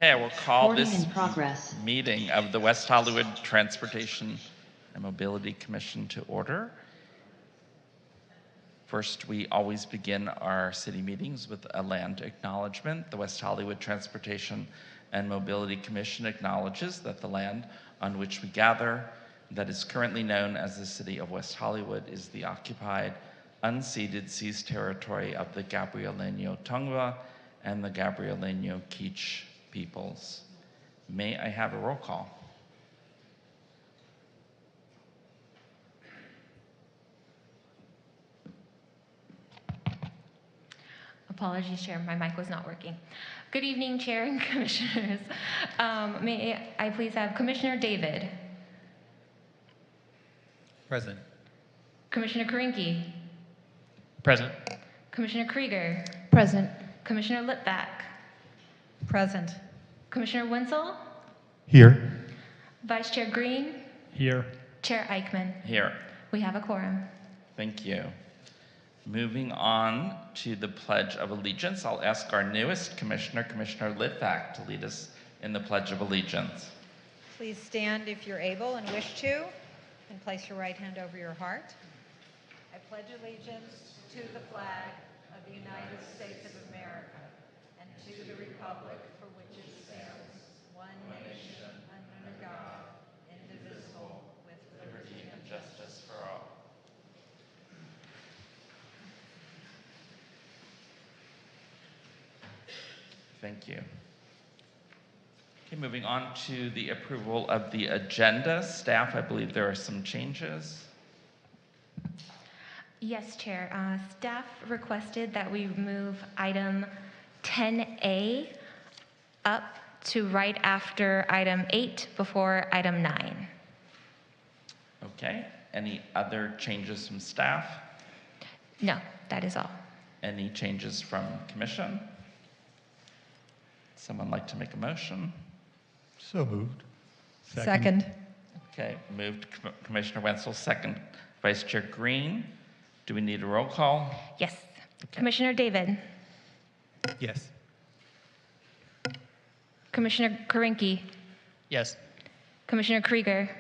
Okay, I will call Recording this in progress. meeting of the West Hollywood Transportation and Mobility Commission to order. First, we always begin our city meetings with a land acknowledgement. The West Hollywood Transportation and Mobility Commission acknowledges that the land on which we gather, that is currently known as the City of West Hollywood, is the occupied, unceded seized territory of the Gabrielino Tongva and the Gabrielino Kizh peoples. May I have a roll call? Apologies, Chair, my mic was not working. Good evening, Chair and Commissioners. May I please have Commissioner David? Present. Commissioner Karinke? Present. Commissioner Krieger? Present. Commissioner Litvak? Present. Commissioner Wenzel? Here. Vice Chair Green? Here. Chair Eichmann? Here. We have a quorum. Thank you. Moving on to the Pledge of Allegiance, I'll ask our newest commissioner, Commissioner Litvak, to lead us in the Pledge of Allegiance. Please stand if you're able and wish to, and place your right hand over your heart. I pledge allegiance to the flag of the United States of America and to the republic for which it stands, one nation, under God, indivisible, with liberty and Justice for all. Thank you. Okay, moving on to the approval of the agenda. Staff, I believe there are some changes. Yes, Chair. Staff requested that we move item 10A up to right after item 8 before item 9. Okay, any other changes from staff? No, that is all. Any changes from commission? Someone like to make a motion? So moved. Second. Okay, moved Commissioner Wenzel, second Vice Chair Green. Do we need a roll call? Yes. Commissioner David? Yes. Commissioner Karinke? Yes. Commissioner Krieger?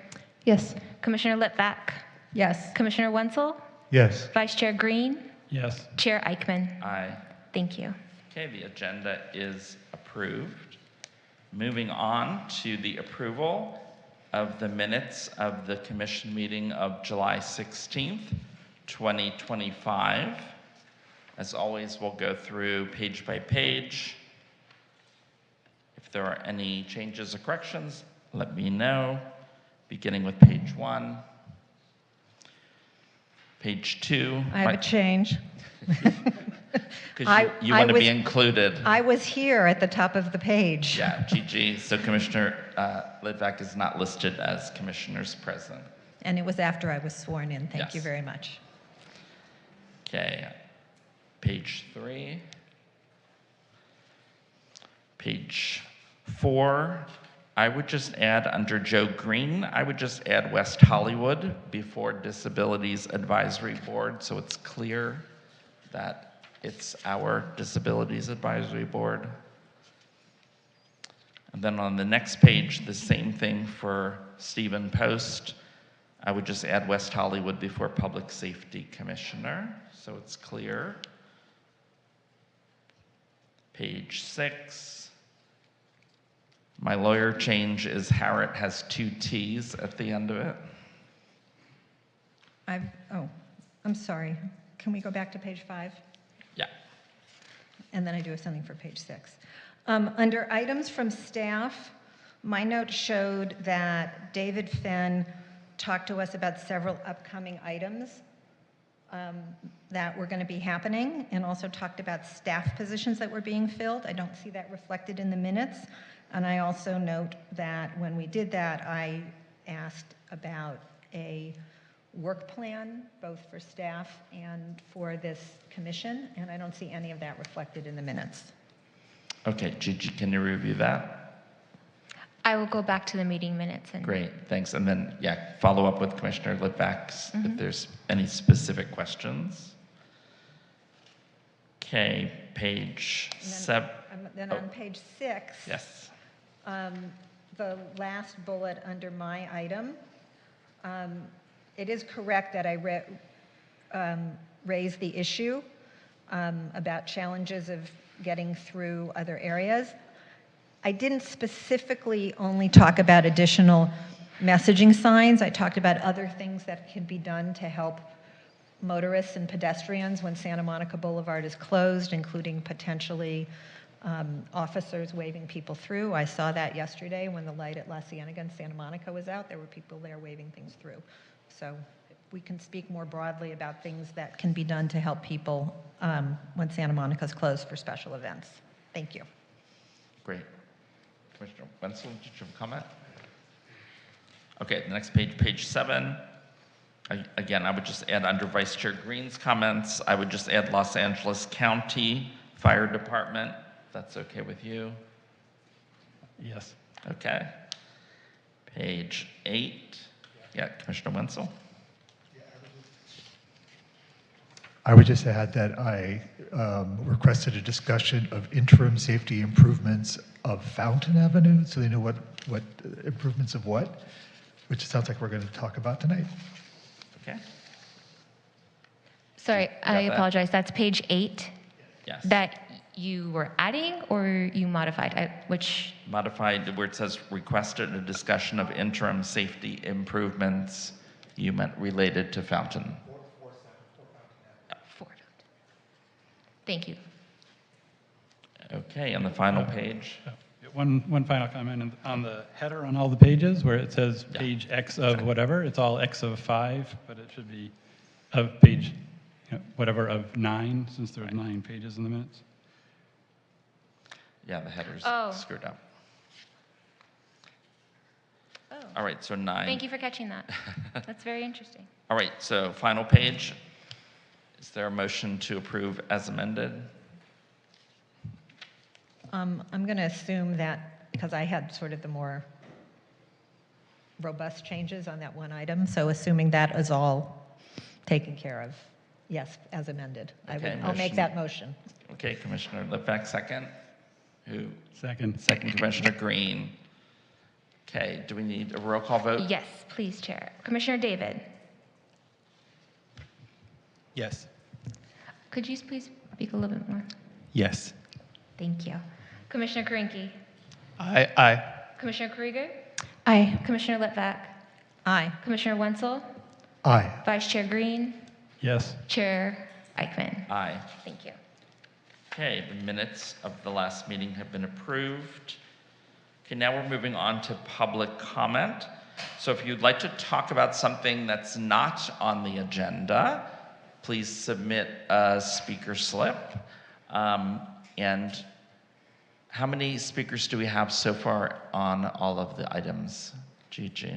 Yes. Commissioner Litvak? Yes. Commissioner Wenzel? Yes. Vice Chair Green? Yes. Chair Eichmann? Aye. Thank you. Okay, the agenda is approved. Moving on to the approval of the minutes of the commission meeting of July 16th, 2025. As always, we'll go through page by page. If there are any changes or corrections, let me know. Beginning with page 1. Page 2. I have a change. Because you want to be included. I was here at the top of the page. Yeah, GG. So Commissioner Litvak is not listed as commissioners present. And it was after I was sworn in. Thank you Yes. very much. Okay, page 3. Page 4, I would just add under Joe Green, I would just add West Hollywood before Disabilities Advisory Board, so it's clear that it's our Disabilities Advisory Board. And then on the next page, the same thing for Stephen Post. I would just add West Hollywood before Public Safety Commissioner, so it's clear. Page 6. My lawyer change is Harrod has 2 T's at the end of it. I'm sorry. Can we go back to page 5? Yeah. And then I do have something for page 6. Under items from staff, my note showed that David Fenn talked to us about several upcoming items that were going to be happening, and also talked about staff positions that were being filled. I don't see that reflected in the minutes. And I also note that when we did that, I asked about a work plan, both for staff and for this commission, and I don't see any of that reflected in the minutes. Okay, Gigi, can you review that? I will go back to the meeting minutes. And Great, thanks. And then, yeah, follow up with Commissioner Litvak if there's any specific questions. Okay, page 7. Then on page 6, Yes. The last bullet under my item, it is correct that I raised the issue about challenges of getting through other areas. I didn't specifically only talk about additional messaging signs. I talked about other things that can be done to help motorists and pedestrians when Santa Monica Boulevard is closed, including potentially officers waving people through. I saw that yesterday when the light at La Cienega and Santa Monica was out. There were people there waving things through. So we can speak more broadly about things that can be done to help people when Santa Monica is closed for special events. Thank you. Great. Commissioner Wenzel, did you have a comment? Okay, the next page, page 7. Again, I would just add under Vice Chair Green's comments, I would just add Los Angeles County Fire Department, if that's okay with you. Yes. Okay. Page 8. Yeah, Commissioner Wenzel. I would just add that I requested a discussion of interim safety improvements of Fountain Avenue, so they know what improvements of what, which sounds like we're going to talk about tonight. Okay. Sorry, I apologize. That's page 8 Yes. that you were adding or you modified? Which? Modified where it says requested a discussion of interim safety improvements you meant related to Fountain. For. Thank you. Okay, and the final page. One final comment on the header on all the pages where it says Yeah. page X of whatever, it's all X of 5, but it should be of page whatever of 9, since there's 9 pages in the minutes. Yeah, the header's Oh. screwed up. Oh. All right, so 9. Thank you for catching that. That's very interesting. All right, so final page. Is there a motion to approve as amended? I'm going to assume that, because I had sort of the more robust changes on that one item, so assuming that is all taken care of, yes, as amended. Okay, I'll make motion. that motion. Okay, Commissioner Litvak, second. Who? Second. Second, Commissioner Green. Okay, do we need a roll call vote? Yes, please, Chair. Commissioner David, Yes. could you please speak a little bit more? Yes. Thank you. Commissioner Karinke, Aye. Commissioner Krieger, Aye. Commissioner Litvak, Aye. Commissioner Wenzel, Aye. Vice Chair Green, Yes. Chair Eichmann. Aye. Thank you. Okay, the minutes of the last meeting have been approved. Okay, now we're moving on to public comment. So if you'd like to talk about something that's not on the agenda, please submit a speaker slip. And how many speakers do we have so far on all of the items, Gigi?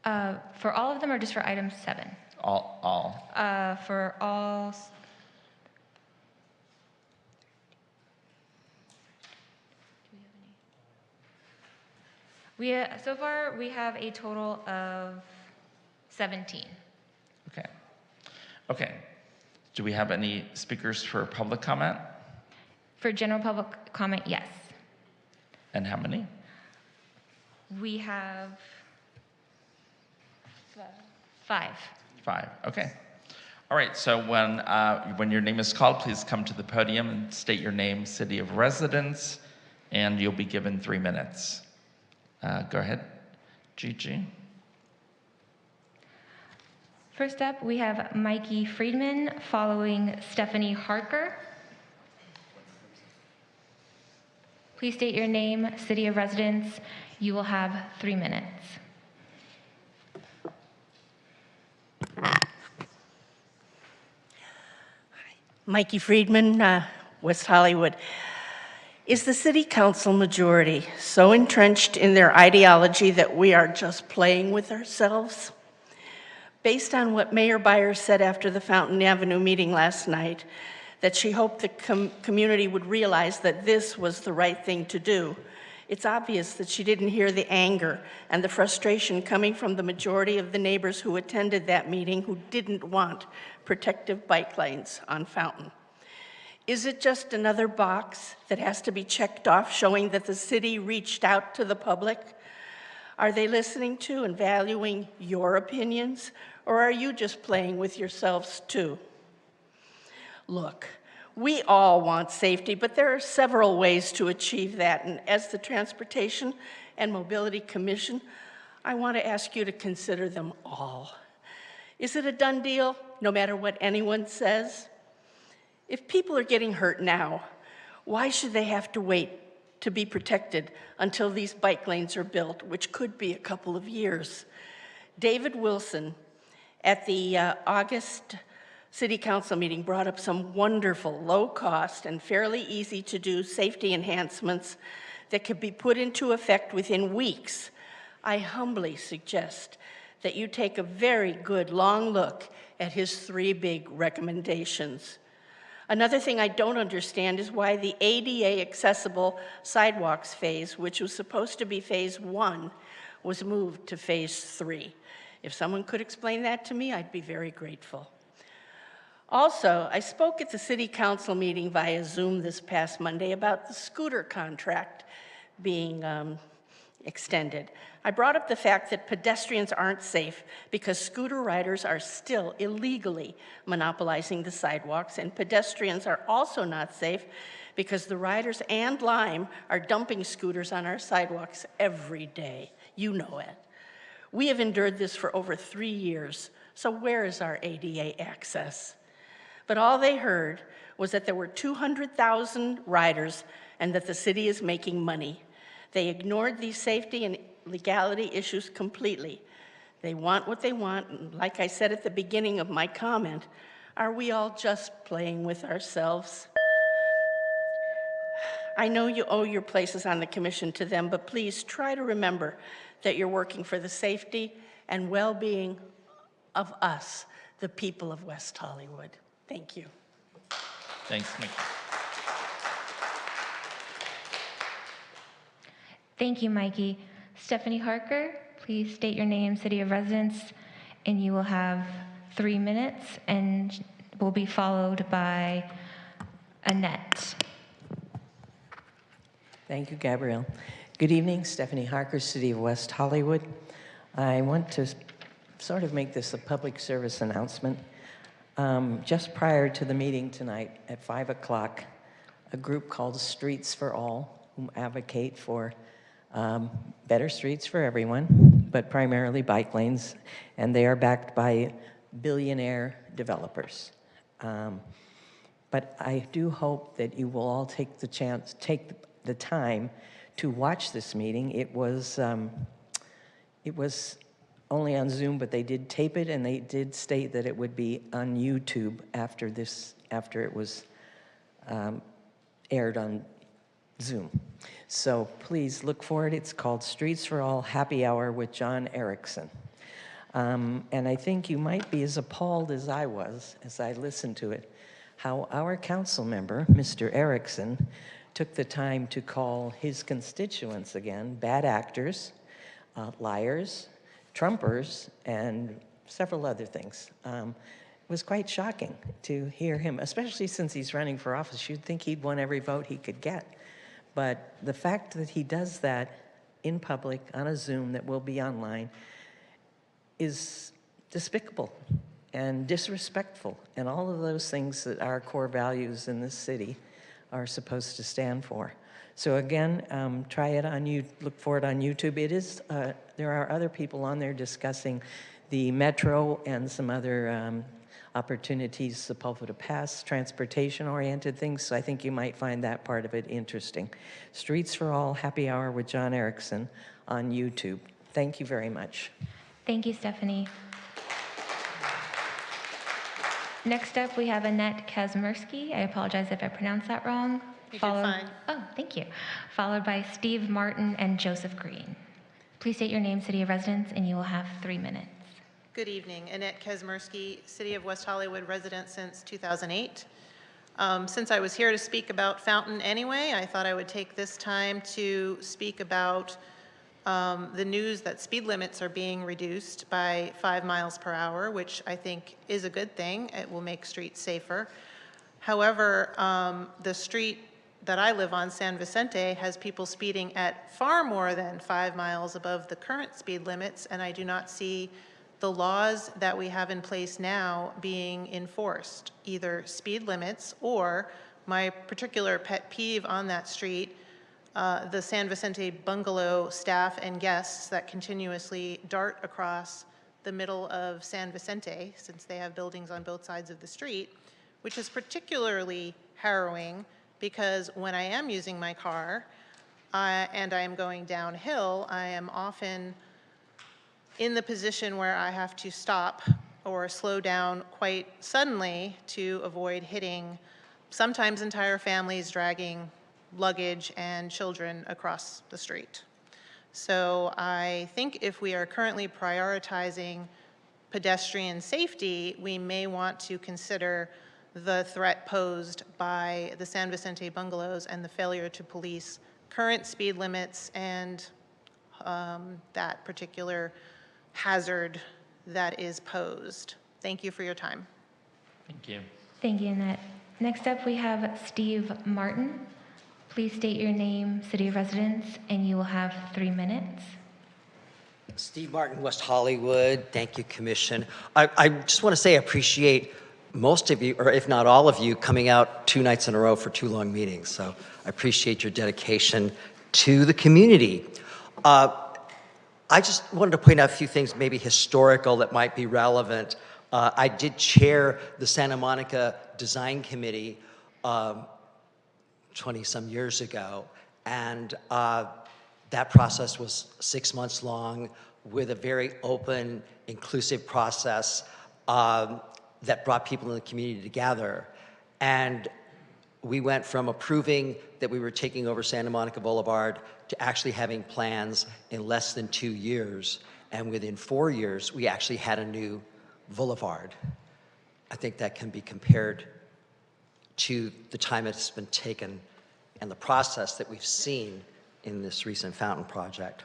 For all of them or just for item 7? All. For all. So far, we have a total of 17. Okay. Okay. Do we have any speakers for public comment? For general public comment, yes. And how many? We have 5. 5. Okay. All right. So when your name is called, please come to the podium and state your name, city of residence, and you'll be given 3 minutes. Go ahead, Gigi. First up, we have Mikey Friedman, following Stephanie Harker. Please state your name, city of residence. You will have 3 minutes. Mikey Friedman, West Hollywood. Is the city council majority so entrenched in their ideology that we are just playing with ourselves? Based on what Mayor Byers said after the Fountain Avenue meeting last night, that she hoped the community would realize that this was the right thing to do, it's obvious that she didn't hear the anger and the frustration coming from the majority of the neighbors who attended that meeting who didn't want protective bike lanes on Fountain. Is it just another box that has to be checked off showing that the city reached out to the public? Are they listening to and valuing your opinions, or are you just playing with yourselves too? Look, we all want safety, but there are several ways to achieve that, and as the Transportation and Mobility Commission, I want to ask you to consider them all. Is it a done deal, no matter what anyone says? If people are getting hurt now, why should they have to wait to be protected until these bike lanes are built, which could be a couple of years? David Wilson at the August City Council meeting brought up some wonderful, low-cost, and fairly easy-to-do safety enhancements that could be put into effect within weeks. I humbly suggest that you take a very good long look at his 3 big recommendations. Another thing I don't understand is why the ADA accessible sidewalks phase, which was supposed to be phase 1, was moved to phase 3. If someone could explain that to me, I'd be very grateful. Also, I spoke at the City Council meeting via Zoom this past Monday about the scooter contract being extended. I brought up the fact that pedestrians aren't safe because scooter riders are still illegally monopolizing the sidewalks, and pedestrians are also not safe because the riders and Lime are dumping scooters on our sidewalks every day. You know it. We have endured this for over 3 years, so where is our ADA access? But all they heard was that there were 200,000 riders and that the city is making money. They ignored these safety and legality issues completely. They want what they want, and like I said at the beginning of my comment, are we all just playing with ourselves? I know you owe your places on the commission to them, but please try to remember that you're working for the safety and well-being of us, the people of West Hollywood. Thank you. Thanks, Mickey. Thank you, Mikey. Stephanie Harker, please state your name, city of residence, and you will have 3 minutes and will be followed by Annette. Thank you, Gabrielle. Good evening, Stephanie Harker, City of West Hollywood. I want to sort of make this a public service announcement. Just prior to the meeting tonight at 5 o'clock, a group called Streets for All, who advocate for better streets for everyone, but primarily bike lanes, and they are backed by billionaire developers. But I do hope that you will all take the time to watch this meeting. It was only on Zoom, but they did tape it, and they did state that it would be on YouTube after it was aired on Zoom. So please look for it. It's called Streets for All Happy Hour with John Erickson. And I think you might be as appalled as I was as I listened to it, how our council member, Mr. Erickson, took the time to call his constituents again bad actors, liars, Trumpers, and several other things. It was quite shocking to hear him, especially since he's running for office. You'd think he'd won every vote he could get. But the fact that he does that in public on a Zoom that will be online is despicable and disrespectful, and all of those things that our core values in this city are supposed to stand for. So again, try it on look for it on YouTube. It is, there are other people on there discussing the metro and some other opportunities, Sepulveda Pass, transportation-oriented things, so I think you might find that part of it interesting. Streets for All Happy Hour with John Erickson on YouTube. Thank you very much. Thank you, Stephanie. Next up, we have Annette Kazmersky. I apologize if I pronounced that wrong. You did fine. Oh, thank you. Followed by Steve Martin and Joseph Green. Please state your name, city of residence, and you will have 3 minutes. Good evening. Annette Kazmersky, City of West Hollywood resident since 2008. Since I was here to speak about Fountain anyway, I thought I would take this time to speak about the news that speed limits are being reduced by 5 miles per hour, which I think is a good thing. It will make streets safer. However, the street that I live on, San Vicente, has people speeding at far more than 5 miles above the current speed limits, and I do not see the laws that we have in place now being enforced, either speed limits or my particular pet peeve on that street, the San Vicente bungalow staff and guests that continuously dart across the middle of San Vicente, since they have buildings on both sides of the street, which is particularly harrowing because when I am using my car and I am going downhill, I am often in the position where I have to stop or slow down quite suddenly to avoid hitting sometimes entire families dragging luggage and children across the street. So I think if we are currently prioritizing pedestrian safety, we may want to consider the threat posed by the San Vicente bungalows and the failure to police current speed limits and that particular hazard that is posed. Thank you for your time. Thank you. Thank you, Annette. Next up, we have Steve Martin. Please state your name, city of residence, and you will have 3 minutes. Steve Martin, West Hollywood. Thank you, Commission. I just want to say I appreciate most of you, or if not all of you, coming out 2 nights in a row for 2 long meetings. So I appreciate your dedication to the community. I just wanted to point out a few things, maybe historical, that might be relevant. I did chair the Santa Monica Design Committee 20-some years ago, and that process was 6 months long with a very open, inclusive process that brought people in the community together. And we went from approving that we were taking over Santa Monica Boulevard to actually having plans in less than 2 years. And within 4 years, we actually had a new boulevard. I think that can be compared to the time it's been taken and the process that we've seen in this recent fountain project.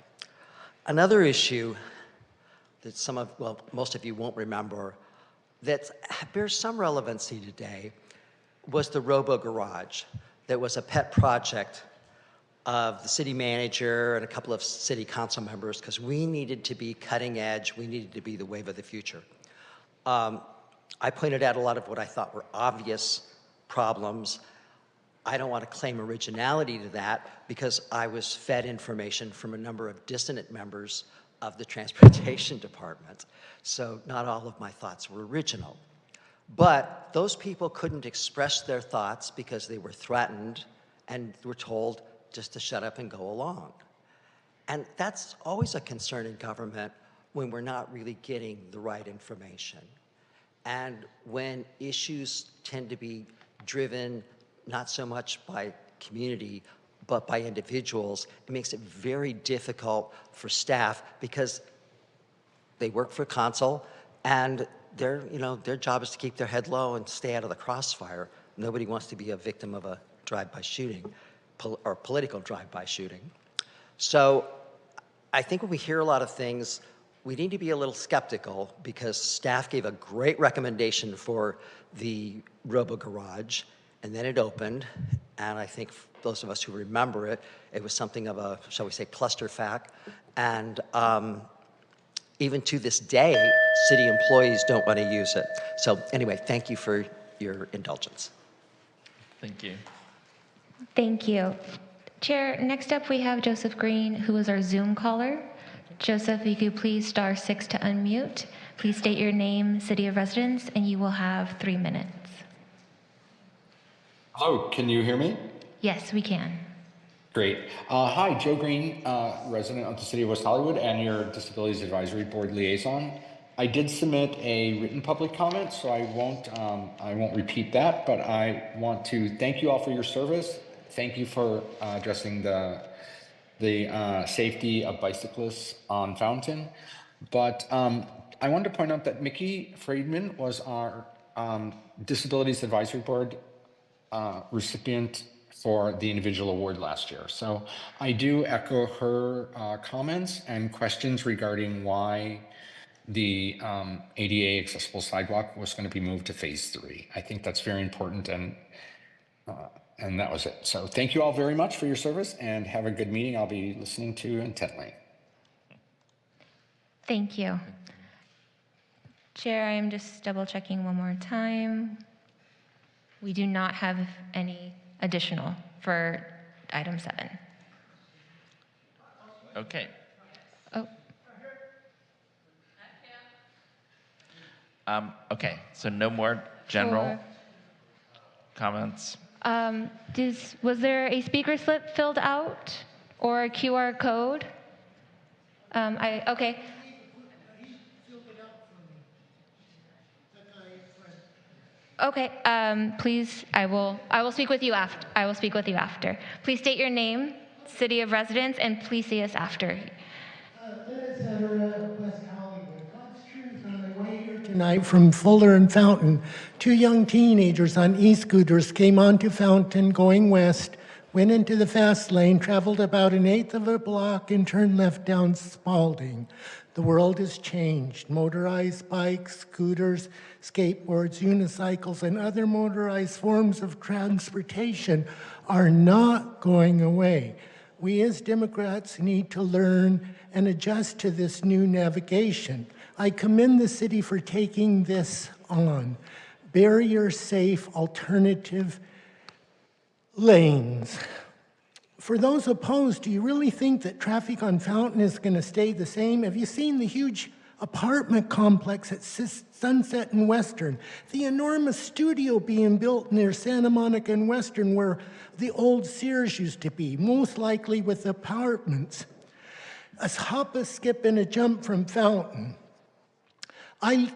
Another issue that most of you won't remember that bears some relevancy today was the Robo Garage. That was a pet project of the city manager and a couple of city council members because we needed to be cutting edge, we needed to be the wave of the future. I pointed out a lot of what I thought were obvious problems. I don't want to claim originality to that because I was fed information from a number of dissonant members of the transportation department. So not all of my thoughts were original. But those people couldn't express their thoughts because they were threatened and were told just to shut up and go along. And that's always a concern in government when we're not really getting the right information. And when issues tend to be driven not so much by community, but by individuals, it makes it very difficult for staff because they work for council and their job is to keep their head low and stay out of the crossfire. Nobody wants to be a victim of a drive-by shooting or political drive-by shooting. So I think when we hear a lot of things, we need to be a little skeptical because staff gave a great recommendation for the Robo Garage, and then it opened, and I think those of us who remember it, it was something of a, shall we say, clusterfuck, and even to this day, city employees don't want to use it. So anyway, thank you for your indulgence. Thank you. Thank you. Chair, next up we have Joseph Green, who is our Zoom caller. Joseph, if you could please *6 to unmute. Please state your name, city of residence, and you will have 3 minutes. Hello, can you hear me? Yes, we can. Great. Hi, Joe Green, resident of the City of West Hollywood and your Disabilities Advisory Board liaison. I did submit a written public comment, so I won't repeat that, but I want to thank you all for your service. Thank you for addressing the safety of bicyclists on Fountain. But I wanted to point out that Mickey Friedman was our Disabilities Advisory Board recipient for the individual award last year. So I do echo her comments and questions regarding why the ADA accessible sidewalk was going to be moved to phase 3. I think that's very important, and that was it. So thank you all very much for your service, and have a good meeting. I'll be listening to you intently. Thank you. Chair, I am just double checking one more time. We do not have any additional for item 7. Okay. Oh, Okay, so no more general comments? was there a speaker slip filled out or a QR code? Okay. Okay, please, I will speak with you after. I will speak with you after. Please state your name, city of residence, and please see us after. West Hollywood. God's truth on my way here tonight from Fuller and Fountain. 2 young teenagers on e-scooters came onto Fountain going west, went into the fast lane, traveled about 1/8 of a block, and turned left down Spalding. The world has changed. Motorized bikes, scooters, skateboards, unicycles, and other motorized forms of transportation are not going away. We as Democrats need to learn and adjust to this new navigation. I commend the city for taking this on. Barrier-safe alternative lanes. For those opposed, do you really think that traffic on Fountain is going to stay the same? Have you seen the huge apartment complex at Sunset and Western? The enormous studio being built near Santa Monica and Western where the old Sears used to be, most likely with apartments. A hop, a skip, and a jump from Fountain. I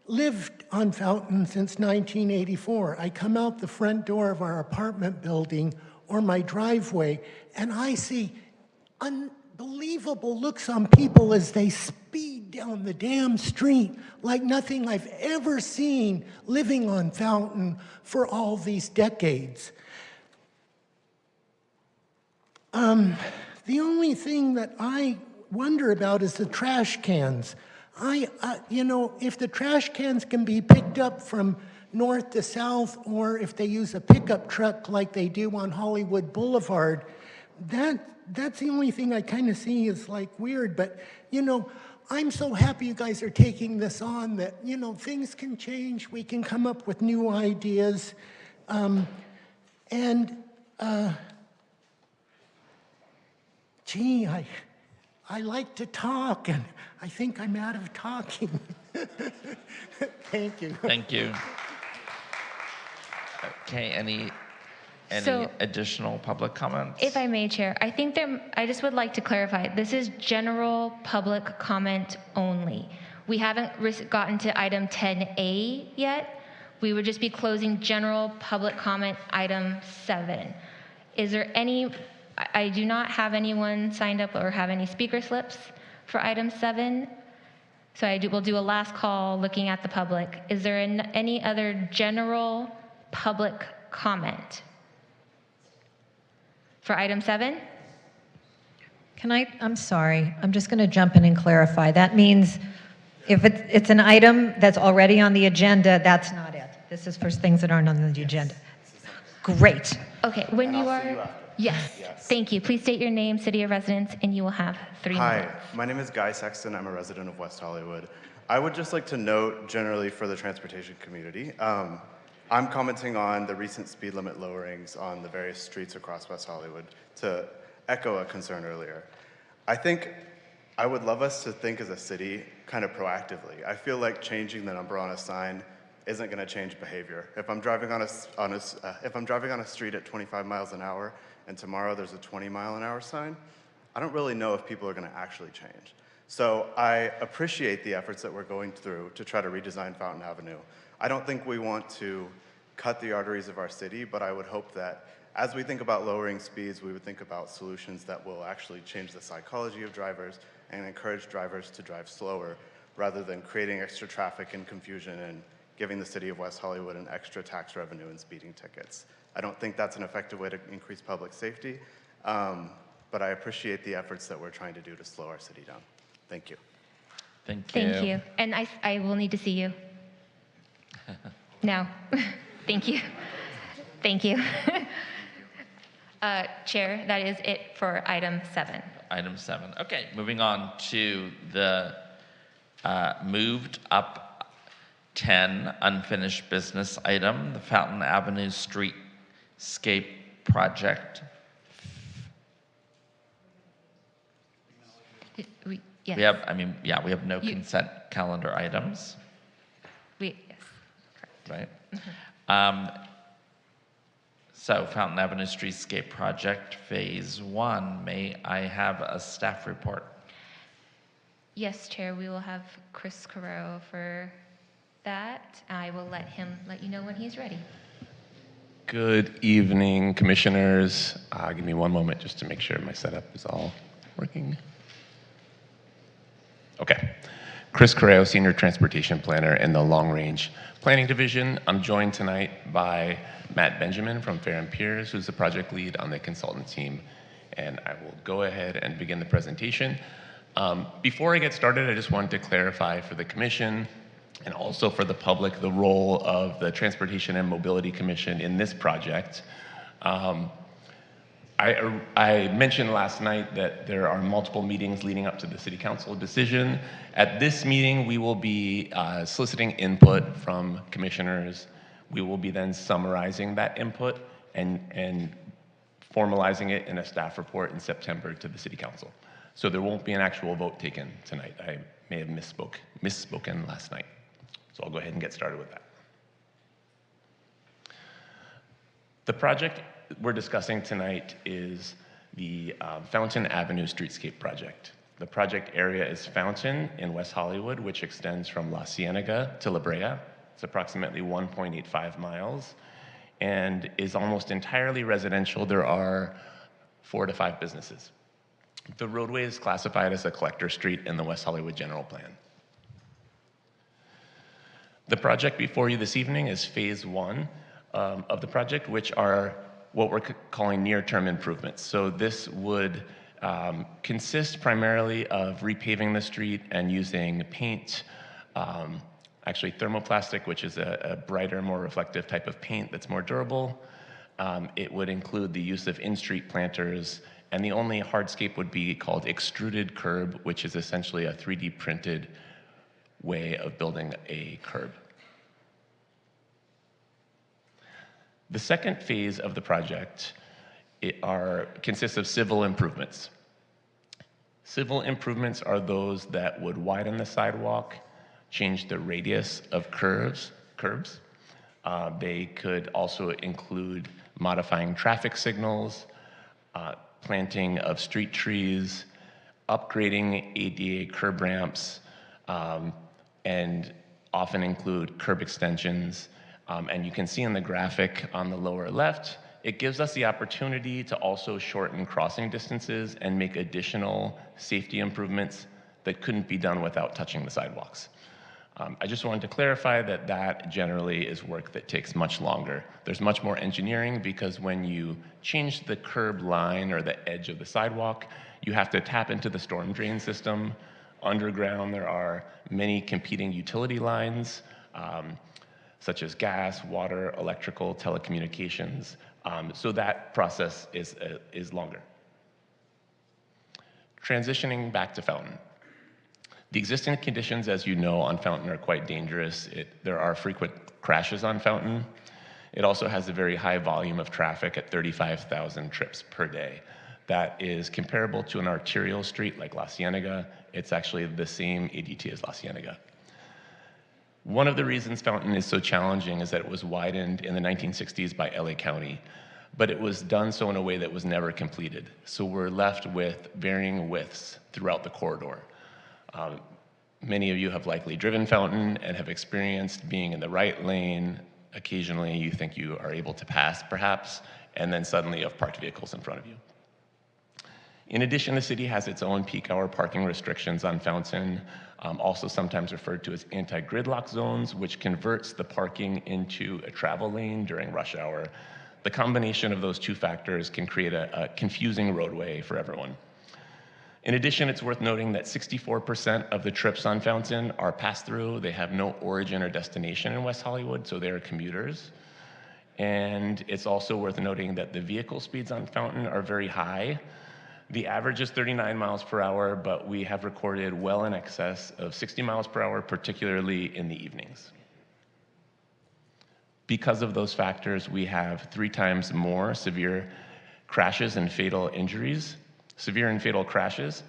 lived on Fountain since 1984. I come out the front door of our apartment building or my driveway, and I see unbelievable looks on people as they speed down the damn street like nothing I've ever seen living on Fountain for all these decades. The only thing that I wonder about is the trash cans. If the trash cans can be picked up from north to south, or if they use a pickup truck like they do on Hollywood Boulevard, that's the only thing I kind of see is like weird. But, I'm so happy you guys are taking this on that, things can change. We can come up with new ideas. Gee, I like to talk, and I think I'm out of talking. Thank you. Thank you. Okay, any So- additional public comments? If I may, Chair, I just would like to clarify, this is general public comment only. We haven't gotten to item 10A yet. We would just be closing general public comment item 7. Is there I do not have anyone signed up or have any speaker slips for item 7. So we'll do a last call looking at the public. Is there any other general public comment for item 7? I'm sorry, I'm just going to jump in and clarify. That means if it's an item that's already on the agenda, that's not it. This is for things that aren't on the agenda. Great. Okay, when you are... Yes, thank you. Please state your name, city of residence, and you will have 3 minutes. Hi, my name is Guy Sexton. I'm a resident of West Hollywood. I would just like to note generally for the transportation community, I'm commenting on the recent speed limit lowerings on the various streets across West Hollywood to echo a concern earlier. I think I would love us to think as a city kind of proactively. I feel like changing the number on a sign isn't going to change behavior. If I'm driving on a street at 25 miles an hour and tomorrow there's a 20-mile-an-hour sign, I don't really know if people are going to actually change. So I appreciate the efforts that we're going through to try to redesign Fountain Avenue. I don't think we want to cut the arteries of our city, but I would hope that as we think about lowering speeds, we would think about solutions that will actually change the psychology of drivers and encourage drivers to drive slower rather than creating extra traffic and confusion and giving the city of West Hollywood an extra tax revenue and speeding tickets. I don't think that's an effective way to increase public safety, but I appreciate the efforts that we're trying to do to slow our city down. Thank you. Thank you. Thank you. And I will need to see you. Now. Thank you. Thank you. Chair, that is it for item 7. Item 7. Okay, moving on to the moved up 10 unfinished business item, the Fountain Avenue Streetscape Project. Yes. We have no consent calendar items, Yes. right? So Fountain Avenue Streetscape Project, Phase 1. May I have a staff report? Yes, Chair, we will have Chris Carrero for that. I will let you know when he's ready. Good evening, commissioners. Give me one moment just to make sure my setup is all working. Okay. Chris Carrero, Senior Transportation Planner in the Long Range Planning Division. I'm joined tonight by Matt Benjamin from Fair & Peers, who's the project lead on the consultant team. And I will go ahead and begin the presentation. Before I get started, I just wanted to clarify for the commission and also for the public the role of the Transportation and Mobility Commission in this project. I mentioned last night that there are multiple meetings leading up to the City Council decision. At this meeting, we will be soliciting input from commissioners. We will be then summarizing that input and formalizing it in a staff report in September to the City Council. So there won't be an actual vote taken tonight. I may have misspoken last night. So I'll go ahead and get started with that. The project we're discussing tonight is the Fountain Avenue Streetscape Project. The project area is Fountain in West Hollywood, which extends from La Cienega to La Brea. It's approximately 1.85 miles and is almost entirely residential. There are 4 to 5 businesses. The roadway is classified as a collector street in the West Hollywood General Plan. The project before you this evening is phase 1 of the project, which are what we're calling near-term improvements. So this would consist primarily of repaving the street and using paint, actually thermoplastic, which is a brighter, more reflective type of paint that's more durable. It would include the use of in-street planters, and the only hardscape would be called extruded curb, which is essentially a 3D printed way of building a curb. The second phase of the project consists of civil improvements. Civil improvements are those that would widen the sidewalk, change the radius of curbs. They could also include modifying traffic signals, planting of street trees, upgrading ADA curb ramps, and often include curb extensions. And you can see in the graphic on the lower left, it gives us the opportunity to also shorten crossing distances and make additional safety improvements that couldn't be done without touching the sidewalks. I just wanted to clarify that that generally is work that takes much longer. There's much more engineering because when you change the curb line or the edge of the sidewalk, you have to tap into the storm drain system. Underground, there are many competing utility lines, such as gas, water, electrical, telecommunications. So that process is longer. Transitioning back to Fountain. The existing conditions, as you know, on Fountain are quite dangerous. There are frequent crashes on Fountain. It also has a very high volume of traffic at 35,000 trips per day. That is comparable to an arterial street like La Cienega. It's actually the same ADT as La Cienega. One of the reasons Fountain is so challenging is that it was widened in the 1960s by LA County, but it was done so in a way that was never completed. So we're left with varying widths throughout the corridor. Many of you have likely driven Fountain and have experienced being in the right lane. Occasionally you think you are able to pass perhaps, and then suddenly you have parked vehicles in front of you. In addition, the city has its own peak hour parking restrictions on Fountain, also sometimes referred to as anti-gridlock zones, which converts the parking into a travel lane during rush hour. The combination of those two factors can create a confusing roadway for everyone. In addition, it's worth noting that 64% of the trips on Fountain are pass-through. They have no origin or destination in West Hollywood, so they're commuters. And it's also worth noting that the vehicle speeds on Fountain are very high. The average is 39 miles per hour, but we have recorded well in excess of 60 miles per hour, particularly in the evenings. Because of those factors, we have 3 times more severe crashes and fatal injuries, severe and fatal crashes,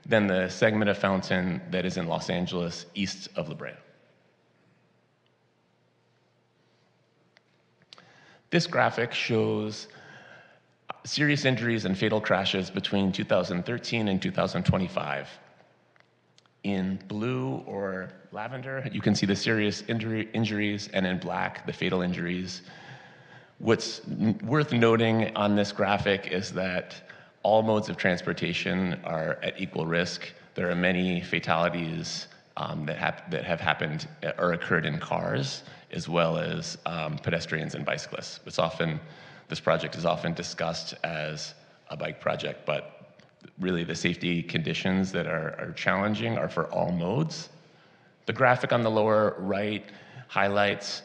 than the segment of Fountain that is in Los Angeles east of La Brea. This graphic shows serious injuries and fatal crashes between 2013 and 2025. In blue or lavender, you can see the serious injuries, and in black, the fatal injuries. What's worth noting on this graphic is that all modes of transportation are at equal risk. There are many fatalities that have happened or occurred in cars, as well as pedestrians and bicyclists. This project is often discussed as a bike project, but really the safety conditions that are challenging are for all modes. The graphic on the lower right highlights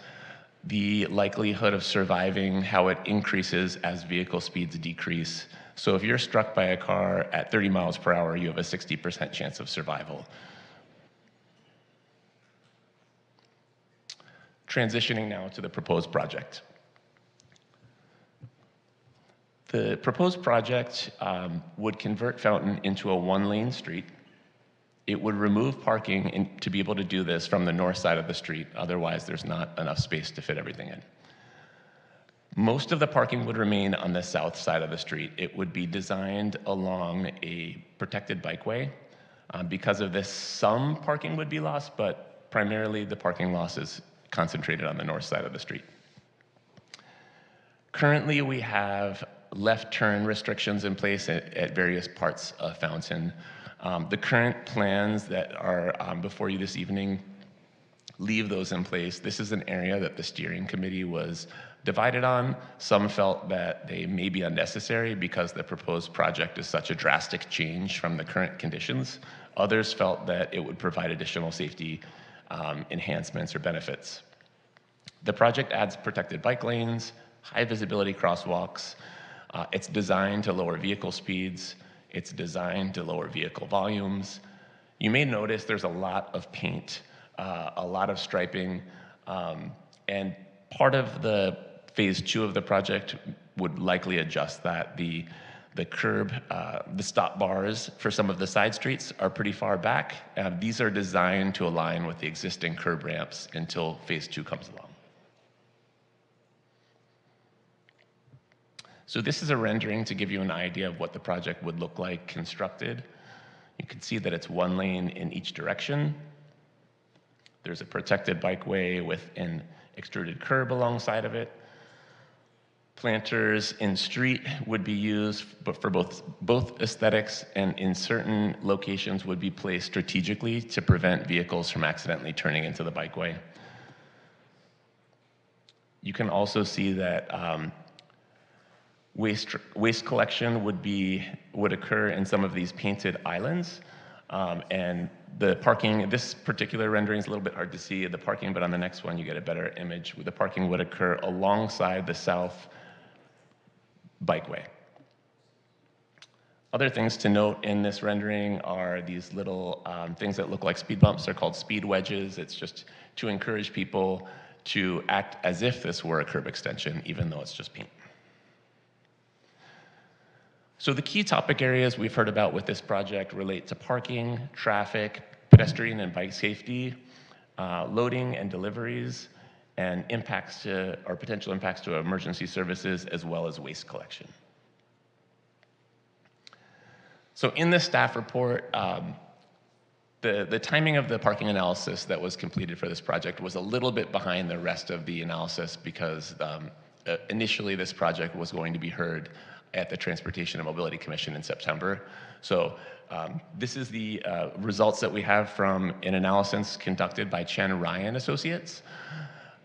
the likelihood of surviving, how it increases as vehicle speeds decrease. So if you're struck by a car at 30 miles per hour, you have a 60% chance of survival. Transitioning now to the proposed project. The proposed project would convert Fountain into a 1-lane street. It would remove parking to be able to do this from the north side of the street. Otherwise, there's not enough space to fit everything in. Most of the parking would remain on the south side of the street. It would be designed along a protected bikeway. Because of this, some parking would be lost, but primarily the parking loss is concentrated on the north side of the street. Currently, we have left turn restrictions in place at various parts of Fountain. The current plans that are before you this evening leave those in place. This is an area that the steering committee was divided on. Some felt that they may be unnecessary because the proposed project is such a drastic change from the current conditions. Others felt that it would provide additional safety enhancements or benefits. The project adds protected bike lanes, high visibility crosswalks. It's designed to lower vehicle speeds. It's designed to lower vehicle volumes. You may notice there's a lot of paint, a lot of striping, and part of the phase 2 of the project would likely adjust that. The curb, the stop bars for some of the side streets are pretty far back. These are designed to align with the existing curb ramps until phase 2 comes along. So this is a rendering to give you an idea of what the project would look like constructed. You can see that it's 1 lane in each direction. There's a protected bikeway with an extruded curb alongside of it. Planters in street would be used, but for both aesthetics, and in certain locations would be placed strategically to prevent vehicles from accidentally turning into the bikeway. You can also see that waste collection would occur in some of these painted islands, and the parking. This particular rendering is a little bit hard to see the parking, but on the next one you get a better image. The parking would occur alongside the south bikeway. Other things to note in this rendering are these little things that look like speed bumps. They're called speed wedges. It's just to encourage people to act as if this were a curb extension, even though it's just paint. So the key topic areas we've heard about with this project relate to parking, traffic, pedestrian and bike safety, loading and deliveries, and impacts to, or potential impacts to emergency services, as well as waste collection. So in the staff report, the timing of the parking analysis that was completed for this project was a little bit behind the rest of the analysis because initially this project was going to be heard at the Transportation and Mobility Commission in September. So this is the results that we have from an analysis conducted by Chen Ryan Associates.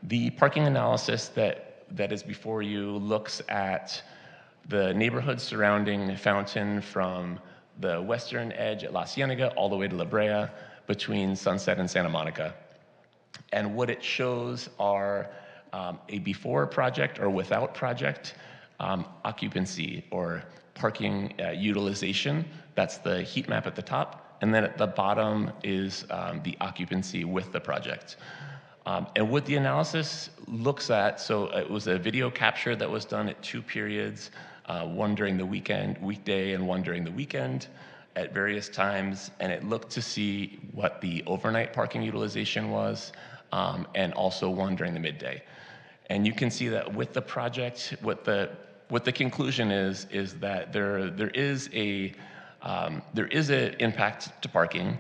The parking analysis that is before you looks at the neighborhood surrounding Fountain from the western edge at La Cienega all the way to La Brea between Sunset and Santa Monica. And what it shows are a before project or without project occupancy or parking utilization. That's the heat map at the top. And then at the bottom is the occupancy with the project. And what the analysis looks at, so it was a video capture that was done at 2 periods, one during the weekday, and one during the weekend at various times, and it looked to see what the overnight parking utilization was, and also one during the midday. And you can see that with the project, what the conclusion is that there is an impact to parking.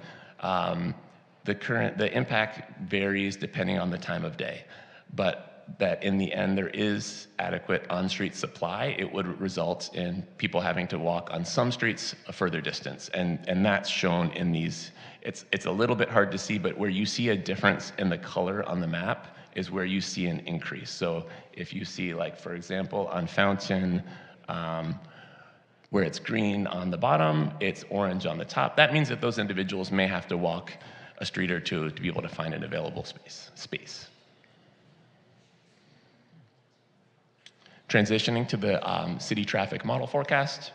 The impact varies depending on the time of day, but that in the end there is adequate on-street supply. It would result in people having to walk on some streets a further distance, and that's shown in these. It's a little bit hard to see, but where you see a difference in the color on the map is where you see an increase. So if you see, like, for example, on Fountain, where it's green on the bottom, it's orange on the top, that means that those individuals may have to walk a street or two to be able to find an available space. Transitioning to the city traffic model forecast.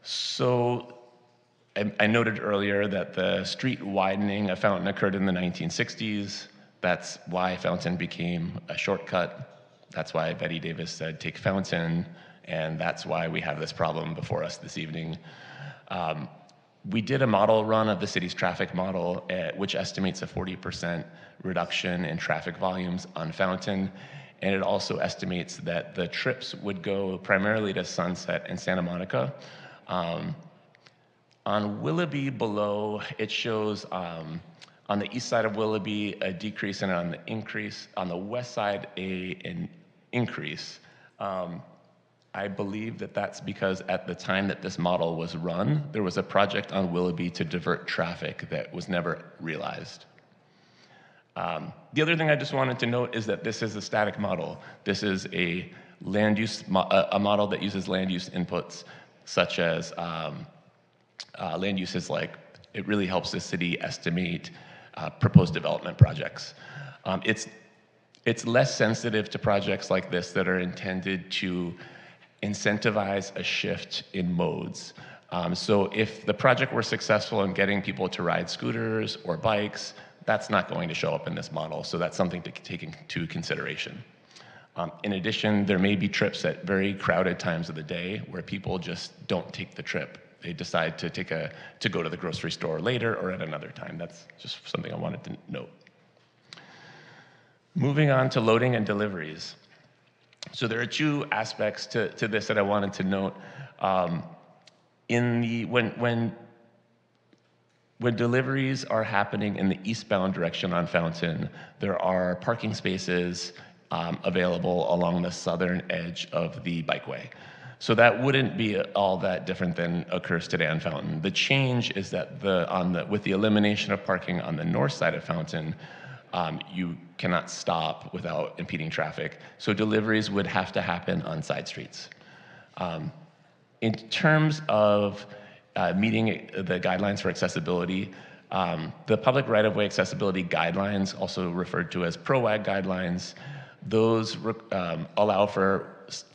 So I noted earlier that the street widening of Fountain occurred in the 1960s. That's why Fountain became a shortcut. That's why Betty Davis said, take Fountain, and that's why we have this problem before us this evening. We did a model run of the city's traffic model, which estimates a 40% reduction in traffic volumes on Fountain, and it also estimates that the trips would go primarily to Sunset and Santa Monica. On Willoughby below, it shows on the east side of Willoughby a decrease, and on the west side an increase. I believe that that's because at the time that this model was run, there was a project on Willoughby to divert traffic that was never realized. The other thing I just wanted to note is that this is a static model. This is a land use a model that uses land use inputs, such as land uses like it really helps the city estimate proposed development projects. It's less sensitive to projects like this that are intended to incentivize a shift in modes. So if the project were successful in getting people to ride scooters or bikes, that's not going to show up in this model. So that's something to take into consideration. In addition, there may be trips at very crowded times of the day where people just don't take the trip. They decide to go to the grocery store later or at another time. That's just something I wanted to note. Moving on to loading and deliveries. So there are 2 aspects to this that I wanted to note. When deliveries are happening in the eastbound direction on Fountain, there are parking spaces available along the southern edge of the bikeway. So that wouldn't be all that different than occurs today on Fountain. The change is that with the elimination of parking on the north side of Fountain, you cannot stop without impeding traffic. So deliveries would have to happen on side streets. In terms of meeting the guidelines for accessibility, the public right-of-way accessibility guidelines, also referred to as PROAG guidelines, those allow for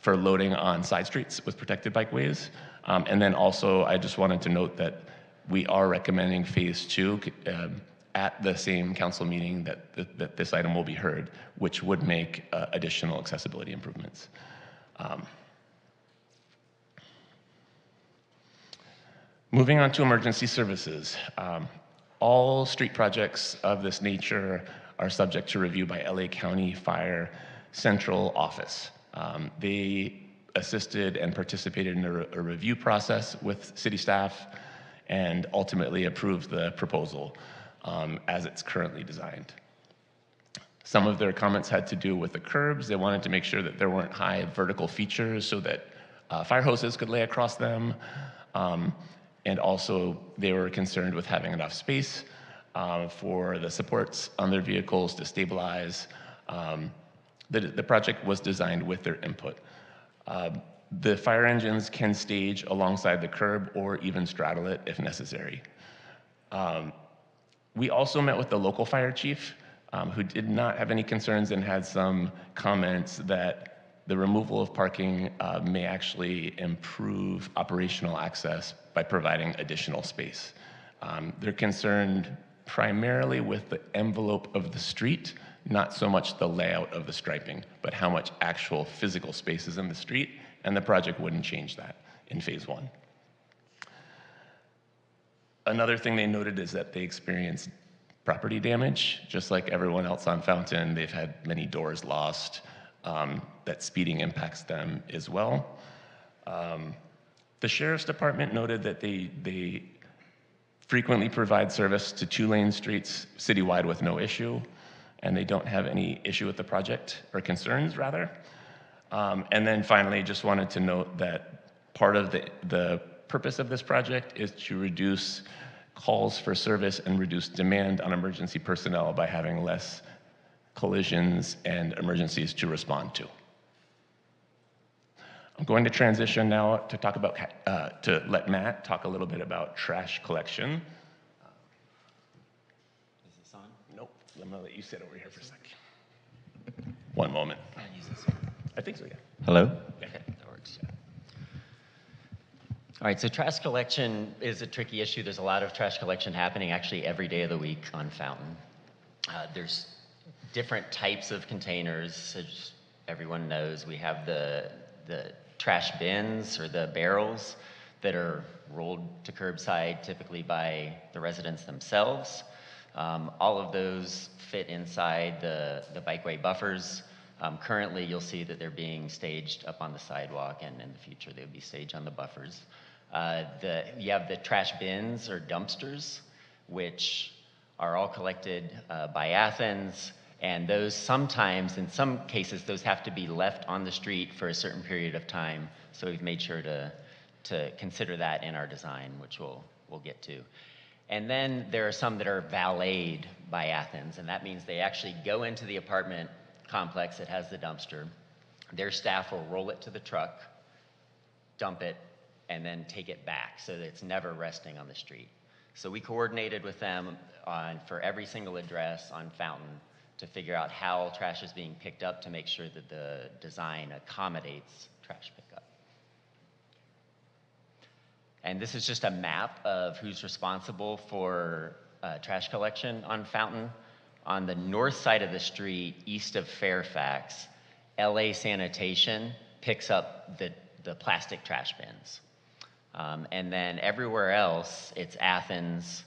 loading on side streets with protected bikeways. And then also, I just wanted to note that we are recommending phase 2 at the same council meeting that this item will be heard, which would make additional accessibility improvements. Moving on to emergency services. All street projects of this nature are subject to review by LA County Fire Central Office. They assisted and participated in a review process with city staff and ultimately approved the proposal as it's currently designed. Some of their comments had to do with the curbs. They wanted to make sure that there weren't high vertical features so that fire hoses could lay across them. And also, they were concerned with having enough space for the supports on their vehicles to stabilize. The project was designed with their input. The fire engines can stage alongside the curb or even straddle it if necessary. We also met with the local fire chief, who did not have any concerns and had some comments that the removal of parking may actually improve operational access by providing additional space. They're concerned primarily with the envelope of the street, not so much the layout of the striping, but how much actual physical space is in the street, and the project wouldn't change that in phase one. Another thing they noted is that they experienced property damage, just like everyone else on Fountain. They've had many doors lost, that speeding impacts them as well. The Sheriff's Department noted that they frequently provide service to 2-lane streets citywide with no issue, and they don't have any issue with the project, or concerns rather. And then finally, just wanted to note that part of the purpose of this project is to reduce calls for service and reduce demand on emergency personnel by having less collisions and emergencies to respond to. I'm going to transition now to talk about, to let Matt talk a little bit about trash collection. Is this on? Nope, I'm gonna let you sit over here for a second. One moment. Can I use this? I think so, yeah. Hello? Okay, that works. All right, so trash collection is a tricky issue. There's a lot of trash collection happening actually every day of the week on Fountain. There's different types of containers. As everyone knows, we have the trash bins or the barrels that are rolled to curbside, typically by the residents themselves. All of those fit inside the bikeway buffers. Currently, you'll see that they're being staged up on the sidewalk, and in the future, they'll be staged on the buffers. You have the trash bins or dumpsters, which are all collected by Athens, and those sometimes, in some cases, those have to be left on the street for a certain period of time. So we've made sure to consider that in our design, which we'll get to. And then there are some that are valeted by Athens, and that means they actually go into the apartment complex that has the dumpster. Their staff will roll it to the truck, dump it, and then take it back so that it's never resting on the street. So we coordinated with them for every single address on Fountain to figure out how trash is being picked up to make sure that the design accommodates trash pickup. And this is just a map of who's responsible for trash collection on Fountain. On the north side of the street, east of Fairfax, LA Sanitation picks up the plastic trash bins. And then everywhere else, it's Athens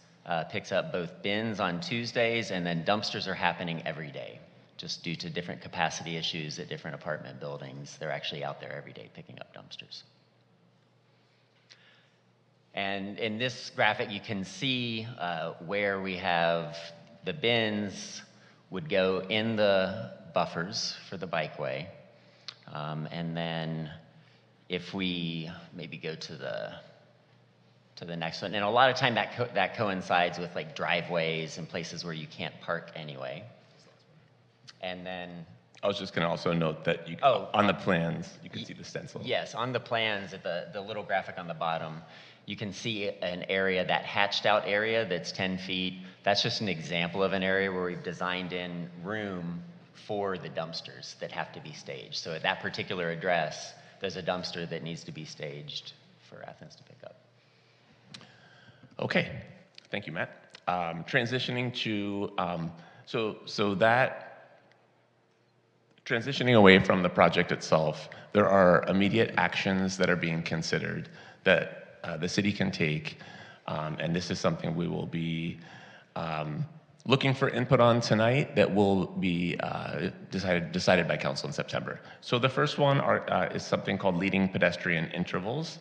picks up both bins on Tuesdays, and then dumpsters are happening every day. Just due to different capacity issues at different apartment buildings, they're actually out there every day picking up dumpsters. And in this graphic, you can see where we have the bins would go in the buffers for the bikeway. And then if we maybe go to the next one, and a lot of time that coincides with like driveways and places where you can't park anyway. And then I was just going to also note that on the plans, you can see the stencil. Yes, on the plans, at the little graphic on the bottom, you can see an area, that hatched out area that's 10 feet. That's just an example of an area where we've designed in room for the dumpsters that have to be staged. So at that particular address, there's a dumpster that needs to be staged for Athens to pick up. Okay, thank you, Matt. Transitioning to, transitioning away from the project itself, there are immediate actions that are being considered that the city can take, and this is something we will be looking for input on tonight that will be decided by council in September. So the first one is something called leading pedestrian intervals.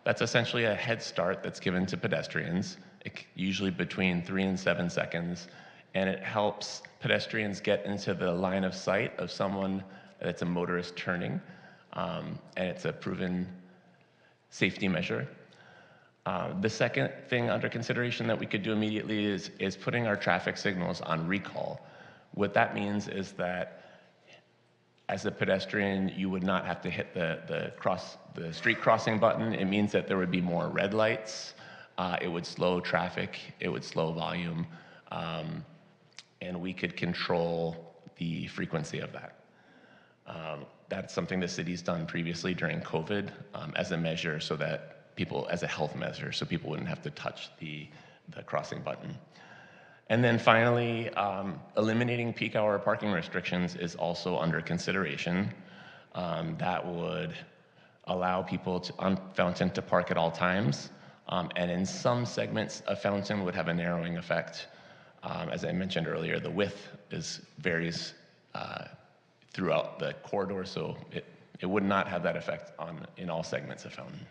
That's essentially a head start that's given to pedestrians, usually between 3 and 7 seconds, and it helps pedestrians get into the line of sight of someone that's a motorist turning, and it's a proven safety measure. The second thing under consideration that we could do immediately is putting our traffic signals on recall. What that means is that As a pedestrian, you would not have to hit the street crossing button. It means that there would be more red lights. It would slow traffic. It would slow volume. And we could control the frequency of that. That's something the city's done previously during COVID as a measure so that people, as a health measure, so people wouldn't have to touch the crossing button. And then finally, eliminating peak hour parking restrictions is also under consideration. That would allow people on Fountain to park at all times. And in some segments of Fountain would have a narrowing effect. As I mentioned earlier, the width varies throughout the corridor, so it would not have that effect in all segments of Fountain.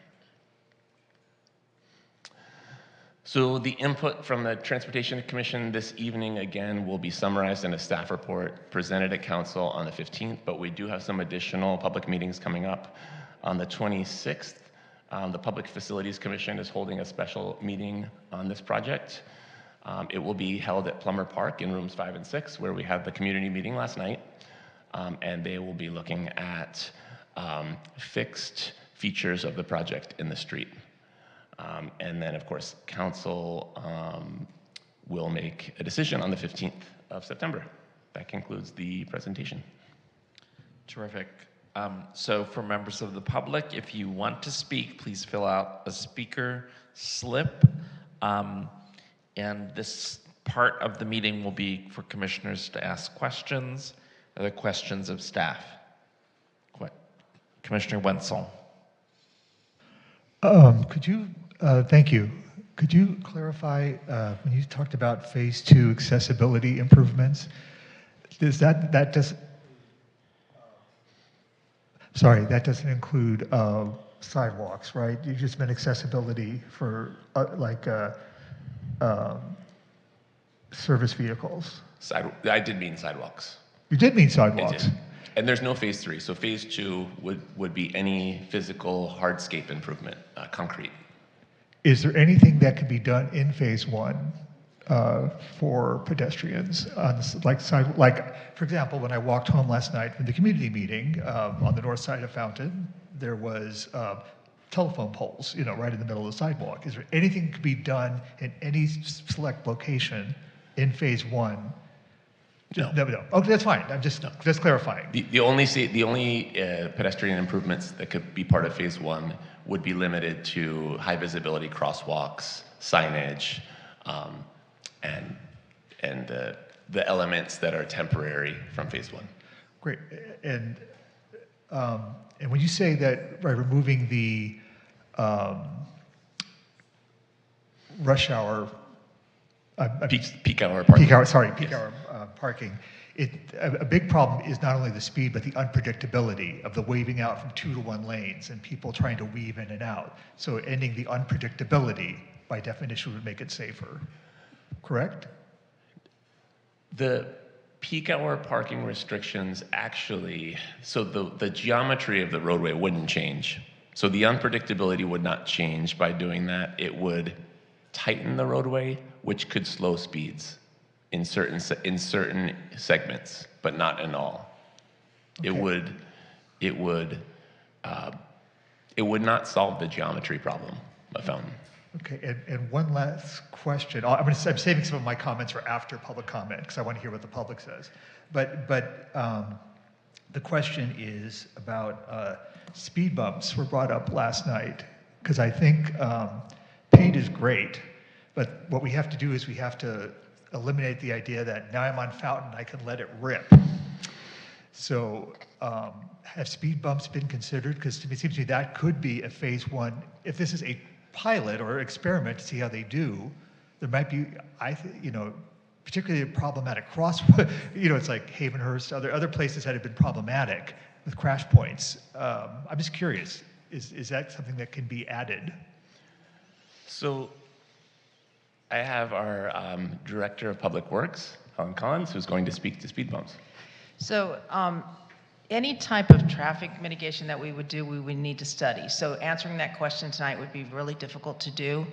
So the input from the Transportation Commission this evening, again, will be summarized in a staff report presented at Council on the 15th, but we do have some additional public meetings coming up. On the 26th, the Public Facilities Commission is holding a special meeting on this project. It will be held at Plummer Park in rooms 5 and 6, where we had the community meeting last night. And they will be looking at fixed features of the project in the street. And then, of course, Council will make a decision on the 15th of September. That concludes the presentation. Terrific. So for members of the public, if you want to speak, please fill out a speaker slip. And this part of the meeting will be for commissioners to ask questions. Are there questions of staff? Commissioner Wenzel. Could you, thank you. Could you clarify when you talked about phase 2 accessibility improvements? Does that doesn't include sidewalks, right? You just meant accessibility for service vehicles. I did mean sidewalks. You did mean sidewalks. I did. And there's no phase 3. So phase 2 would be any physical hardscape improvement, concrete. Is there anything that could be done in phase 1 for pedestrians on for example, when I walked home last night from the community meeting on the north side of Fountain, there was telephone poles, right in the middle of the sidewalk. Is there anything that could be done in any select location in phase 1? No. No. Okay, that's fine. I'm just clarifying. The only pedestrian improvements that could be part of phase 1 would be limited to high visibility crosswalks, signage, and the elements that are temporary from phase 1. Great. And when you say that removing the rush hour. Peak hour parking. Peak hour parking. A big problem is not only the speed, but the unpredictability of the waving out from 2 to 1 lanes and people trying to weave in and out. So ending the unpredictability, by definition, would make it safer. Correct? The peak hour parking restrictions actually, so the geometry of the roadway wouldn't change. So the unpredictability would not change by doing that. It would tighten the roadway, which could slow speeds in certain segments, but not in all. Okay. It would not solve the geometry problem of Fountain. Okay, and one last question. I'm saving some of my comments for after public comment because I want to hear what the public says. But the question is about speed bumps were brought up last night because I think paint is great, but what we have to do is we have to eliminate the idea that now I'm on Fountain, I can let it rip. So have speed bumps been considered? Because it seems to me that could be a phase 1. If this is a pilot or experiment to see how they do, there might be, particularly a problematic crosswalk. It's like Havenhurst, other places that have been problematic with crash points. I'm just curious, is that something that can be added? So I have our Director of Public Works, Helen Collins, who's going to speak to speed bumps. So any type of traffic mitigation that we would do, we would need to study. So answering that question tonight would be really difficult to do.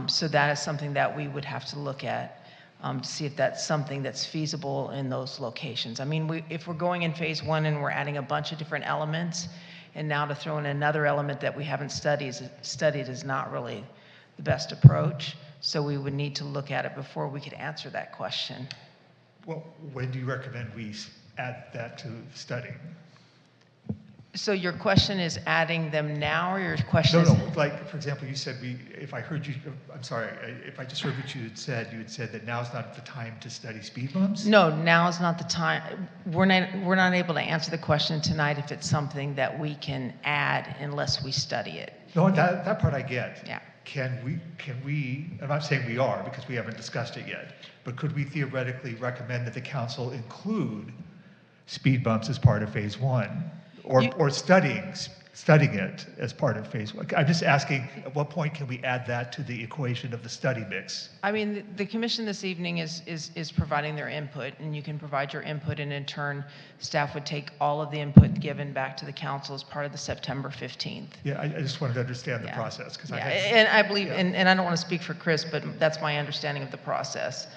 So that is something that we would have to look at. to see if that's something that's feasible in those locations. I mean, if we're going in phase one and we're adding a bunch of different elements, and now to throw in another element that we haven't studied is not really the best approach. So we would need to look at it before we could answer that question. Well, when do you recommend we add that to study? So your question is adding them now, or your question No, is? no, like, for example, you said if I heard you, I'm sorry, if I just heard what you had said that now's not the time to study speed bumps? No, now is not the time. We're not able to answer the question tonight if it's something that we can add unless we study it. No, that part I get. Yeah. Can we, I'm not saying we are because we haven't discussed it yet, but could we theoretically recommend that the council include speed bumps as part of phase one? Or studying it as part of phase one? I'm just asking, at what point can we add that to the equation of the study mix? I mean, the commission this evening is providing their input, and you can provide your input, and in turn, staff would take all of the input given back to the council as part of the September 15th. Yeah, I just wanted to understand the process. And I believe, and I don't want to speak for Chris, but that's my understanding of the process.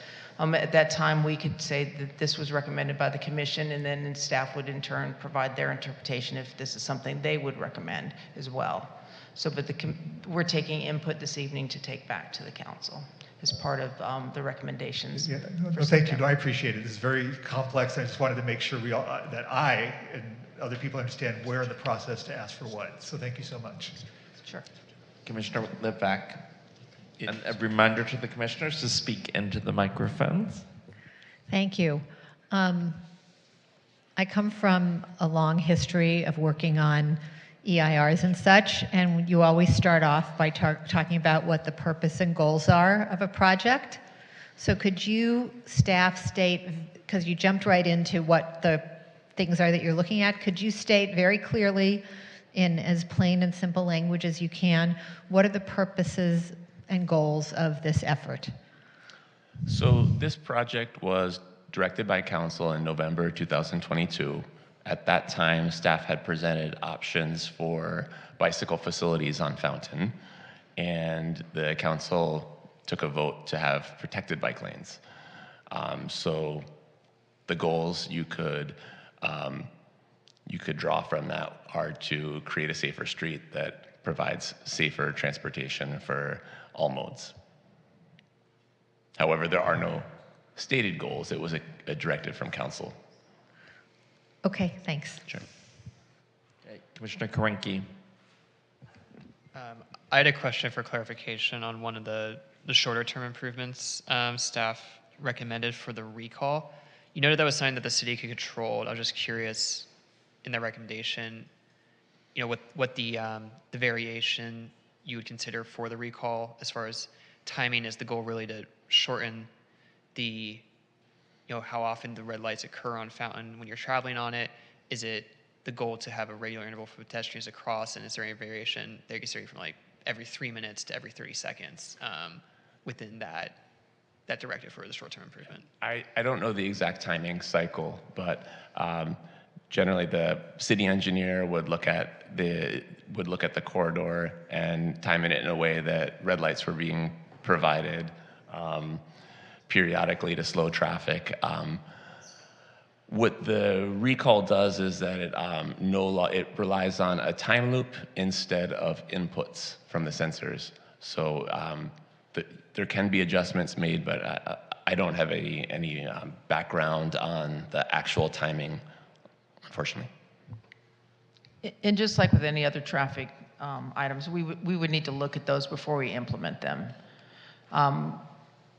At that time, we could say that this was recommended by the commission, and then staff would in turn provide their interpretation if this is something they would recommend as well. So, but we're taking input this evening to take back to the council as part of the recommendations. Yeah, no, thank you. No, I appreciate it. This is very complex. I just wanted to make sure that I and other people understand where in the process to ask for what. So thank you so much. Sure. Commissioner Litvak. And a reminder to the commissioners to speak into the microphones. Thank you. I come from a long history of working on EIRs and such, and you always start off by talking about what the purpose and goals are of a project. So could you, staff, state, because you jumped right into what the things are that you're looking at, could you state very clearly in as plain and simple language as you can, what are the purposes and goals of this effort? So this project was directed by council in November 2022. At that time, staff had presented options for bicycle facilities on Fountain, and the council took a vote to have protected bike lanes. So the goals you could draw from that are to create a safer street that provides safer transportation for all modes. However, there are no stated goals. It was a directive from council. Okay, thanks. Sure. Okay, Commissioner Karenke. I had a question for clarification on one of the shorter term improvements staff recommended for the recall. You noted that was something that the city could control. I was just curious in that recommendation, what the variation you would consider for the recall as far as timing. Is the goal really to shorten the, how often the red lights occur on Fountain when you're traveling on it? Is it the goal to have a regular interval for pedestrians across, and is there any variation there you say from like every 3 minutes to every 30 seconds within that directive for the short-term improvement? I don't know the exact timing cycle, but generally the city engineer would look at the corridor and time it in a way that red lights were being provided periodically to slow traffic. What the recall does is that it relies on a time loop instead of inputs from the sensors. So there can be adjustments made, but I don't have any background on the actual timing, unfortunately. And just like with any other traffic items, we would need to look at those before we implement them.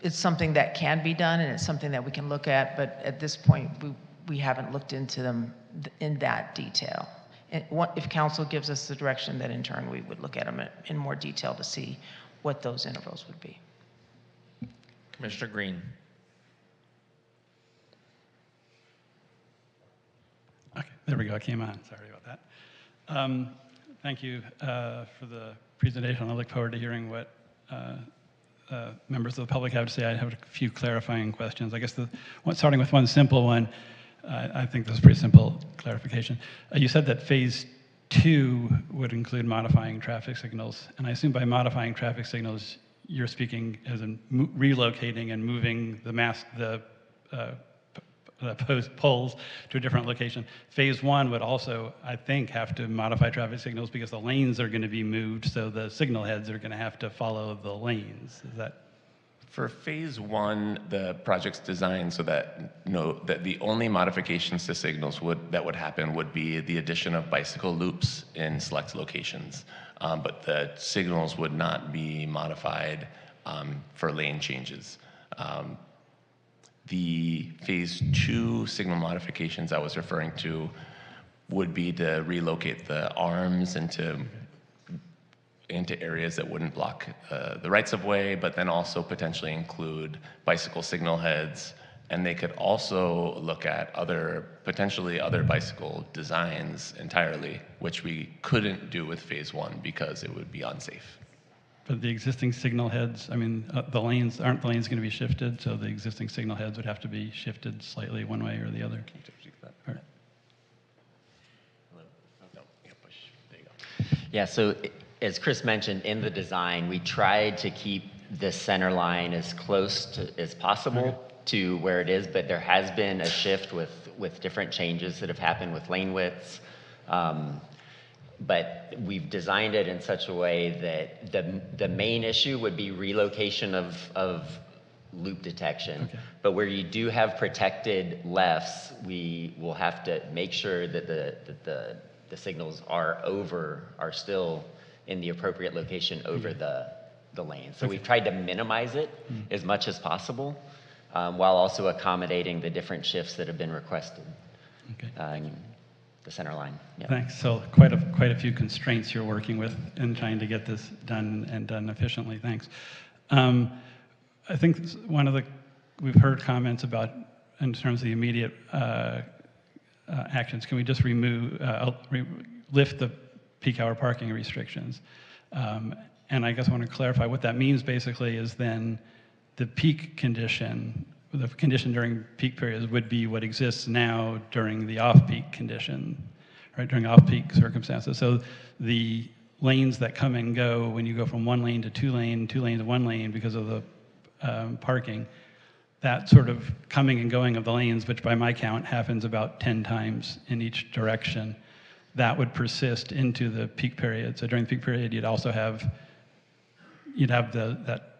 It's something that can be done, and it's something that we can look at, but at this point, we haven't looked into them in that detail. And if council gives us the direction, then in turn, we would look at them in more detail to see what those intervals would be. Commissioner Green. Okay, there we go. I came on. Sorry about that. Thank you for the presentation. I look forward to hearing what members of the public have to say. I have a few clarifying questions. I guess starting with one simple one, I think this is a pretty simple clarification. You said that phase 2 would include modifying traffic signals, and I assume by modifying traffic signals, you're speaking as in relocating and moving the poles to a different location. Phase one would also, I think, have to modify traffic signals because the lanes are going to be moved, so the signal heads are going to have to follow the lanes. Is that? For phase one, the project's designed so that that the only modifications to signals that would happen would be the addition of bicycle loops in select locations. But the signals would not be modified for lane changes. The phase two signal modifications I was referring to would be to relocate the arms into areas that wouldn't block the rights of way, but then also potentially include bicycle signal heads. And they could also look at potentially other bicycle designs entirely, which we couldn't do with phase one because it would be unsafe. But the existing signal heads, I mean, aren't the lanes going to be shifted? So the existing signal heads would have to be shifted slightly one way or the other. Or- Yeah, so as Chris mentioned, in the design, we tried to keep the center line as close as possible to where it is, but there has been a shift with different changes that have happened with lane widths. But we've designed it in such a way that the main issue would be relocation of loop detection. Okay. But where you do have protected lefts, we will have to make sure that the signals are still in the appropriate location over the lane. So we've tried to minimize it as much as possible, while also accommodating the different shifts that have been requested. Okay. The center line. Yep. Thanks. So quite a few constraints you're working with in trying to get this done and done efficiently. Thanks. I think we've heard comments about in terms of the immediate actions. Can we just lift the peak hour parking restrictions? And I guess I want to clarify what that means. Basically, is then the peak condition. The condition during peak periods would be what exists now during the off-peak condition, right? During off-peak circumstances. So the lanes that come and go when you go from one lane to two lane to one lane because of the parking, that sort of coming and going of the lanes, which by my count happens about 10 times in each direction, that would persist into the peak period. So during the peak period, you'd have that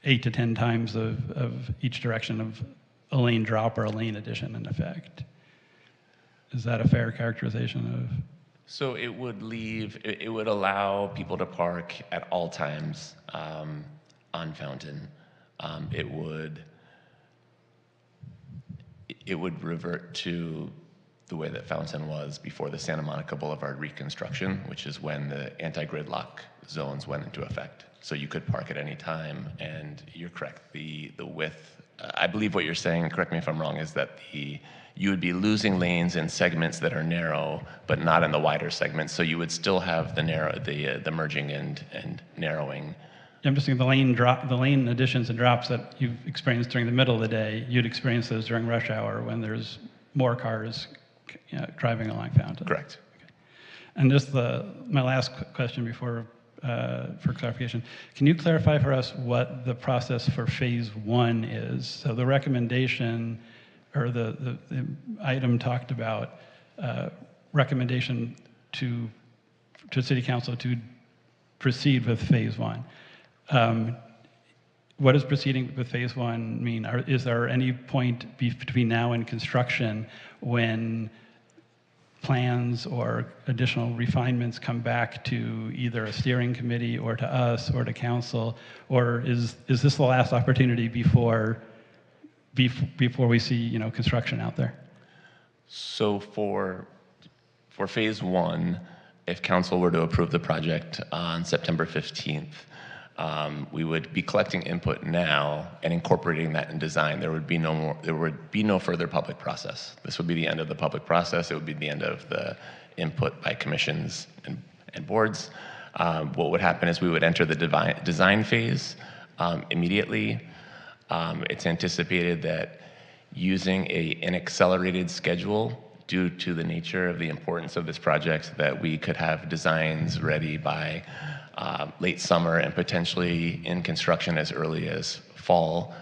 8 to 10 times of each direction of a lane drop or a lane addition in effect. Is that a fair characterization of? So it would allow people to park at all times on Fountain. It would revert to the way that Fountain was before the Santa Monica Boulevard reconstruction, which is when the anti-gridlock zones went into effect. So you could park at any time, and you're correct. The width, I believe what you're saying, correct me if I'm wrong, is that you would be losing lanes in segments that are narrow, but not in the wider segments. So you would still have the merging and narrowing. I'm just saying the lane additions and drops that you've experienced during the middle of the day, you'd experience those during rush hour when there's more cars driving along Fountain. Correct. Okay. And just my last question before for clarification, can you clarify for us what the process for phase one is? So the recommendation or the item talked about recommendation to City Council to proceed with phase one. What does proceeding with phase one mean? Is there any point between now and construction when plans or additional refinements come back to either a steering committee or to us or to council, or is this the last opportunity before we see construction out there? So for phase one, if council were to approve the project on September 15th, we would be collecting input now and incorporating that in design. There would be no further public process. This would be the end of the public process. It would be the end of the input by commissions and boards. What would happen is we would enter the design phase immediately. It's anticipated that using an accelerated schedule due to the nature of the importance of this project, that we could have designs ready by late summer and potentially in construction as early as fall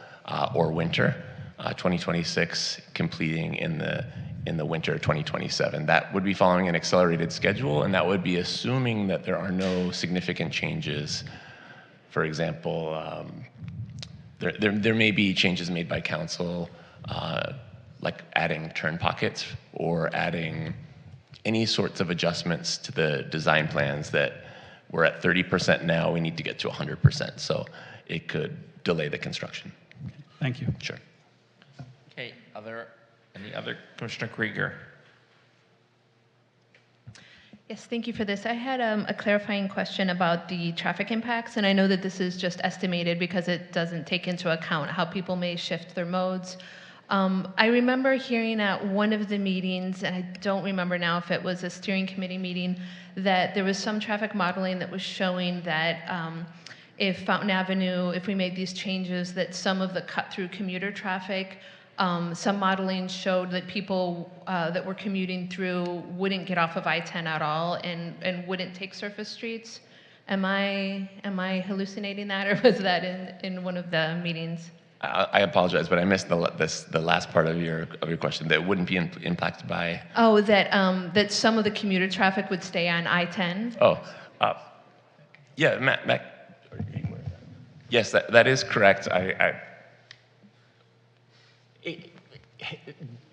or winter 2026, completing in the winter 2027. That would be following an accelerated schedule, and that would be assuming that there are no significant changes. For example, there may be changes made by council, like adding turn pockets or adding any sorts of adjustments to the design plans that we're at 30% now, we need to get to 100%. So it could delay the construction. Thank you. Sure. Okay, any other, Commissioner Krieger? Yes, thank you for this. I had a clarifying question about the traffic impacts, and I know that this is just estimated because it doesn't take into account how people may shift their modes. I remember hearing at one of the meetings, and I don't remember now if it was a steering committee meeting, that there was some traffic modeling that was showing that if Fountain Avenue, if we made these changes, that some of the cut-through commuter traffic, some modeling showed that people that were commuting through wouldn't get off of I-10 at all and wouldn't take surface streets. Am I hallucinating that, or was that in one of the meetings? I apologize, but I missed the last part of your question. That wouldn't be impacted by. Oh, that some of the commuter traffic would stay on I-10. Oh, yeah, Matt. Yes, that is correct.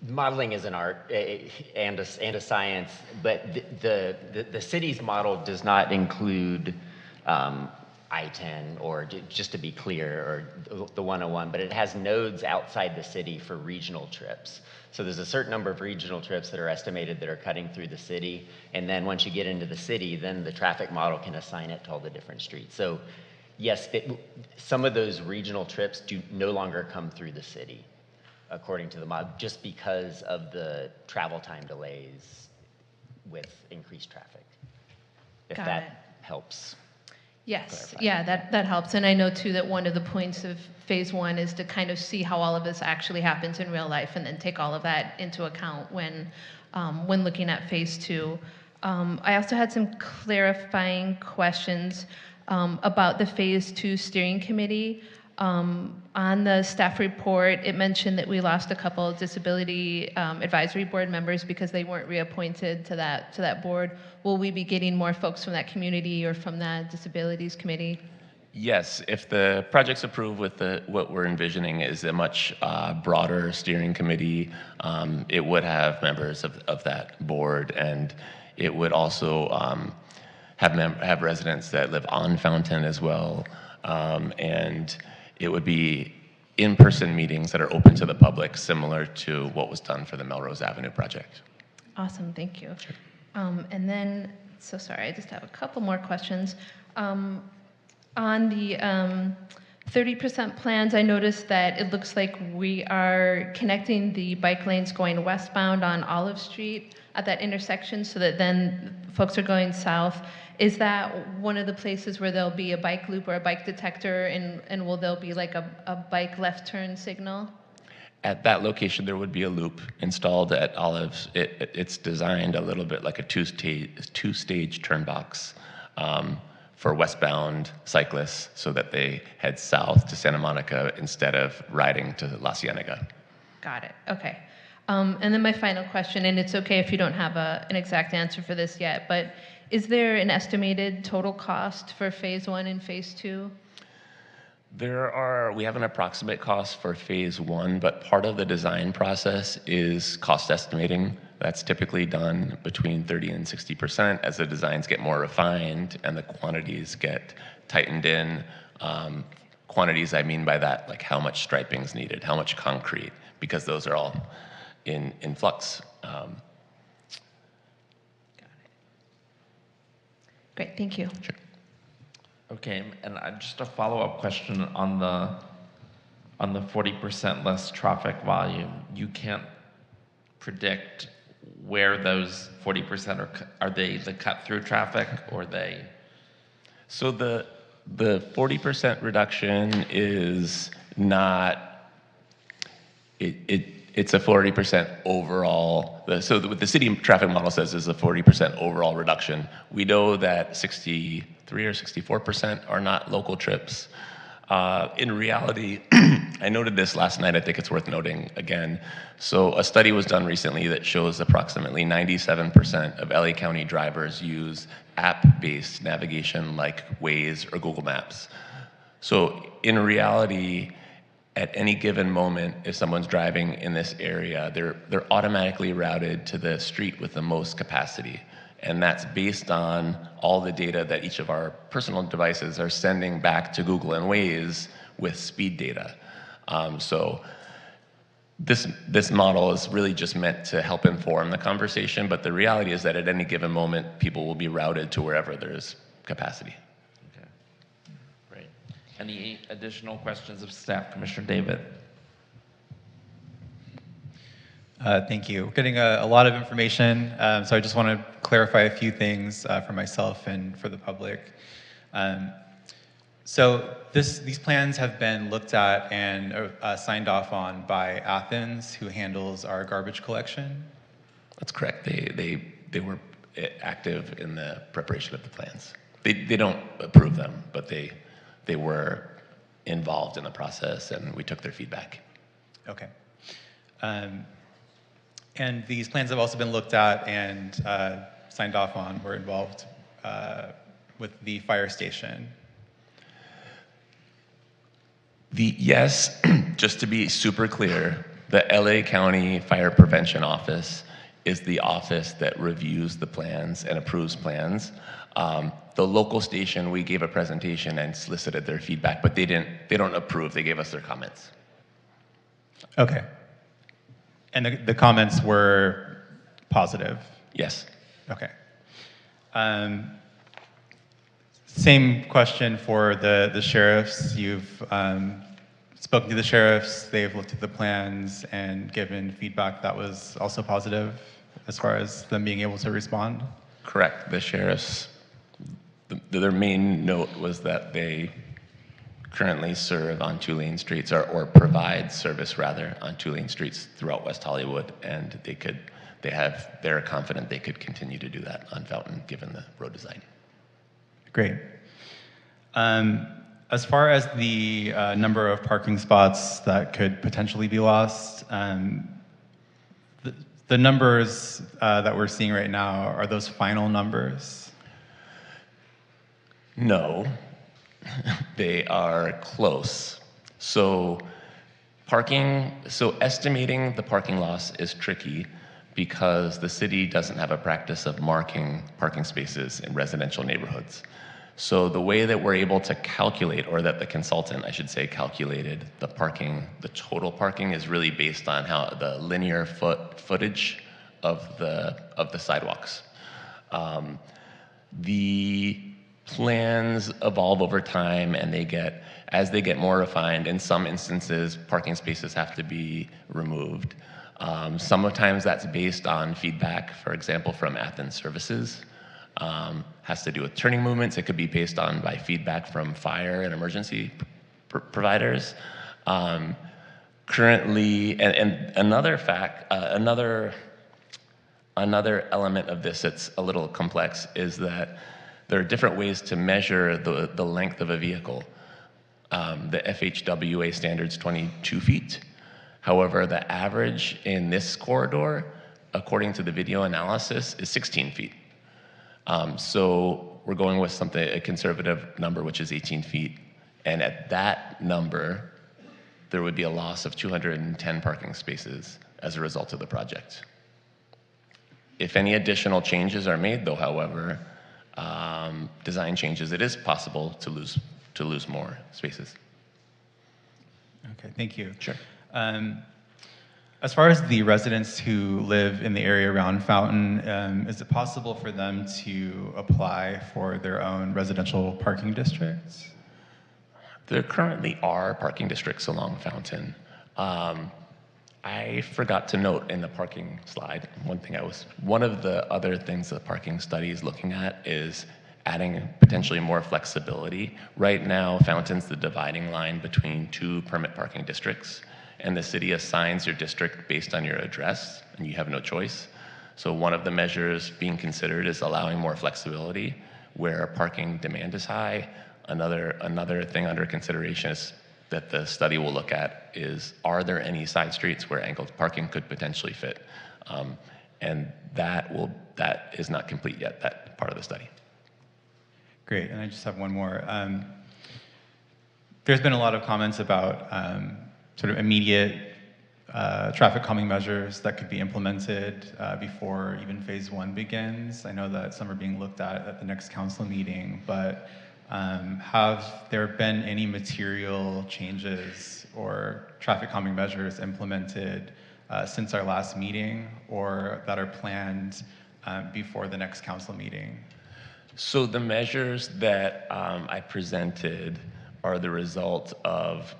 Modeling is an art and a science, but the city's model does not include I-10, or just to be clear, or the 101, but it has nodes outside the city for regional trips. So there's a certain number of regional trips that are estimated that are cutting through the city, and then once you get into the city, then the traffic model can assign it to all the different streets. So yes, some of those regional trips do no longer come through the city, according to the model, just because of the travel time delays with increased traffic, if Got that it. helps. Yes, clarify. yeah, that helps. And I know too that one of the points of phase one is to kind of see how all of this actually happens in real life, and then take all of that into account when looking at phase two. I also had some clarifying questions about the phase two steering committee. On the staff report, it mentioned that we lost a couple of disability advisory board members because they weren't reappointed to that board. Will we be getting more folks from that community or from that disabilities committee? Yes, if the project's approved with what we're envisioning is a much broader steering committee, it would have members of that board, and it would also have residents that live on Fountain as well, and it would be in-person meetings that are open to the public, similar to what was done for the Melrose Avenue project. Awesome, thank you. Sure. And then, so sorry, I just have a couple more questions. On the 30% plans, I noticed that it looks like we are connecting the bike lanes going westbound on Olive Street at that intersection, so that then folks are going south. Is that one of the places where there'll be a bike loop or a bike detector, and will there be like a bike left turn signal? At that location, there would be a loop installed at Olives. It's designed a little bit like a two-stage turn box for westbound cyclists, so that they head south to Santa Monica instead of riding to La Cienega. Got it, okay. And then my final question, and it's okay if you don't have an exact answer for this yet, but is there an estimated total cost for phase one and phase two? We have an approximate cost for phase one, but part of the design process is cost estimating. That's typically done between 30 and 60% as the designs get more refined and the quantities get tightened in. Quantities, I mean by that, like how much striping is needed, how much concrete, because those are all in flux. Got it. Great, thank you. Sure. Okay, and just a follow-up question on the 40% less traffic volume. You can't predict where those 40% are they the cut-through traffic, or they? So the 40% reduction is not. It's a 40% overall, what the city traffic model says is a 40% overall reduction. We know that 63 or 64% are not local trips. In reality, I noted this last night, I think it's worth noting again. So a study was done recently that shows approximately 97% of LA County drivers use app-based navigation like Waze or Google Maps. So in reality, at any given moment, if someone's driving in this area, they're automatically routed to the street with the most capacity. And that's based on all the data that each of our personal devices are sending back to Google and Waze with speed data. So this model is really just meant to help inform the conversation, but the reality is that at any given moment, people will be routed to wherever there's capacity. Great. Any additional questions of staff? Commissioner David. Thank you. We're getting a lot of information, so I just want to clarify a few things for myself and for the public. So these plans have been looked at and signed off on by Athens, who handles our garbage collection. That's correct. They were active in the preparation of the plans. They don't approve them, but they were involved in the process, and we took their feedback. Okay. And these plans have also been looked at and signed off on. We're involved with the fire station. Yes, just to be super clear, the LA County Fire Prevention Office is the office that reviews the plans and approves plans. The local station, we gave a presentation and solicited their feedback, but they don't approve. They gave us their comments. Okay. And the comments were positive? Yes. Okay. Same question for the sheriffs. You've spoken to the sheriffs, they've looked at the plans and given feedback that was also positive as far as them being able to respond? Correct. The sheriffs, their main note was that they currently serve on two-lane streets, or provide service rather on two-lane streets throughout West Hollywood, and they're confident they could continue to do that on Fountain given the road design. Great. As far as the number of parking spots that could potentially be lost, the numbers that we're seeing right now, are those final numbers? No, they are close. So estimating the parking loss is tricky because the city doesn't have a practice of marking parking spaces in residential neighborhoods. So the way that we're able to calculate, or that the consultant, I should say, calculated the total parking is really based on how the linear footage of the sidewalks. The plans evolve over time, and as they get more refined, in some instances, parking spaces have to be removed. Sometimes that's based on feedback, for example, from Athens Services. Has to do with turning movements. It could be based on by feedback from fire and emergency providers. Currently, and another element of this that's a little complex is that there are different ways to measure the length of a vehicle. The FHWA standard's 22 feet. However, the average in this corridor, according to the video analysis, is 16 feet. So we're going with a conservative number, which is 18 feet. And at that number, there would be a loss of 210 parking spaces as a result of the project. If any additional changes are made, though, however, design changes, it is possible to lose more spaces. Okay, thank you. Sure. As far as the residents who live in the area around Fountain, is it possible for them to apply for their own residential parking districts? There currently are parking districts along Fountain. I forgot to note in the parking slide, one of the other things the parking study is looking at is adding potentially more flexibility. Right now, Fountain's the dividing line between two permit parking districts. and the city assigns your district based on your address, and you have no choice. So one of the measures being considered is allowing more flexibility where parking demand is high. Another thing under consideration is that the study will look at is, are there any side streets where angled parking could potentially fit? And that is not complete yet, that part of the study. Great, and I just have one more. There's been a lot of comments about sort of immediate traffic calming measures that could be implemented before even phase 1 begins. I know that some are being looked at the next council meeting, but have there been any material changes or traffic calming measures implemented since our last meeting or that are planned before the next council meeting? So the measures that I presented are the result of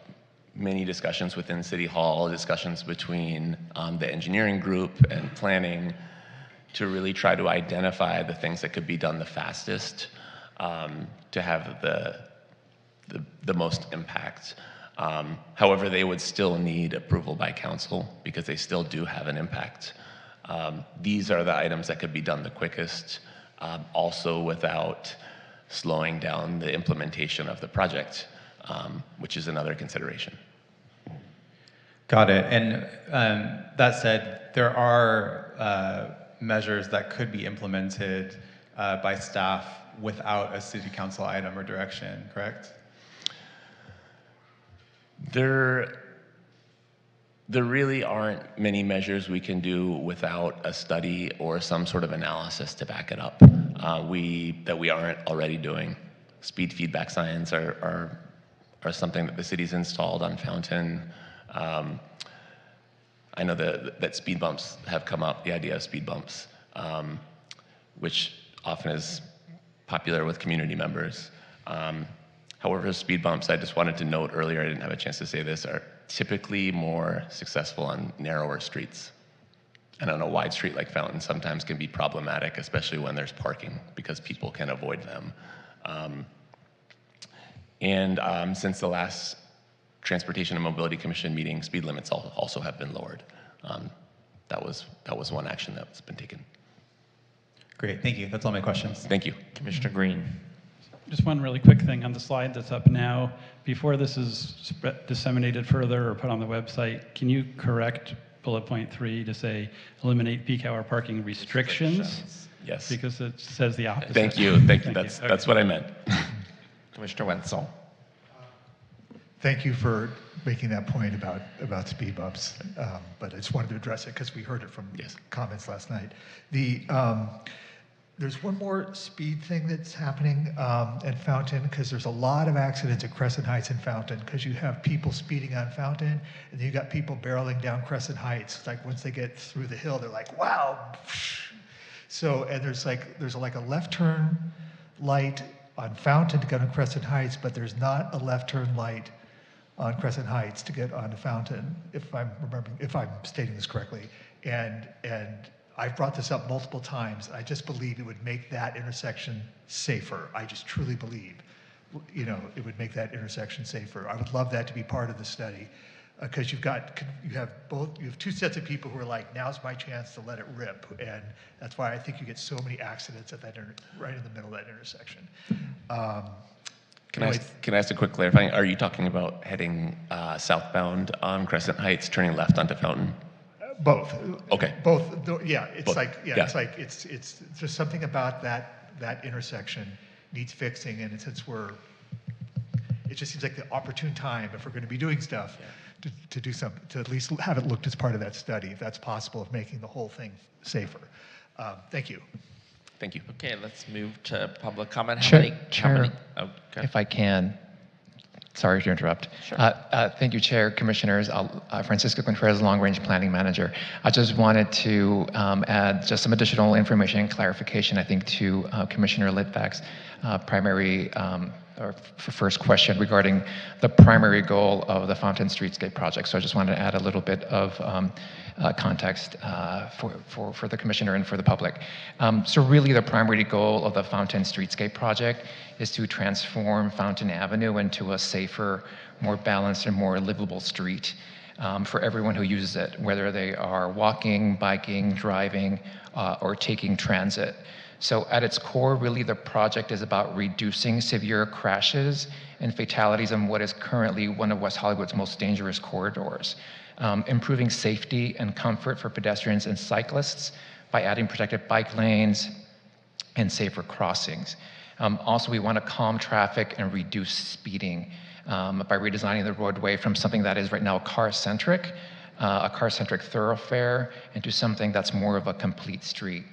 many discussions within City Hall, discussions between the engineering group and planning to really try to identify the things that could be done the fastest to have the most impact. However, they would still need approval by council because they still do have an impact. These are the items that could be done the quickest, also without slowing down the implementation of the project, which is another consideration. Got it. And that said, there are measures that could be implemented by staff without a city council item or direction, correct? There really aren't many measures we can do without a study or some sort of analysis to back it up that we aren't already doing. Speed feedback signs are something that the city's installed on Fountain. I know that speed bumps have come up, the idea of speed bumps, which often is popular with community members. However, speed bumps, I just wanted to note earlier, I didn't have a chance to say this, are typically more successful on narrower streets. And on a wide street like Fountain sometimes can be problematic, especially when there's parking, because people can avoid them. Since the last Transportation and Mobility Commission meeting, speed limits also have been lowered. That was one action that's been taken. Great, thank you. That's all my questions. Thank you. Commissioner Green. Just one really quick thing on the slide that's up now. Before this is disseminated further or put on the website, can you correct bullet point 3 to say eliminate peak hour parking restrictions? Yes. Because it says the opposite. Thank you. That's what I meant. Commissioner Wenzel. Thank you for making that point about speed bumps, but I just wanted to address it because we heard it from comments last night. There's one more speed thing that's happening at Fountain because there's a lot of accidents at Crescent Heights and Fountain because you have people speeding on Fountain and then you got people barreling down Crescent Heights. It's like once they get through the hill, they're like, wow. So, and there's a left turn light on Fountain to get on Crescent Heights, but there's not a left turn light on Crescent Heights to get onto Fountain, if I'm stating this correctly. And I've brought this up multiple times. I just believe it would make that intersection safer. I just truly believe, it would make that intersection safer. I would love that to be part of the study because you have two sets of people who are like, now's my chance to let it rip. And that's why I think you get so many accidents at that right in the middle of that intersection. Can I ask a quick clarifying? Are you talking about heading southbound on Crescent Heights, turning left onto Fountain? Both. Okay. Both. Yeah. It's Both. It's just something about that intersection needs fixing, and it just seems like the opportune time if we're going to be doing stuff to do something, to at least have it looked as part of that study, if that's possible, of making the whole thing safer. Thank you. Thank you. Okay, let's move to public comment. Chair, if I can. Sorry to interrupt. Sure. Thank you, Chair, Commissioners. Francisco Contreras, Long Range Planning Manager. I just wanted to add just some additional information and clarification, I think, to Commissioner Litvak's primary first question regarding the primary goal of the Fountain Streetscape project. So I just wanted to add a little bit of context for the Commissioner and for the public. So really the primary goal of the Fountain Streetscape project is to transform Fountain Avenue into a safer, more balanced, and more livable street. for everyone who uses it, whether they are walking, biking, driving, or taking transit. So at its core, really, the project is about reducing severe crashes and fatalities on what is currently one of West Hollywood's most dangerous corridors, improving safety and comfort for pedestrians and cyclists by adding protected bike lanes and safer crossings. Also, we want to calm traffic and reduce speeding by redesigning the roadway from something that is right now car-centric thoroughfare, into something that's more of a complete street.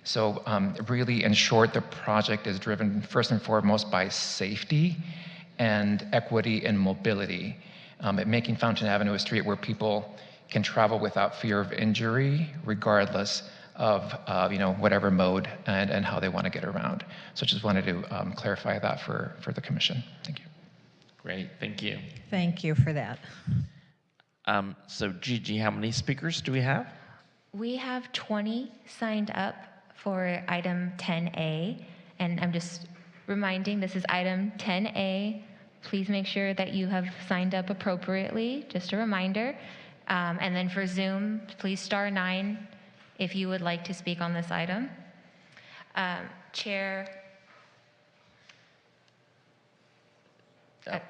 So really, in short, the project is driven first and foremost by safety and equity and mobility, making Fountain Avenue a street where people can travel without fear of injury, regardless of whatever mode and how they want to get around. So just wanted to clarify that for the commission. Thank you. Great, thank you. Thank you for that. So Gigi, how many speakers do we have? We have 20 signed up for item 10A, and I'm just reminding this is item 10A. Please make sure that you have signed up appropriately, just a reminder. And then for Zoom, please *9 if you would like to speak on this item. Chair,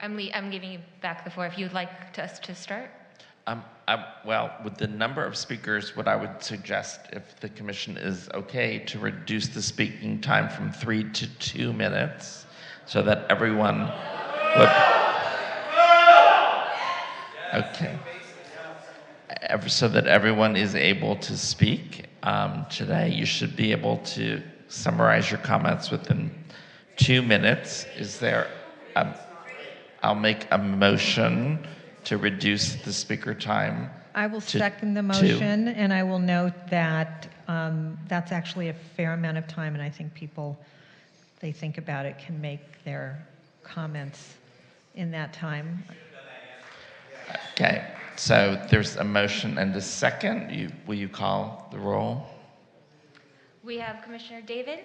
I'm giving you back the floor if you would like us to start. Well, with the number of speakers, what I would suggest, if the commission is okay, to reduce the speaking time from 3 to 2 minutes, so that everyone would. Okay. So that everyone is able to speak today. You should be able to summarize your comments within 2 minutes. Is there? I'll make a motion to reduce the speaker time. I will to second the 2. motion, and I will note that that's actually a fair amount of time, and I think people, they think about it, can make their comments in that time. Okay, so there's a motion and a second. Will you call the roll? We have Commissioner David,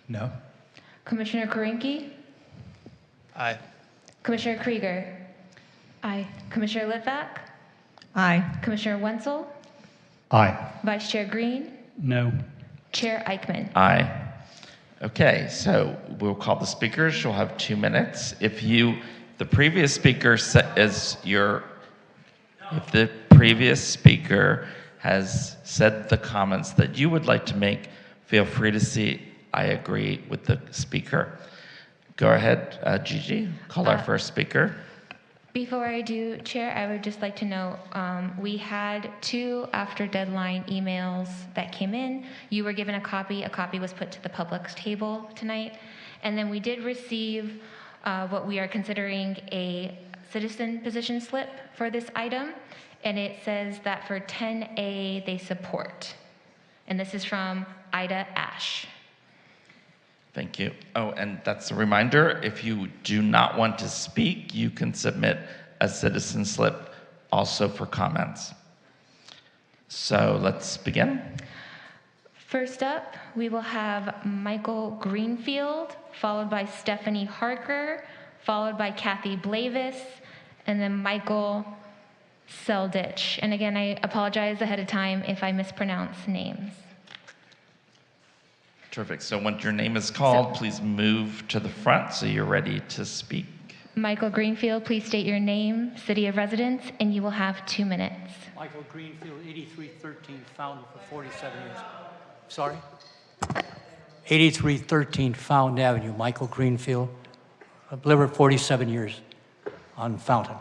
No. Commissioner Karinke, Aye. Commissioner Krieger, Aye. Commissioner Litvak, Aye. Commissioner Wenzel, Aye. Vice Chair Green, No. Chair Eichmann. Aye. Okay, so we'll call the speakers. You'll have 2 minutes. If the previous speaker has said the comments that you would like to make, feel free to say, I agree with the speaker. Go ahead, Gigi, call our first speaker. Before I do, Chair, I would just like to know, we had 2 after deadline emails that came in. You were given a copy was put to the public's table tonight. And then we did receive what we are considering a citizen position slip for this item. And it says that for 10A, they support. And this is from Ida Ash. Thank you. Oh, and that's a reminder, if you do not want to speak, you can submit a citizen slip also for comments. So let's begin. First up, we will have Michael Greenfield, followed by Stephanie Harker, followed by Kathy Blavis, and then Michael Selditch. And again, I apologize ahead of time if I mispronounce names. Terrific. So when your name is called, please move to the front so you're ready to speak. Michael Greenfield, please state your name, city of residence, and you will have 2 minutes. Michael Greenfield, 8313 Fountain for 47 years. Sorry? 8313 Fountain Avenue, Michael Greenfield. I've lived 47 years on Fountain.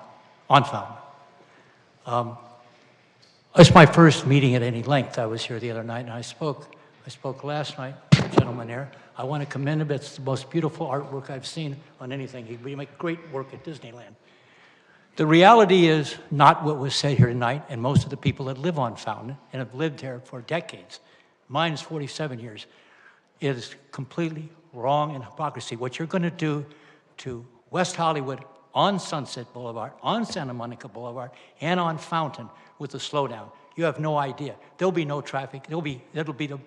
It's my first meeting at any length. I was here the other night and I spoke last night, the gentleman there. I want to commend him. It's the most beautiful artwork I've seen on anything. He make great work at Disneyland. The reality is not what was said here tonight, and most of the people that live on Fountain and have lived here for decades, mine is 47 years, is completely wrong and hypocrisy. What you're going to do to West Hollywood on Sunset Boulevard, on Santa Monica Boulevard, and on Fountain with the slowdown. You have no idea. There'll be no traffic. It'll be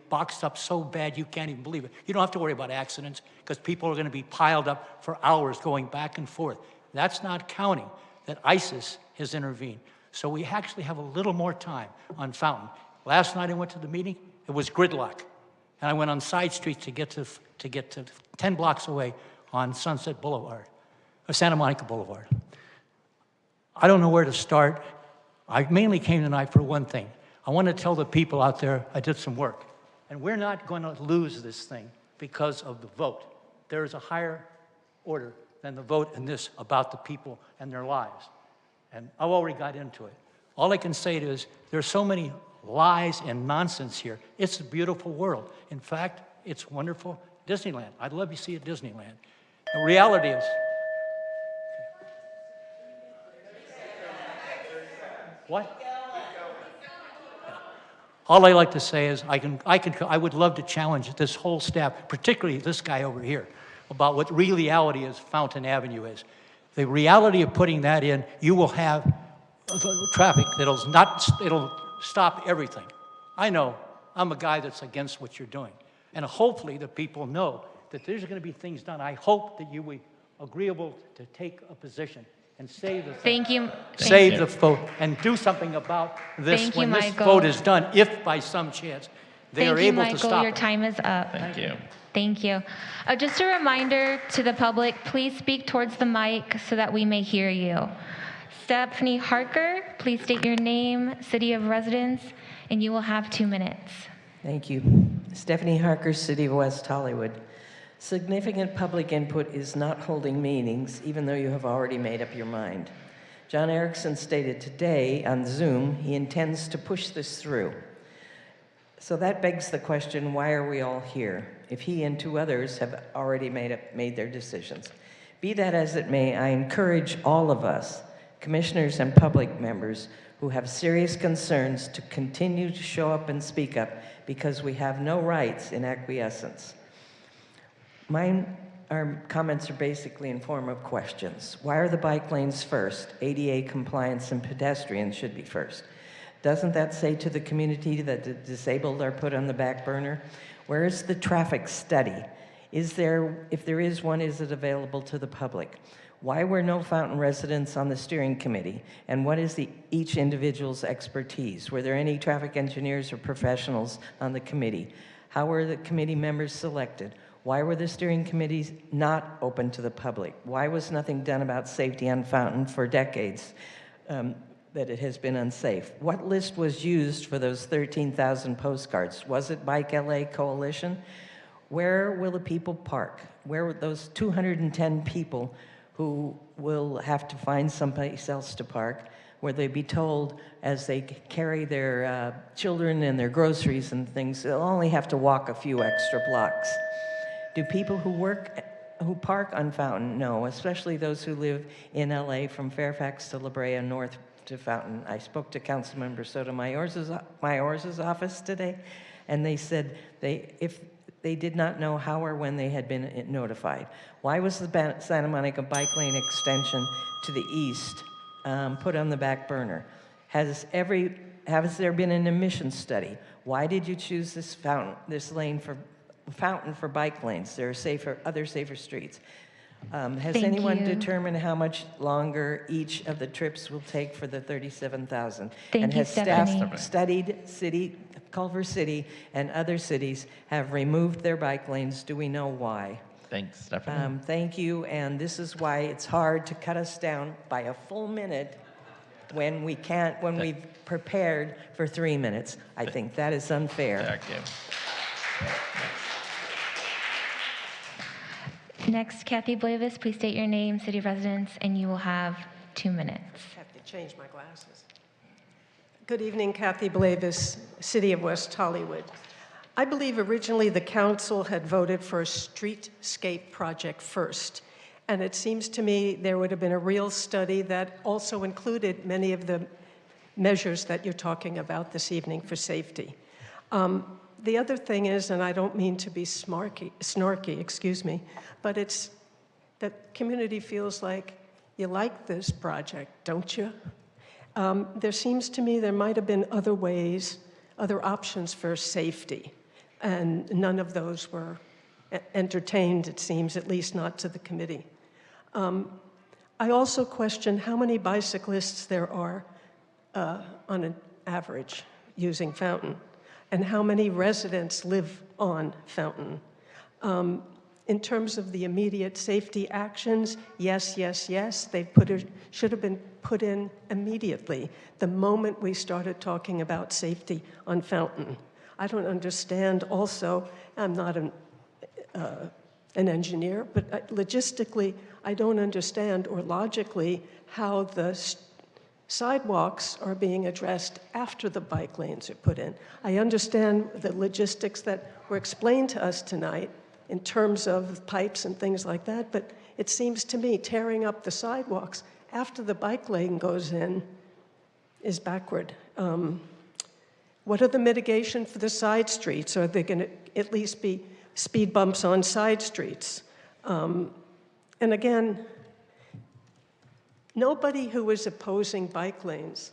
boxed up so bad you can't even believe it. You don't have to worry about accidents because people are going to be piled up for hours going back and forth. That's not counting that ISIS has intervened. So we actually have a little more time on Fountain. Last night I went to the meeting, it was gridlock. And I went on side streets to get to 10 blocks away on Sunset Boulevard, or Santa Monica Boulevard. I don't know where to start. I mainly came tonight for one thing. I want to tell the people out there I did some work. And we're not going to lose this thing because of the vote. There is a higher order than the vote in this about the people and their lives. And I've already got into it. All I can say is there's so many lies and nonsense here. It's a beautiful world. In fact, it's wonderful. Disneyland. I'd love to see a Disneyland. The reality is, what? All I like to say is I would love to challenge this whole staff, particularly this guy over here, about what reality is Fountain Avenue is. The reality of putting that in, you will have traffic it'll stop everything. I know, I'm a guy that's against what you're doing. And hopefully the people know that there's going to be things done. I hope that you will be agreeable to take a position and save the Thank you. Save the vote and do something about this Thank you, when this Michael. vote is done, if by some chance they are able to stop Your it. time is up. Thank you. Thank you. Just a reminder to the public, please speak towards the mic so that we may hear you. Stephanie Harker, please state your name, city of residence, and you will have 2 minutes. Thank you. Stephanie Harker, City of West Hollywood. Significant public input is not holding meetings, even though you have already made up your mind. John Erickson stated today on Zoom he intends to push this through. So that begs the question, why are we all here, if he and 2 others have already made their decisions? Be that as it may, I encourage all of us, commissioners and public members, who have serious concerns to continue to show up and speak up, because we have no rights in acquiescence. Our comments are basically in form of questions. Why are the bike lanes first? ADA compliance and pedestrians should be first. Doesn't that say to the community that the disabled are put on the back burner? Where is the traffic study? If there is one, is it available to the public? Why were no Fountain residents on the steering committee? And what is each individual's expertise? Were there any traffic engineers or professionals on the committee? How were the committee members selected? Why were the steering committees not open to the public? Why was nothing done about safety on Fountain for decades that it has been unsafe? What list was used for those 13,000 postcards? Was it Bike LA Coalition? Where will the people park? Where were those 210 people who will have to find someplace else to park? Will they be told as they carry their children and their groceries and things, they'll only have to walk a few extra blocks? Do people who park on Fountain know, especially those who live in LA from Fairfax to La Brea north to Fountain? I spoke to Councilmember Sotomayor's office today, and they said if they did not know how or when they had been notified. Why was the Santa Monica bike lane extension to the east put on the back burner? Has there been an emissions study? Why did you choose this lane for Fountain for bike lanes? There are other safer streets. Has anyone determined how much longer each of the trips will take for the 37,000? And has staff studied Culver City and other cities have removed their bike lanes? Do we know why? Thanks, Stephanie. Thank you, and this is why it's hard to cut us down by a full minute when we've prepared for 3 minutes. I think that is unfair. Thank you. Next, Kathy Blavis, please state your name, city of residence, and you will have 2 minutes. I have to change my glasses. Good evening, Kathy Blavis, City of West Hollywood. I believe originally the council had voted for a streetscape project first, and it seems to me there would have been a real study that also included many of the measures that you're talking about this evening for safety. The other thing is, and I don't mean to be snarky, excuse me, but it's that community feels like you like this project, don't you? There seems to me there might have been other ways, other options for safety, and none of those were entertained, it seems, at least not to the committee. I also question how many bicyclists there are on an average using Fountain, and how many residents live on Fountain. In terms of the immediate safety actions, yes, yes, yes, should have been put in immediately, the moment we started talking about safety on Fountain. I don't understand also, I'm not an engineer, but logistically, I don't understand, or logically, how the sidewalks are being addressed after the bike lanes are put in. I understand the logistics that were explained to us tonight in terms of pipes and things like that, but it seems to me tearing up the sidewalks after the bike lane goes in is backward. What are the mitigation for the side streets? Are there going to at least be speed bumps on side streets? And again, nobody who is opposing bike lanes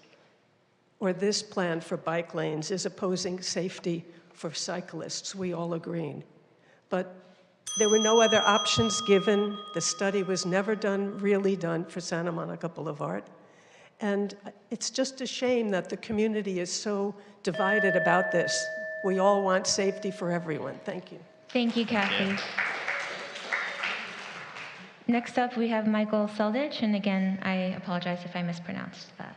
or this plan for bike lanes is opposing safety for cyclists. We all agree. But there were no other options given. The study was never really done for Santa Monica Boulevard. And it's just a shame that the community is so divided about this. We all want safety for everyone. Thank you. Thank you, Kathy. Next up, we have Michael Seldich, and again, I apologize if I mispronounced that.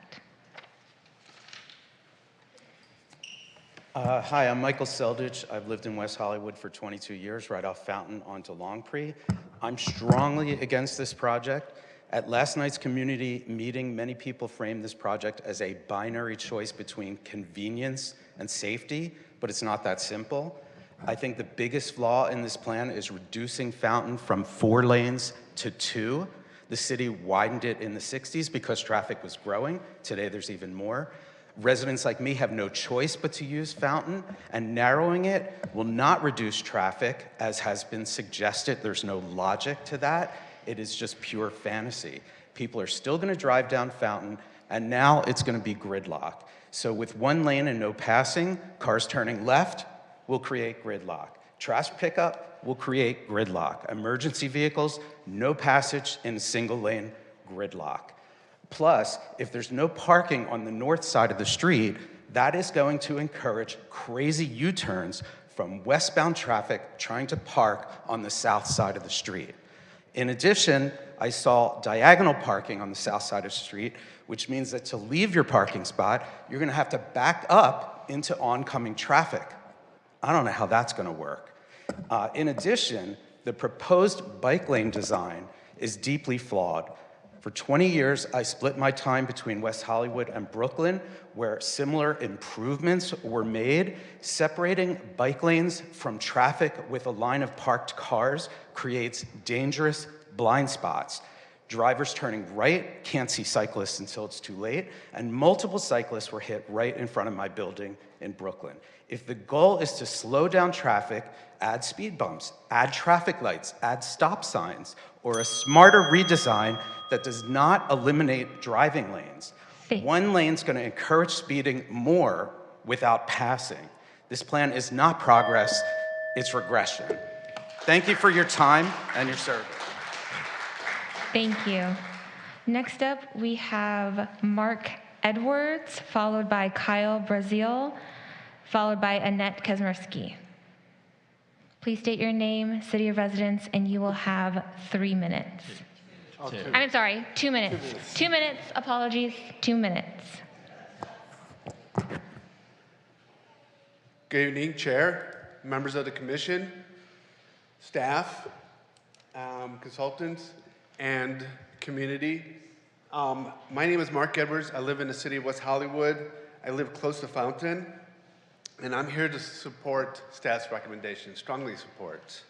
Hi, I'm Michael Seldich. I've lived in West Hollywood for 22 years, right off Fountain onto Longpre. I'm strongly against this project. At last night's community meeting, many people framed this project as a binary choice between convenience and safety, but it's not that simple. I think the biggest flaw in this plan is reducing Fountain from 4 lanes to 2. The city widened it in the 60s because traffic was growing. Today there's even more. Residents like me have no choice but to use Fountain, and narrowing it will not reduce traffic, as has been suggested. There's no logic to that. It is just pure fantasy. People are still going to drive down Fountain, and now it's going to be gridlock. So with 1 lane and no passing, cars turning left will create gridlock. Trash pickup will create gridlock. Emergency vehicles, no passage in a single lane, gridlock. Plus, if there's no parking on the north side of the street, that is going to encourage crazy U-turns from westbound traffic trying to park on the south side of the street. In addition, I saw diagonal parking on the south side of the street, which means that to leave your parking spot, you're going to have to back up into oncoming traffic. I don't know how that's going to work. In addition, the proposed bike lane design is deeply flawed. For 20 years, I split my time between West Hollywood and Brooklyn, where similar improvements were made. Separating bike lanes from traffic with a line of parked cars creates dangerous blind spots. Drivers turning right can't see cyclists until it's too late, and multiple cyclists were hit right in front of my building in Brooklyn. If the goal is to slow down traffic, add speed bumps, add traffic lights, add stop signs, or a smarter redesign that does not eliminate driving lanes. 1 lane's going to encourage speeding more without passing. This plan is not progress, it's regression. Thank you for your time and your service. Thank you. Next up, we have Mark Edwards, followed by Kyle Brazil, followed by Annette Kazmersky. Please state your name, city of residence, and you will have 3 minutes. I'm sorry, 2 minutes. 2 minutes, apologies, 2 minutes. Good evening, Chair, members of the Commission, staff, consultants, and community. My name is Mark Edwards. I live in the city of West Hollywood. I live close to Fountain, and I'm here to support staff's recommendations, strongly support.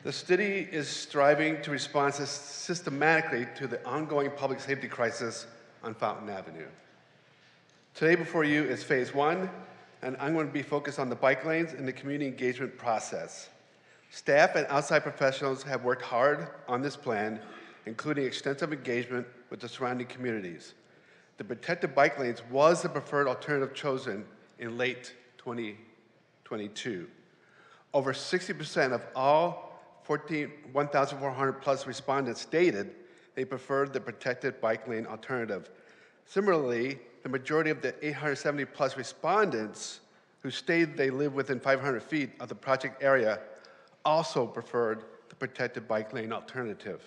The city is striving to respond systematically to the ongoing public safety crisis on Fountain Avenue. Today before you is phase 1, and I'm going to be focused on the bike lanes and the community engagement process. Staff and outside professionals have worked hard on this plan, including extensive engagement with the surrounding communities. The protected bike lanes was the preferred alternative chosen in late 2022. Over 60% of all 1,400 plus respondents stated they preferred the protected bike lane alternative. Similarly, the majority of the 870 plus respondents who stated they live within 500 feet of the project area also preferred the protected bike lane alternative.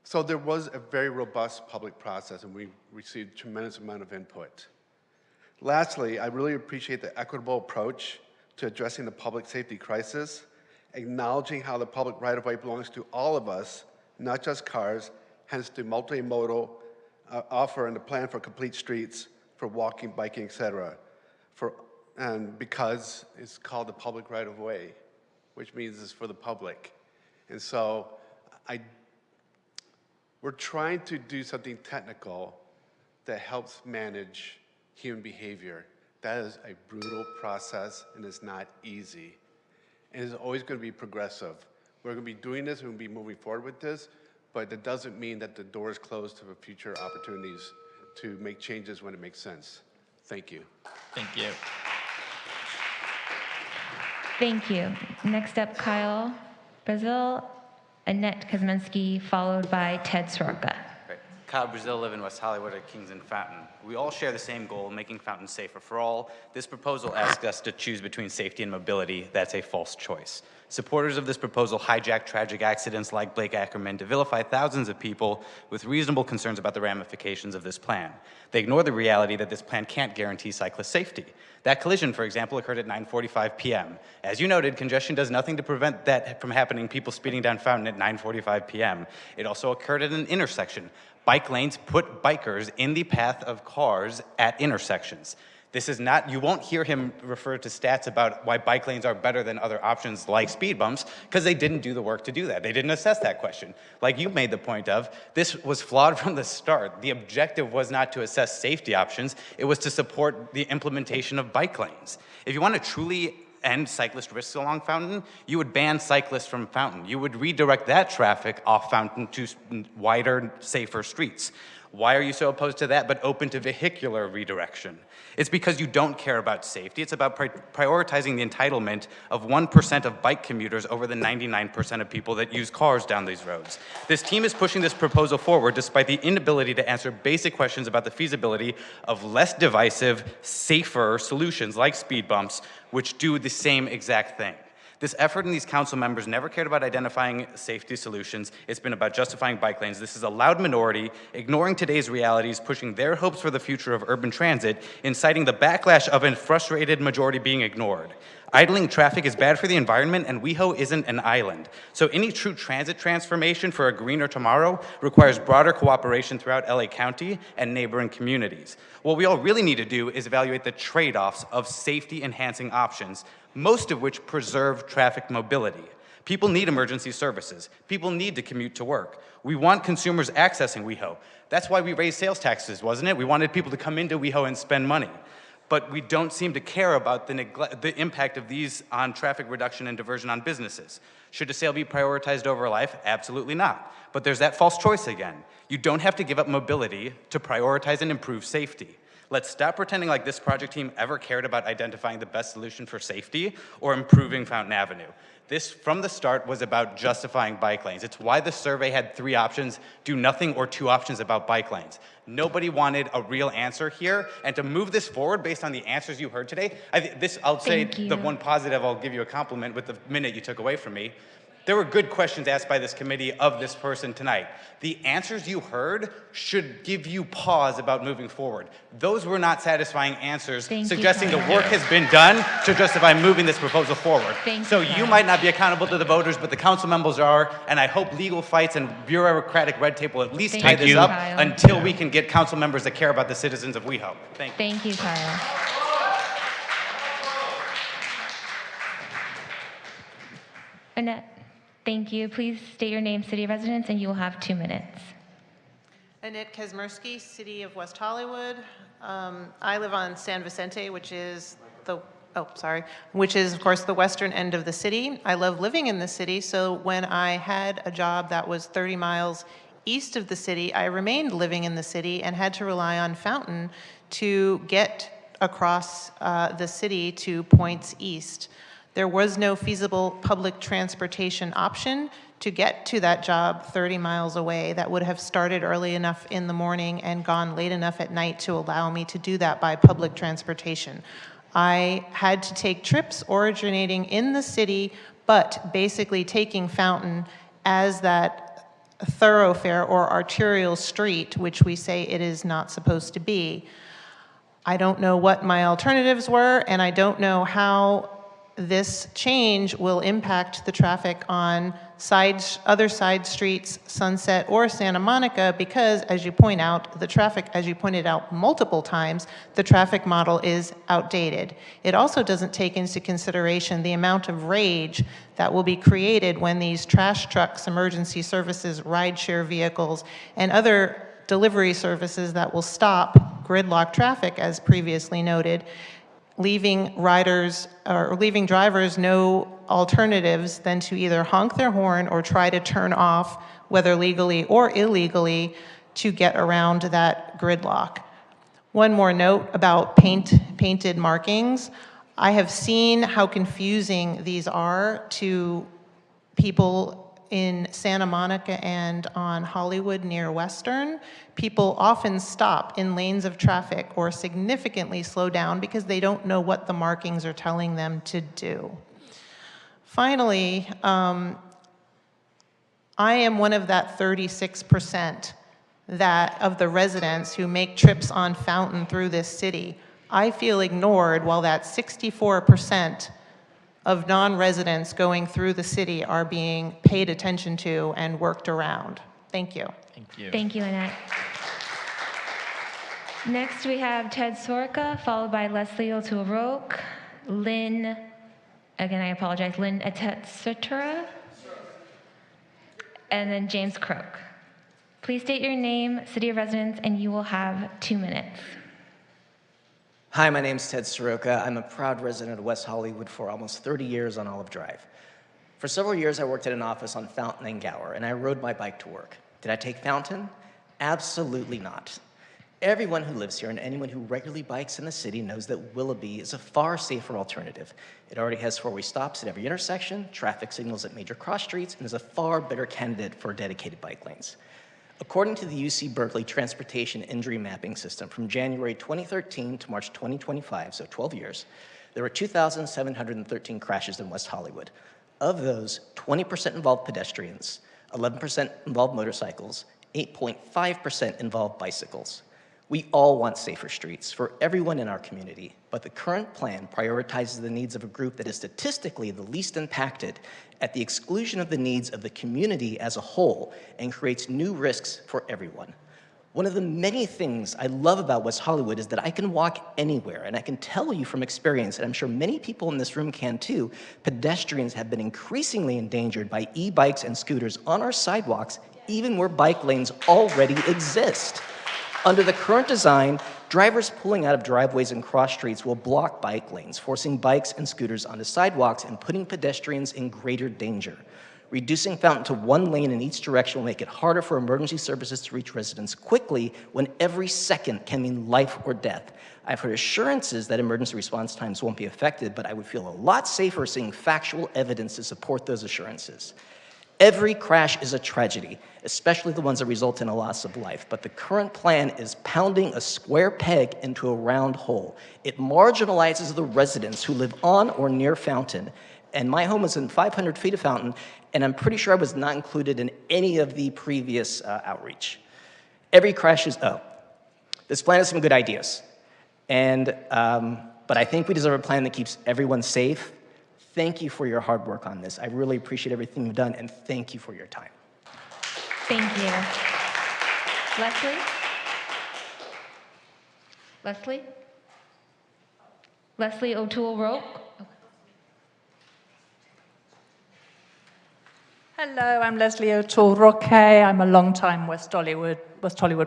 So there was a very robust public process, and we received a tremendous amount of input. Lastly, I really appreciate the equitable approach to addressing the public safety crisis, acknowledging how the public right-of-way belongs to all of us, not just cars, hence the multimodal offer and the plan for complete streets for walking, biking, etc. And because it's called the public right-of-way, which means it's for the public. And so we're trying to do something technical that helps manage human behavior. That is a brutal process, and it's not easy. And it's always going to be progressive. We're going to be doing this, we're going to be moving forward with this, but that doesn't mean that the door is closed to future opportunities to make changes when it makes sense. Thank you. Thank you. Thank you. Next up, Kyle Brazil, Annette Kosminski, followed by Ted Soroka. Great. Kyle Brazil, live in West Hollywood at Kings and Fountain. We all share the same goal, making Fountain safer for all. This proposal asks us to choose between safety and mobility. That's a false choice. Supporters of this proposal hijack tragic accidents like Blake Ackerman to vilify thousands of people with reasonable concerns about the ramifications of this plan. They ignore the reality that this plan can't guarantee cyclist safety. That collision, for example, occurred at 9:45 p.m. As you noted, congestion does nothing to prevent that from happening, people speeding down Fountain at 9:45 p.m. It also occurred at an intersection. Bike lanes put bikers in the path of cars at intersections. This is not, you won't hear him refer to stats about why bike lanes are better than other options like speed bumps, because they didn't do the work to do that. They didn't assess that question. Like you made the point of, this was flawed from the start. The objective was not to assess safety options, it was to support the implementation of bike lanes. If you want to truly end cyclist risks along Fountain, you would ban cyclists from Fountain. You would redirect that traffic off Fountain to wider, safer streets. Why are you so opposed to that, but open to vehicular redirection? It's because you don't care about safety. It's about prioritizing the entitlement of 1% of bike commuters over the 99% of people that use cars down these roads. This team is pushing this proposal forward despite the inability to answer basic questions about the feasibility of less divisive, safer solutions like speed bumps, which do the same exact thing. This effort and these council members never cared about identifying safety solutions. It's been about justifying bike lanes. This is a loud minority, ignoring today's realities, pushing their hopes for the future of urban transit, inciting the backlash of a frustrated majority being ignored. Idling traffic is bad for the environment, and WeHo isn't an island. So any true transit transformation for a greener tomorrow requires broader cooperation throughout LA County and neighboring communities. What we all really need to do is evaluate the trade-offs of safety-enhancing options, most of which preserve traffic mobility. People need emergency services. People need to commute to work. We want consumers accessing WeHo. That's why we raised sales taxes, wasn't it? We wanted people to come into WeHo and spend money. But we don't seem to care about the impact of these on traffic reduction and diversion on businesses. Should a sale be prioritized over life? Absolutely not. But there's that false choice again. You don't have to give up mobility to prioritize and improve safety. Let's stop pretending like this project team ever cared about identifying the best solution for safety or improving Fountain Avenue. This, from the start, was about justifying bike lanes. It's why the survey had 3 options, do nothing, or 2 options about bike lanes. Nobody wanted a real answer here, and to move this forward based on the answers you heard today, I'll say the one positive, I'll give you a compliment with the minute you took away from me. There were good questions asked by this committee of this person tonight. The answers you heard should give you pause about moving forward. Those were not satisfying answers, suggesting the work has been done to justify moving this proposal forward. So you might not be accountable to the voters, but the council members are, and I hope legal fights and bureaucratic red tape will at least tie this up until we can get council members that care about the citizens of WeHo. Thank you. Thank you, Kyle. Annette. Thank you. Please state your name, city of residence, and you will have 2 minutes. Annette Kosminski, City of West Hollywood. I live on San Vicente, which is of course the western end of the city. I love living in the city, so when I had a job that was 30 miles east of the city, I remained living in the city and had to rely on Fountain to get across the city to points east. There was no feasible public transportation option to get to that job 30 miles away that would have started early enough in the morning and gone late enough at night to allow me to do that by public transportation. I had to take trips originating in the city, but basically taking Fountain as that thoroughfare or arterial street, which we say it is not supposed to be. I don't know what my alternatives were, and I don't know how this change will impact the traffic on other side streets, Sunset or Santa Monica, because as you point out, the traffic, as you pointed out multiple times, the traffic model is outdated. It also doesn't take into consideration the amount of rage that will be created when these trash trucks, emergency services, rideshare vehicles, and other delivery services that will stop gridlock traffic, as previously noted, leaving drivers no alternatives than to either honk their horn or try to turn off, whether legally or illegally, to get around that gridlock. One more note about painted markings. I have seen how confusing these are to people in Santa Monica and on Hollywood near Western. People often stop in lanes of traffic or significantly slow down because they don't know what the markings are telling them to do. Finally, I am one of that 36% of the residents who make trips on Fountain through this city. I feel ignored while that 64% of non-residents going through the city are being paid attention to and worked around. Thank you. Thank you. Thank you, Annette. Next, we have Ted Soroka, followed by Leslie O'Toole-Roque, Lynn, again, I apologize, Lynn Atetsutra, and then James Crook. Please state your name, city of residence, and you will have 2 minutes. Hi, my name's Ted Soroka. I'm a proud resident of West Hollywood for almost 30 years on Olive Drive. For several years, I worked at an office on Fountain and Gower, and I rode my bike to work. Did I take Fountain? Absolutely not. Everyone who lives here and anyone who regularly bikes in the city knows that Willoughby is a far safer alternative. It already has four-way stops at every intersection, traffic signals at major cross streets, and is a far better candidate for dedicated bike lanes. According to the UC Berkeley Transportation Injury Mapping System, from January 2013 to March 2025, so 12 years, there were 2,713 crashes in West Hollywood. Of those, 20% involved pedestrians, 11% involved motorcycles, 8.5% involved bicycles. We all want safer streets for everyone in our community, but the current plan prioritizes the needs of a group that is statistically the least impacted at the exclusion of the needs of the community as a whole and creates new risks for everyone. One of the many things I love about West Hollywood is that I can walk anywhere, and I can tell you from experience, and I'm sure many people in this room can too, pedestrians have been increasingly endangered by e-bikes and scooters on our sidewalks, even where bike lanes already exist. Under the current design, drivers pulling out of driveways and cross streets will block bike lanes, forcing bikes and scooters onto sidewalks and putting pedestrians in greater danger. Reducing Fountain to one lane in each direction will make it harder for emergency services to reach residents quickly when every second can mean life or death. I've heard assurances that emergency response times won't be affected, but I would feel a lot safer seeing factual evidence to support those assurances. Every crash is a tragedy, especially the ones that result in a loss of life, but the current plan is pounding a square peg into a round hole. It marginalizes the residents who live on or near Fountain, and my home is in 500 feet of Fountain, and I'm pretty sure I was not included in any of the previous outreach. Every crash is, this plan has some good ideas, but I think we deserve a plan that keeps everyone safe. Thank you for your hard work on this. I really appreciate everything you've done, and thank you for your time. Thank you. Leslie? Leslie? Leslie O'Toole-Roque? Hello, I'm Leslie O'Toole-Roque. I'm a long-time West Hollywood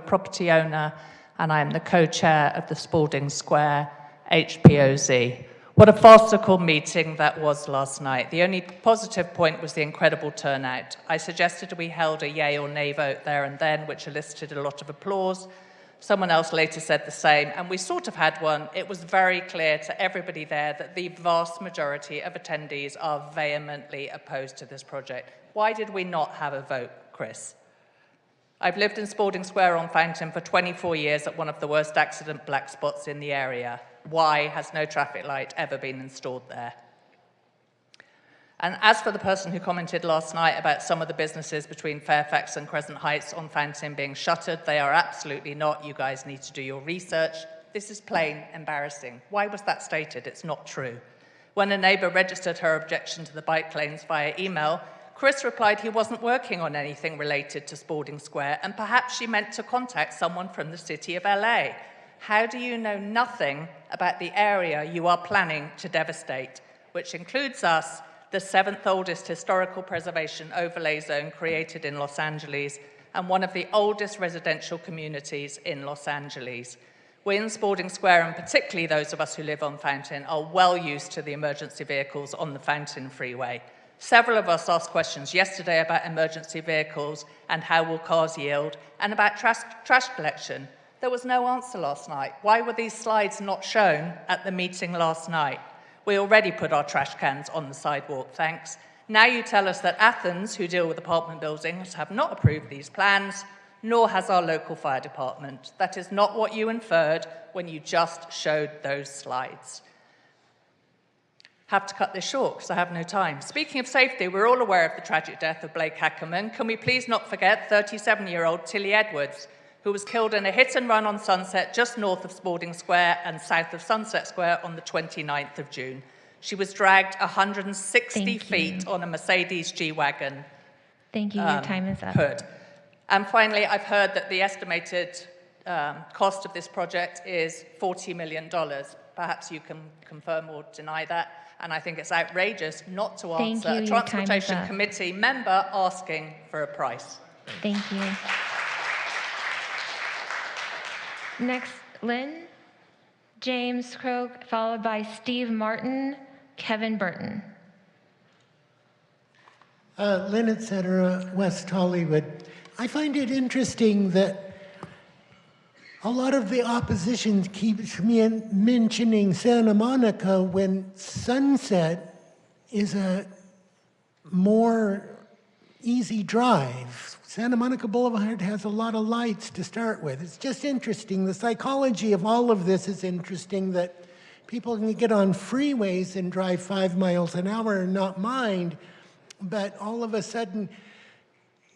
property owner, and I am the co-chair of the Spalding Square HPOZ. What a farcical meeting that was last night. The only positive point was the incredible turnout. I suggested we held a yay or nay vote there and then, which elicited a lot of applause. Someone else later said the same, and we sort of had one. It was very clear to everybody there that the vast majority of attendees are vehemently opposed to this project. Why did we not have a vote, Chris? I've lived in Spalding Square on Fountain for 24 years at one of the worst accident black spots in the area. Why has no traffic light ever been installed there? And as for the person who commented last night about some of the businesses between Fairfax and Crescent Heights on Fountain being shuttered, they are absolutely not. You guys need to do your research. This is plain embarrassing. Why was that stated? It's not true. When a neighbour registered her objection to the bike lanes via email, Chris replied he wasn't working on anything related to Spalding Square, and perhaps she meant to contact someone from the City of LA. How do you know nothing about the area you are planning to devastate, which includes us, the 7th oldest historical preservation overlay zone created in Los Angeles and one of the oldest residential communities in Los Angeles? We in Spalding Square, and particularly those of us who live on Fountain, are well used to the emergency vehicles on the Fountain Freeway. Several of us asked questions yesterday about emergency vehicles and how will cars yield, and about trash collection. There was no answer last night. Why were these slides not shown at the meeting last night? We already put our trash cans on the sidewalk, thanks. Now you tell us that Athens, who deal with apartment buildings, have not approved these plans, nor has our local fire department. That is not what you inferred when you just showed those slides. Have to cut this short because I have no time. Speaking of safety, we're all aware of the tragic death of Blake Hackerman. Can we please not forget 37-year-old Tilly Edwards, who was killed in a hit and run on Sunset just north of Spalding Square and south of Sunset Square on the 29th of June. She was dragged 160 feet on a Mercedes G-Wagon. Thank you. Your time is up. Hood. And finally, I've heard that the estimated cost of this project is $40 million. Perhaps you can confirm or deny that. And I think it's outrageous not to answer a Transportation Committee member asking for a price. Thank you. Next, Lynn, James Croak, followed by Steve Martin, Kevin Burton. Lynn, et cetera, West Hollywood. I find it interesting that a lot of the opposition keeps mentioning Santa Monica when Sunset is a more easy drive. Santa Monica Boulevard has a lot of lights to start with. It's just interesting. The psychology of all of this is interesting, that people can get on freeways and drive 5 miles an hour and not mind, but all of a sudden,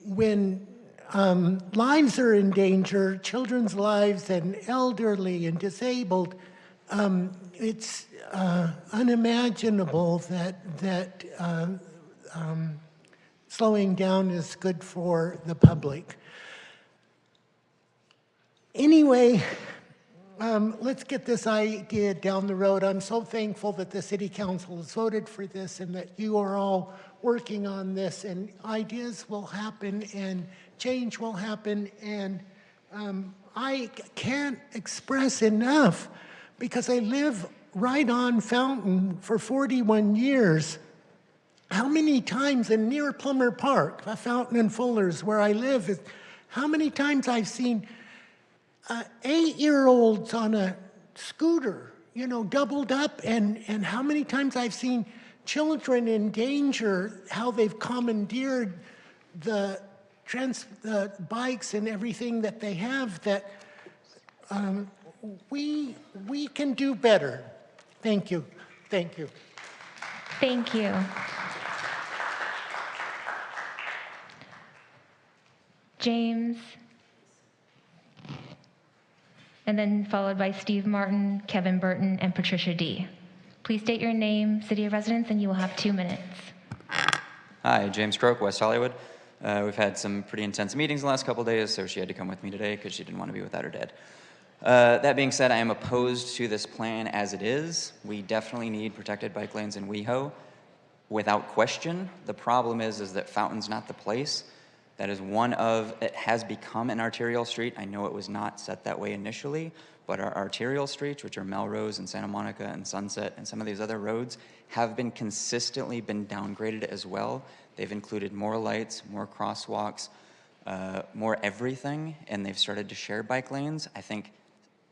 when lives are in danger, children's lives and elderly and disabled, it's unimaginable that slowing down is good for the public. Anyway, let's get this idea down the road. I'm so thankful that the City Council has voted for this and that you are all working on this, and ideas will happen and change will happen. And I can't express enough, because I live right on Fountain for 41 years, how many times, and near Plummer Park, Fountain and Fuller's where I live, how many times I've seen 8-year-olds on a scooter, you know, doubled up, and how many times I've seen children in danger, how they've commandeered the bikes and everything that they have, that we can do better. Thank you. Thank you. Thank you. James, and then followed by Steve Martin, Kevin Burton, and Patricia D. Please state your name, city of residence, and you will have 2 minutes. Hi, James Croak, West Hollywood. We've had some pretty intense meetings the last couple of days, so she had to come with me today because she didn't want to be without her dad. That being said, I am opposed to this plan as it is. We definitely need protected bike lanes in WeHo, without question. The problem is that Fountain's not the place. That is it has become an arterial street. I know it was not set that way initially, but our arterial streets, which are Melrose and Santa Monica and Sunset and some of these other roads, have been consistently downgraded as well. They've included more lights, more crosswalks, more everything, and they've started to share bike lanes. I think,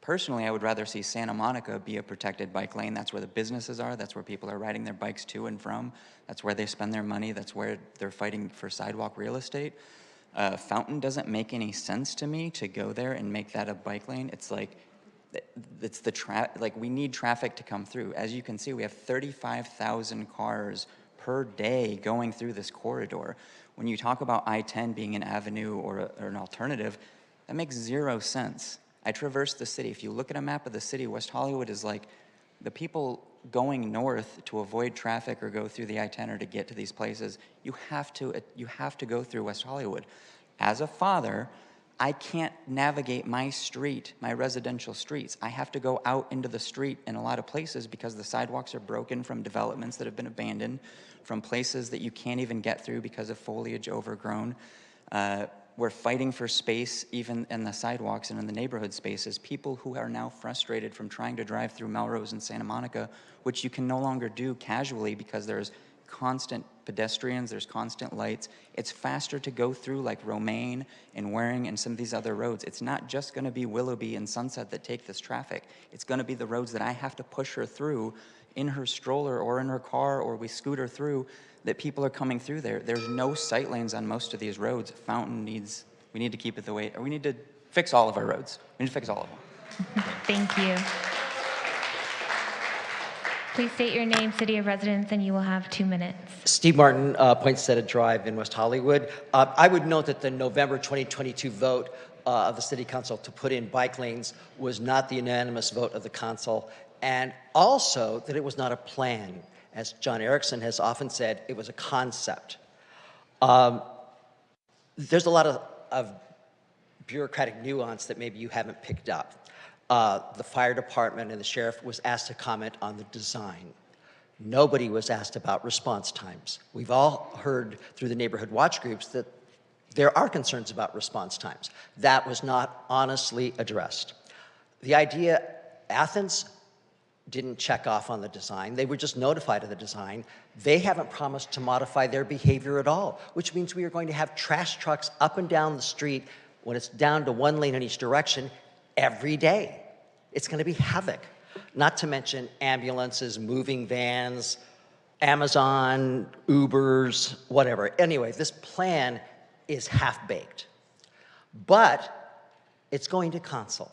personally, I would rather see Santa Monica be a protected bike lane. That's where the businesses are. That's where people are riding their bikes to and from. That's where they spend their money. That's where they're fighting for sidewalk real estate. Fountain doesn't make any sense to me to go there and make that a bike lane. It's like, we need traffic to come through. As you can see, we have 35,000 cars per day going through this corridor. When you talk about I-10 being an avenue or an alternative, that makes zero sense. I traverse the city. If you look at a map of the city, West Hollywood is like the people going north to avoid traffic or go through the I-10 or to get to these places. You have to go through West Hollywood. As a father, I can't navigate my street, my residential streets. I have to go out into the street in a lot of places because the sidewalks are broken from developments that have been abandoned, from places that you can't even get through because of foliage overgrown. We're fighting for space even in the sidewalks and in the neighborhood spaces. People who are now frustrated from trying to drive through Melrose and Santa Monica, which you can no longer do casually because there's constant pedestrians, there's constant lights. It's faster to go through like Romaine and Waring and some of these other roads. It's not just gonna be Willoughby and Sunset that take this traffic. It's gonna be the roads that I have to push her through in her stroller or in her car, or we scoot her through, that people are coming through there. There's no sight lanes on most of these roads. Fountain we need to keep it the way, or we need to fix all of our roads. We need to fix all of them. Thank you. Please state your name, city of residence, and you will have 2 minutes. Steve Martin, Poinsettia Drive in West Hollywood. I would note that the November 2022 vote of the City Council to put in bike lanes was not the unanimous vote of the council, and also that it was not a plan. As John Erickson has often said, it was a concept. There's a lot of bureaucratic nuance that maybe you haven't picked up. The fire department and the sheriff was asked to comment on the design. Nobody was asked about response times. We've all heard through the neighborhood watch groups that there are concerns about response times. That was not honestly addressed. The idea, Athens didn't check off on the design. They were just notified of the design. They haven't promised to modify their behavior at all, which means we are going to have trash trucks up and down the street when it's down to 1 lane in each direction every day. It's going to be havoc. Not to mention ambulances, moving vans, Amazon, Ubers, whatever. Anyway, this plan is half-baked. But it's going to council.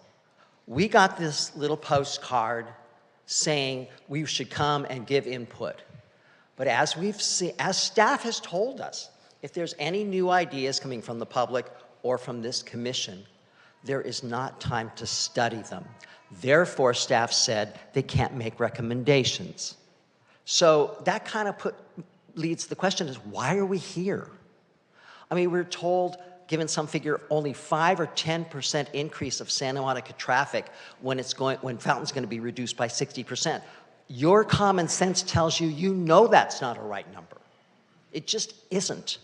We got this little postcard saying we should come and give input. But as we've seen, as staff has told us, if there's any new ideas coming from the public or from this commission, there is not time to study them. Therefore, staff said they can't make recommendations. So that kind of leads to the question is, why are we here? I mean, we're told, given some figure, only 5 or 10% increase of Santa Monica traffic when Fountain's going to be reduced by 60%. Your common sense tells you, you know that's not a right number. It just isn't.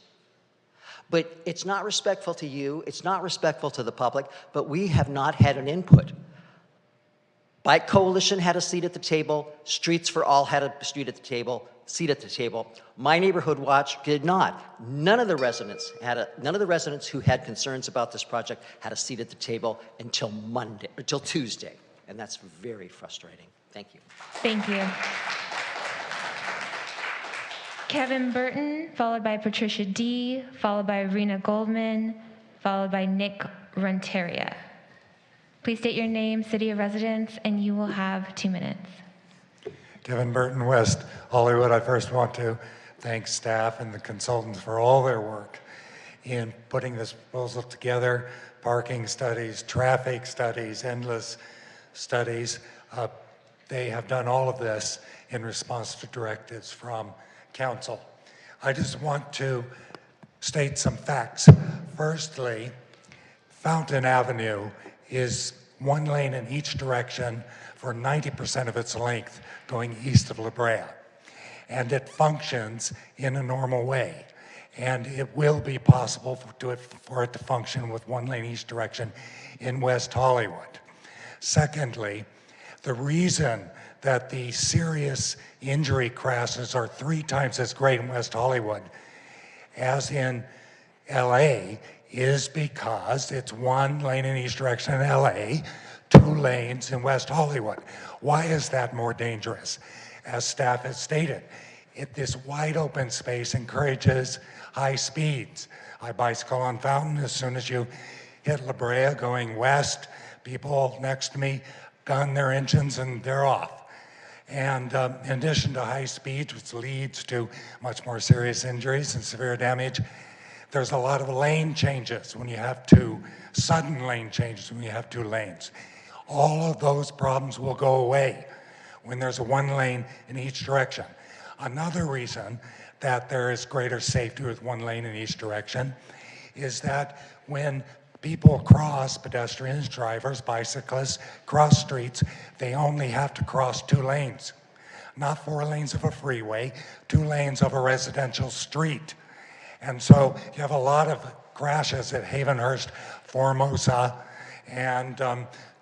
But it's not respectful to you, it's not respectful to the public, but we have not had an input. Bike Coalition had a seat at the table, Streets for All had a seat at the table. My Neighborhood Watch did not. None of the residents who had concerns about this project had a seat at the table until Tuesday, and that's very frustrating. Thank you. Thank you. Kevin Burton, followed by Patricia D., followed by Rena Goldman, followed by Nick Renteria. Please state your name, city of residence, and you will have 2 minutes. Kevin Burton, West Hollywood. I first want to thank staff and the consultants for all their work in putting this proposal together. Parking studies, traffic studies, endless studies. They have done all of this in response to directives from council. I just want to state some facts. Firstly, Fountain Avenue is 1 lane in each direction for 90% of its length going east of La Brea. And it functions in a normal way. And it will be possible for it to function with 1 lane each direction in West Hollywood. Secondly, the reason that the serious injury crashes are 3 times as great in West Hollywood as in LA is because it's 1 lane in each direction in LA, 2 lanes in West Hollywood. Why is that more dangerous? As staff has stated, this wide open space encourages high speeds. I bicycle on Fountain. As soon as you hit La Brea going west, people next to me gun their engines and they're off. And in addition to high speeds, which leads to much more serious injuries and severe damage, there's a lot of lane changes when you have sudden lane changes when you have 2 lanes. All of those problems will go away when there's 1 lane in each direction. Another reason that there is greater safety with 1 lane in each direction is that when people cross, pedestrians, drivers, bicyclists, cross streets, they only have to cross 2 lanes. Not 4 lanes of a freeway, 2 lanes of a residential street. And so you have a lot of crashes at Havenhurst, Formosa, and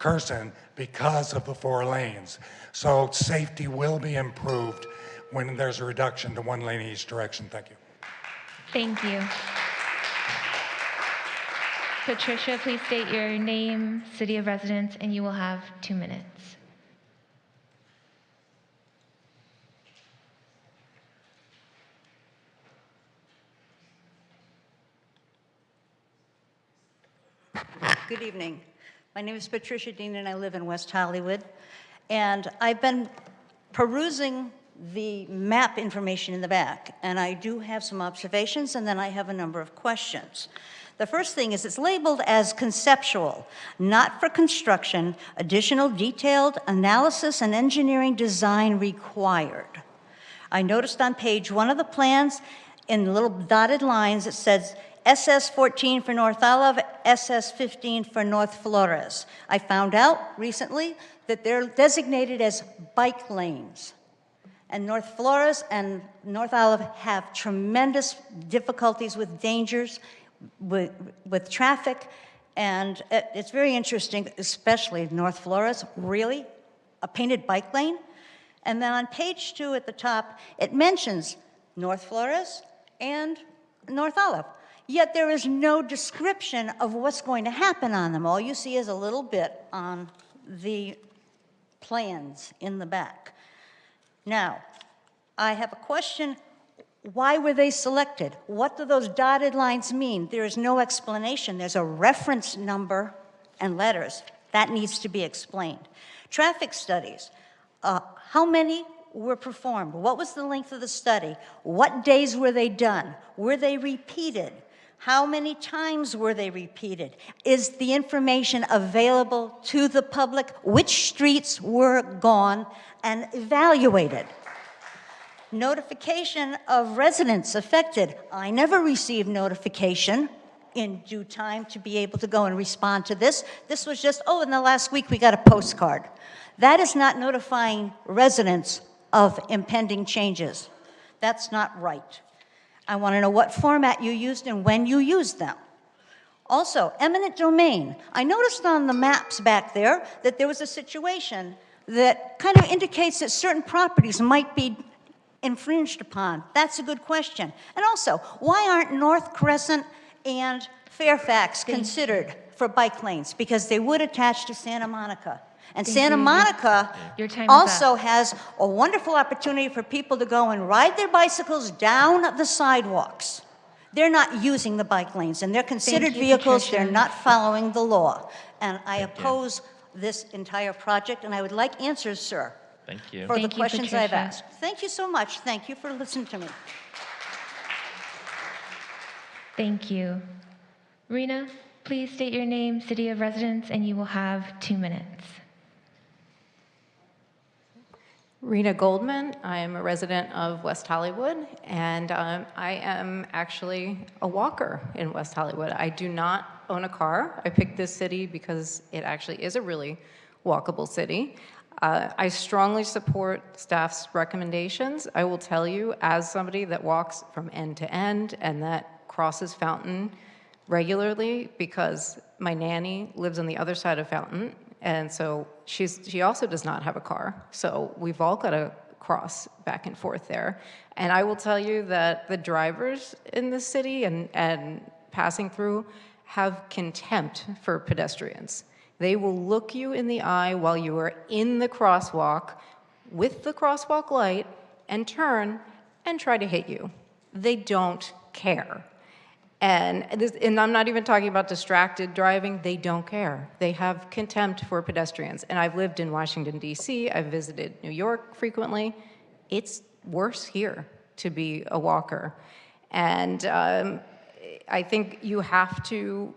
Curson because of the 4 lanes. So safety will be improved when there's a reduction to 1 lane in each direction. Thank you. Thank you. Patricia, please state your name, city of residence, and you will have 2 minutes. Good evening. My name is Patricia Dean, and I live in West Hollywood. And I've been perusing the map information in the back, and I do have some observations, and then I have a number of questions. The first thing is it's labeled as conceptual, not for construction, additional detailed analysis and engineering design required. I noticed on page 1 of the plans, in little dotted lines, it says SS14 for North Olive, SS15 for North Flores. I found out recently that they're designated as bike lanes. And North Flores and North Olive have tremendous difficulties with dangers, with traffic, and it's very interesting, especially North Flores, really, a painted bike lane. And then on page 2 at the top, it mentions North Flores and North Olive. Yet there is no description of what's going to happen on them. All you see is a little bit on the plans in the back. Now, I have a question. Why were they selected? What do those dotted lines mean? There is no explanation. There's a reference number and letters. That needs to be explained. Traffic studies. How many were performed? What was the length of the study? What days were they done? Were they repeated? How many times were they repeated? Is the information available to the public? Which streets were gone and evaluated? Notification of residents affected. I never received notification in due time to be able to go and respond to this. This was just, in the last week we got a postcard. That is not notifying residents of impending changes. That's not right. I want to know what format you used and when you used them. Also, eminent domain. I noticed on the maps back there that there was a situation that kind of indicates that certain properties might be infringed upon. That's a good question. And also, why aren't North Crescent and Fairfax considered for bike lanes? Because they would attach to Santa Monica. And Santa Monica also has a wonderful opportunity for people to go and ride their bicycles down the sidewalks. They're not using the bike lanes, and they're considered vehicles. They're not following the law. And I oppose this entire project, and I would like answers, sir. Thank you. For the questions I've asked. Thank you so much. Thank you for listening to me. Thank you. Rena, please state your name, city of residence, and you will have 2 minutes. Rena Goldman. I am a resident of West Hollywood, and I am actually a walker in West Hollywood. I do not own a car. I picked this city because it actually is a really walkable city. I strongly support staff's recommendations. I will tell you, as somebody that walks from end to end and that crosses Fountain regularly, because my nanny lives on the other side of Fountain, and so she also does not have a car. So we've all got to cross back and forth there. And I will tell you that the drivers in this city and passing through have contempt for pedestrians. They will look you in the eye while you are in the crosswalk with the crosswalk light and turn and try to hit you. They don't care. And I'm not even talking about distracted driving. They don't care. They have contempt for pedestrians. And I've lived in Washington, D.C. I've visited New York frequently. It's worse here to be a walker. And I think you have to,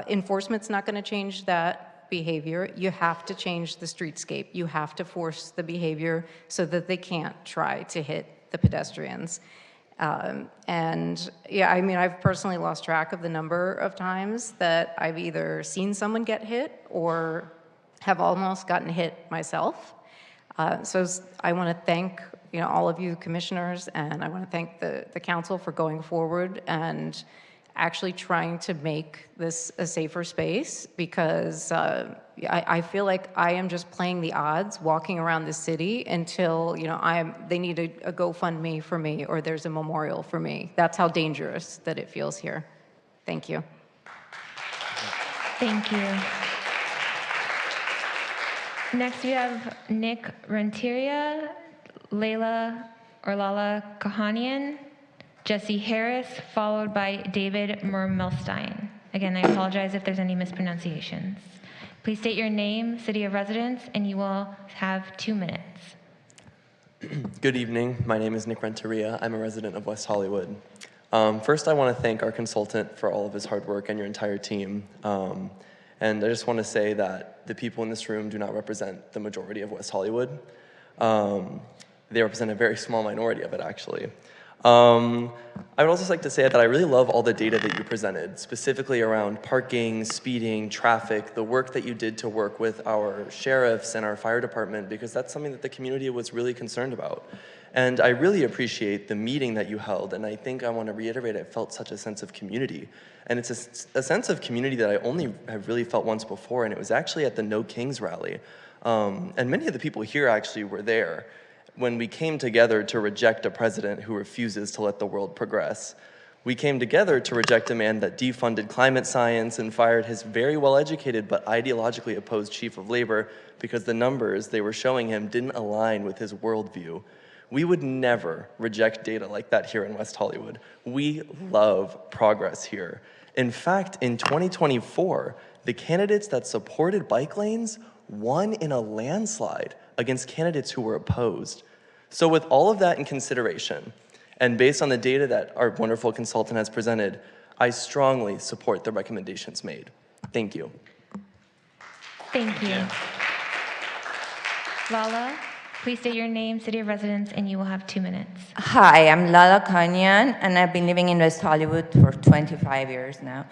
enforcement's not going to change that behavior. You have to change the streetscape. You have to force the behavior so that they can't try to hit the pedestrians. And yeah, I mean, I've personally lost track of the number of times that I've either seen someone get hit or have almost gotten hit myself. So I want to thank all of you commissioners, and I want to thank the council for going forward and actually trying to make this a safer space, because I feel like I am just playing the odds walking around the city until they need a GoFundMe for me or there's a memorial for me. That's how dangerous that it feels here. Thank you. Thank you. Next we have Nick Renteria, Lala Kahanian, Jesse Harris, followed by David Mermelstein. Again, I apologize if there's any mispronunciations. Please state your name, city of residence, and you will have 2 minutes. Good evening. My name is Nick Renteria. I'm a resident of West Hollywood. First, I want to thank our consultant for all of his hard work and your entire team. And I just want to say that the people in this room do not represent the majority of West Hollywood. They represent a very small minority of it, actually. I would also like to say that I really love all the data that you presented, specifically around parking, speeding, traffic, the work that you did to work with our sheriffs and our fire department, because that's something that the community was really concerned about. And I really appreciate the meeting that you held, and I think I want to reiterate, I felt such a sense of community. And it's a sense of community that I only have really felt once before, and it was actually at the No Kings rally. And many of the people here actually were there when we came together to reject a president who refuses to let the world progress. We came together to reject a man that defunded climate science and fired his very well-educated but ideologically opposed chief of labor because the numbers they were showing him didn't align with his worldview. We would never reject data like that here in West Hollywood. We love progress here. In fact, in 2024, the candidates that supported bike lanes won in a landslide against candidates who were opposed. So with all of that in consideration, and based on the data that our wonderful consultant has presented, I strongly support the recommendations made. Thank you. Thank you. Lala, please state your name, city of residence, and you will have 2 minutes. Hi, I'm Lala Kanyan, and I've been living in West Hollywood for 25 years now.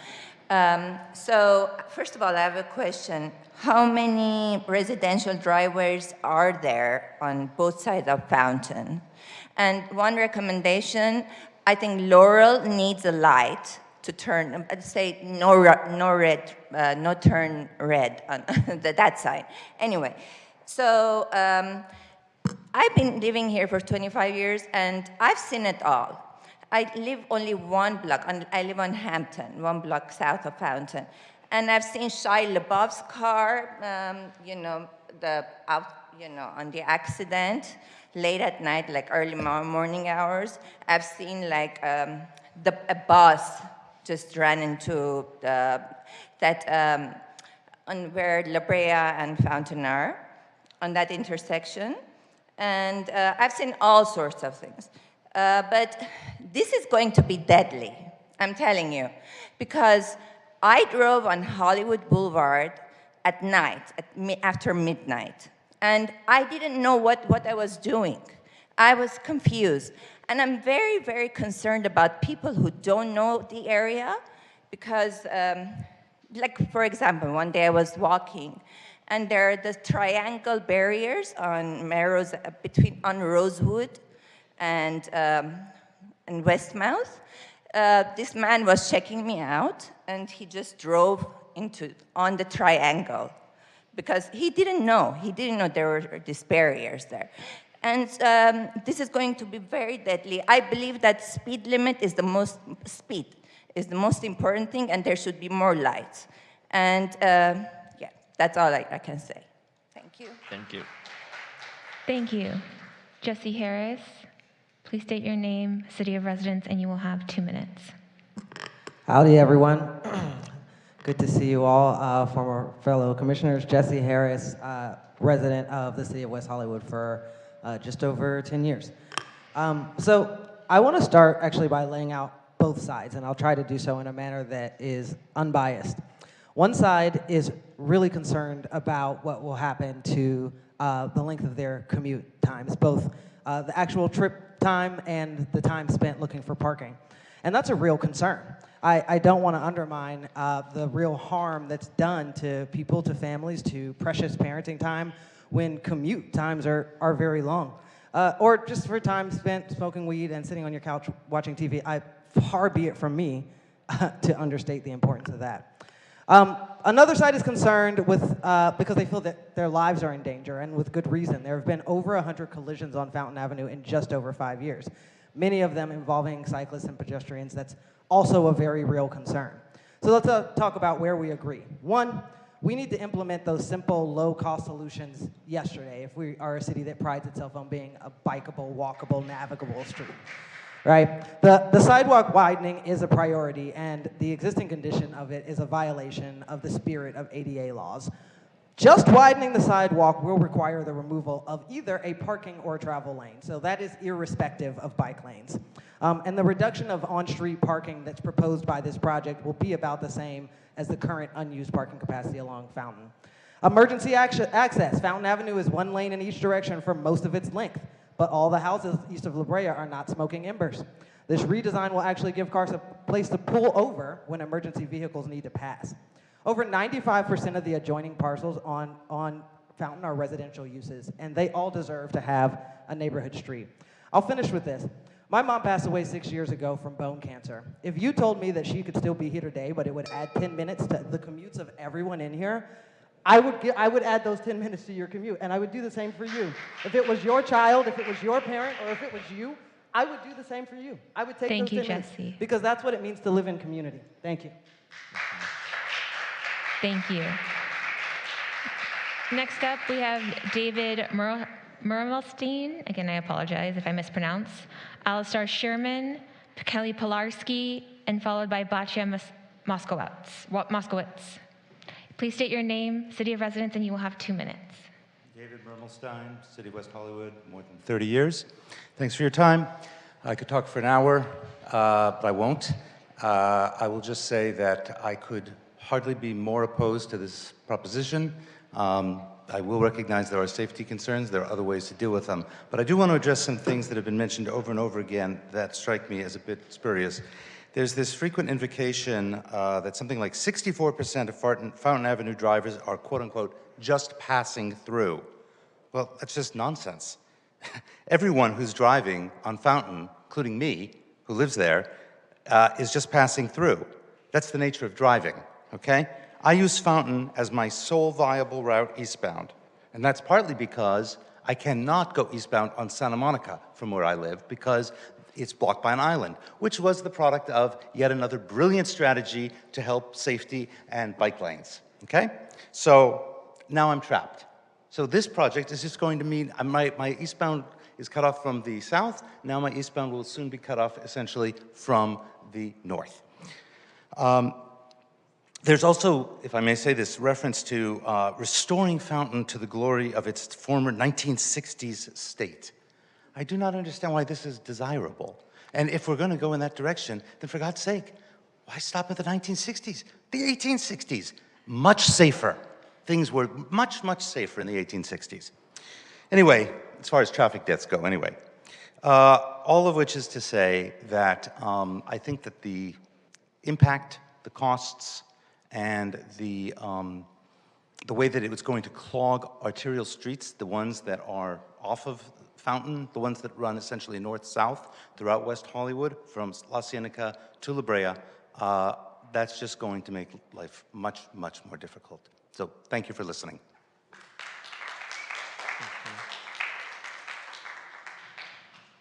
So first of all, I have a question. How many residential driveways are there on both sides of Fountain? And one recommendation, I think Laurel needs a light to turn, say no turn red on that side. Anyway, so I've been living here for 25 years, and I've seen it all. I live only 1 block, I live on Hampton, 1 block south of Fountain. And I've seen Shia LaBeouf's car, on the accident, late at night, like early morning hours. I've seen like a bus just ran into on where La Brea and Fountain are, on that intersection. And I've seen all sorts of things. But this is going to be deadly, I'm telling you, because I drove on Hollywood Boulevard at night, after midnight, and I didn't know what I was doing. I was confused, and I'm very, very concerned about people who don't know the area, because, like, for example, one day I was walking, and there are the triangle barriers on Rosewood and Westmouth. This man was checking me out, and he just drove on the triangle because he didn't know there were these barriers there. And this is going to be very deadly. I believe that speed limit is the most is the most important thing, and there should be more lights. And yeah, that's all I can say. Thank you. Thank you. Thank you. Jesse Harris, please state your name, city of residence, and you will have 2 minutes. Howdy, everyone. Good to see you all. Former fellow commissioners, Jesse Harris, resident of the city of West Hollywood for just over 10 years. So I want to start actually by laying out both sides, and I'll try to do so in a manner that is unbiased. One side is really concerned about what will happen to the length of their commute times, both the actual trip time and the time spent looking for parking. And that's a real concern. I don't want to undermine the real harm that's done to people, to families, to precious parenting time when commute times are very long. Or just for time spent smoking weed and sitting on your couch watching TV. Far be it from me to understate the importance of that. Another side is concerned with, because they feel that their lives are in danger, and with good reason. There have been over 100 collisions on Fountain Avenue in just over 5 years, many of them involving cyclists and pedestrians. That's also a very real concern. So let's talk about where we agree. One, we need to implement those simple, low-cost solutions yesterday if we are a city that prides itself on being a bikeable, walkable, navigable street. Right? The sidewalk widening is a priority, and the existing condition of it is a violation of the spirit of ADA laws. Just widening the sidewalk will require the removal of either a parking or travel lane, so that is irrespective of bike lanes. And the reduction of on-street parking that's proposed by this project will be about the same as the current unused parking capacity along Fountain. Emergency access. Fountain Avenue is 1 lane in each direction for most of its length, but all the houses east of La Brea are not smoking embers. This redesign will actually give cars a place to pull over when emergency vehicles need to pass. Over 95% of the adjoining parcels on Fountain are residential uses, and they all deserve to have a neighborhood street. I'll finish with this. My mom passed away 6 years ago from bone cancer. If you told me that she could still be here today, but it would add 10 minutes to the commutes of everyone in here, I would add those 10 minutes to your commute, and I would do the same for you. If it was your child, if it was your parent, or if it was you, I would do the same for you. I would take those 10 minutes. Thank you, Jesse. Because that's what it means to live in community. Thank you. Thank you. Next up, we have David Murmelstein. Again, I apologize if I mispronounce. Alistar Sherman, Kelly Pilarski, and followed by Batya Moskowitz. Please state your name, city of residence, and you will have 2 minutes. David Mermelstein, City of West Hollywood, more than 30 years. Thanks for your time. I could talk for an hour, but I won't. I will just say that I could hardly be more opposed to this proposition. I will recognize there are safety concerns. There are other ways to deal with them. But I do want to address some things that have been mentioned over and over again that strike me as a bit spurious. There's this frequent invocation that something like 64% of Fountain Avenue drivers are, quote unquote, just passing through. Well, that's just nonsense. Everyone who's driving on Fountain, including me, who lives there, is just passing through. That's the nature of driving, okay? I use Fountain as my sole viable route eastbound. And that's partly because I cannot go eastbound on Santa Monica from where I live because it's blocked by an island, which was the product of yet another brilliant strategy to help safety and bike lanes, okay? So now I'm trapped. So this project is just going to mean my eastbound is cut off from the south. Now my eastbound will soon be cut off essentially from the north. There's also, if I may say this, reference to restoring Fountain to the glory of its former 1960s state. I do not understand why this is desirable. And if we're going to go in that direction, then for God's sake, why stop at the 1960s? The 1860s, much safer. Things were much, much safer in the 1860s. Anyway, as far as traffic deaths go, anyway. All of which is to say that I think that the impact, the costs, and the way that it was going to clog arterial streets, the ones that are off of Fountain, the ones that run essentially north-south throughout West Hollywood, from La Cienega to La Brea, that's just going to make life much, much more difficult. So thank you for listening.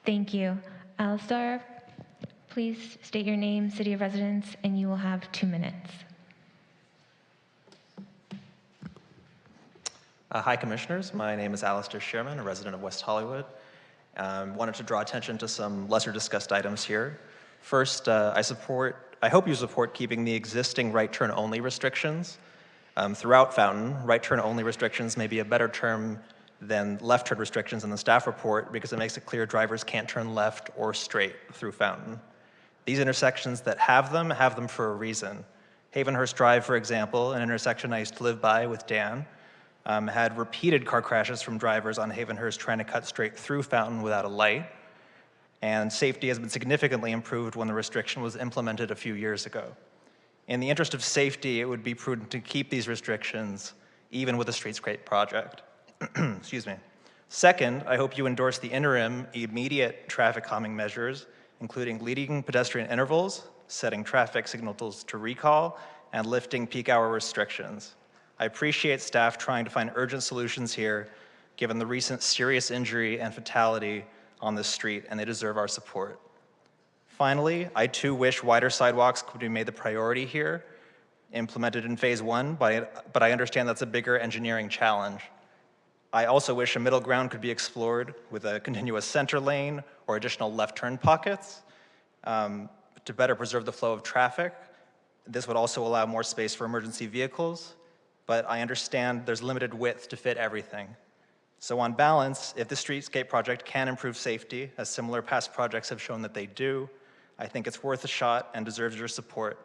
Thank you. Alistar, Please state your name, city of residence, and you will have 2 minutes. Hi, Commissioners. My name is Alistair Sherman, a resident of West Hollywood. Wanted to draw attention to some lesser discussed items here. First, I hope you support keeping the existing right turn only restrictions. Throughout Fountain, right turn only restrictions may be a better term than left turn restrictions in the staff report because it makes it clear drivers can't turn left or straight through Fountain. These intersections that have them for a reason. Havenhurst Drive, for example, an intersection I used to live by with Dan, had repeated car crashes from drivers on Havenhurst trying to cut straight through Fountain without a light. And safety has been significantly improved when the restriction was implemented a few years ago. In the interest of safety, it would be prudent to keep these restrictions, even with the streetscape project. Excuse me. Second, I hope you endorse the interim, immediate traffic calming measures, including leading pedestrian intervals, setting traffic signals to recall, and lifting peak hour restrictions. I appreciate staff trying to find urgent solutions here, given the recent serious injury and fatality on this street, and they deserve our support. Finally, I too wish wider sidewalks could be made the priority here, implemented in phase 1, but I understand that's a bigger engineering challenge. I also wish a middle ground could be explored with a continuous center lane or additional left turn pockets to better preserve the flow of traffic. This would also allow more space for emergency vehicles, but I understand there's limited width to fit everything. So on balance, if the streetscape project can improve safety, as similar past projects have shown that they do, I think it's worth a shot and deserves your support.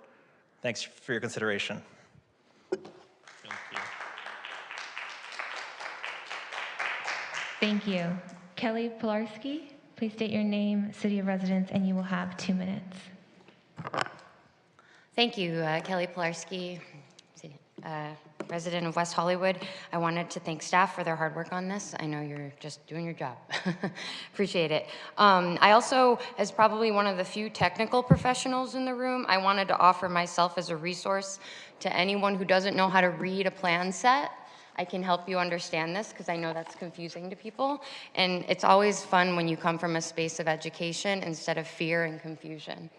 Thanks for your consideration. Thank you. Kelly Pilarski, please state your name, city of residence, and you will have 2 minutes. Thank you, Kelly Pilarski, resident of West Hollywood. I wanted to thank staff for their hard work on this. I know you're just doing your job. Appreciate it. I also, as probably one of the few technical professionals in the room, I wanted to offer myself as a resource to anyone who doesn't know how to read a plan set. I can help you understand this because I know that's confusing to people. And it's always fun when you come from a space of education instead of fear and confusion.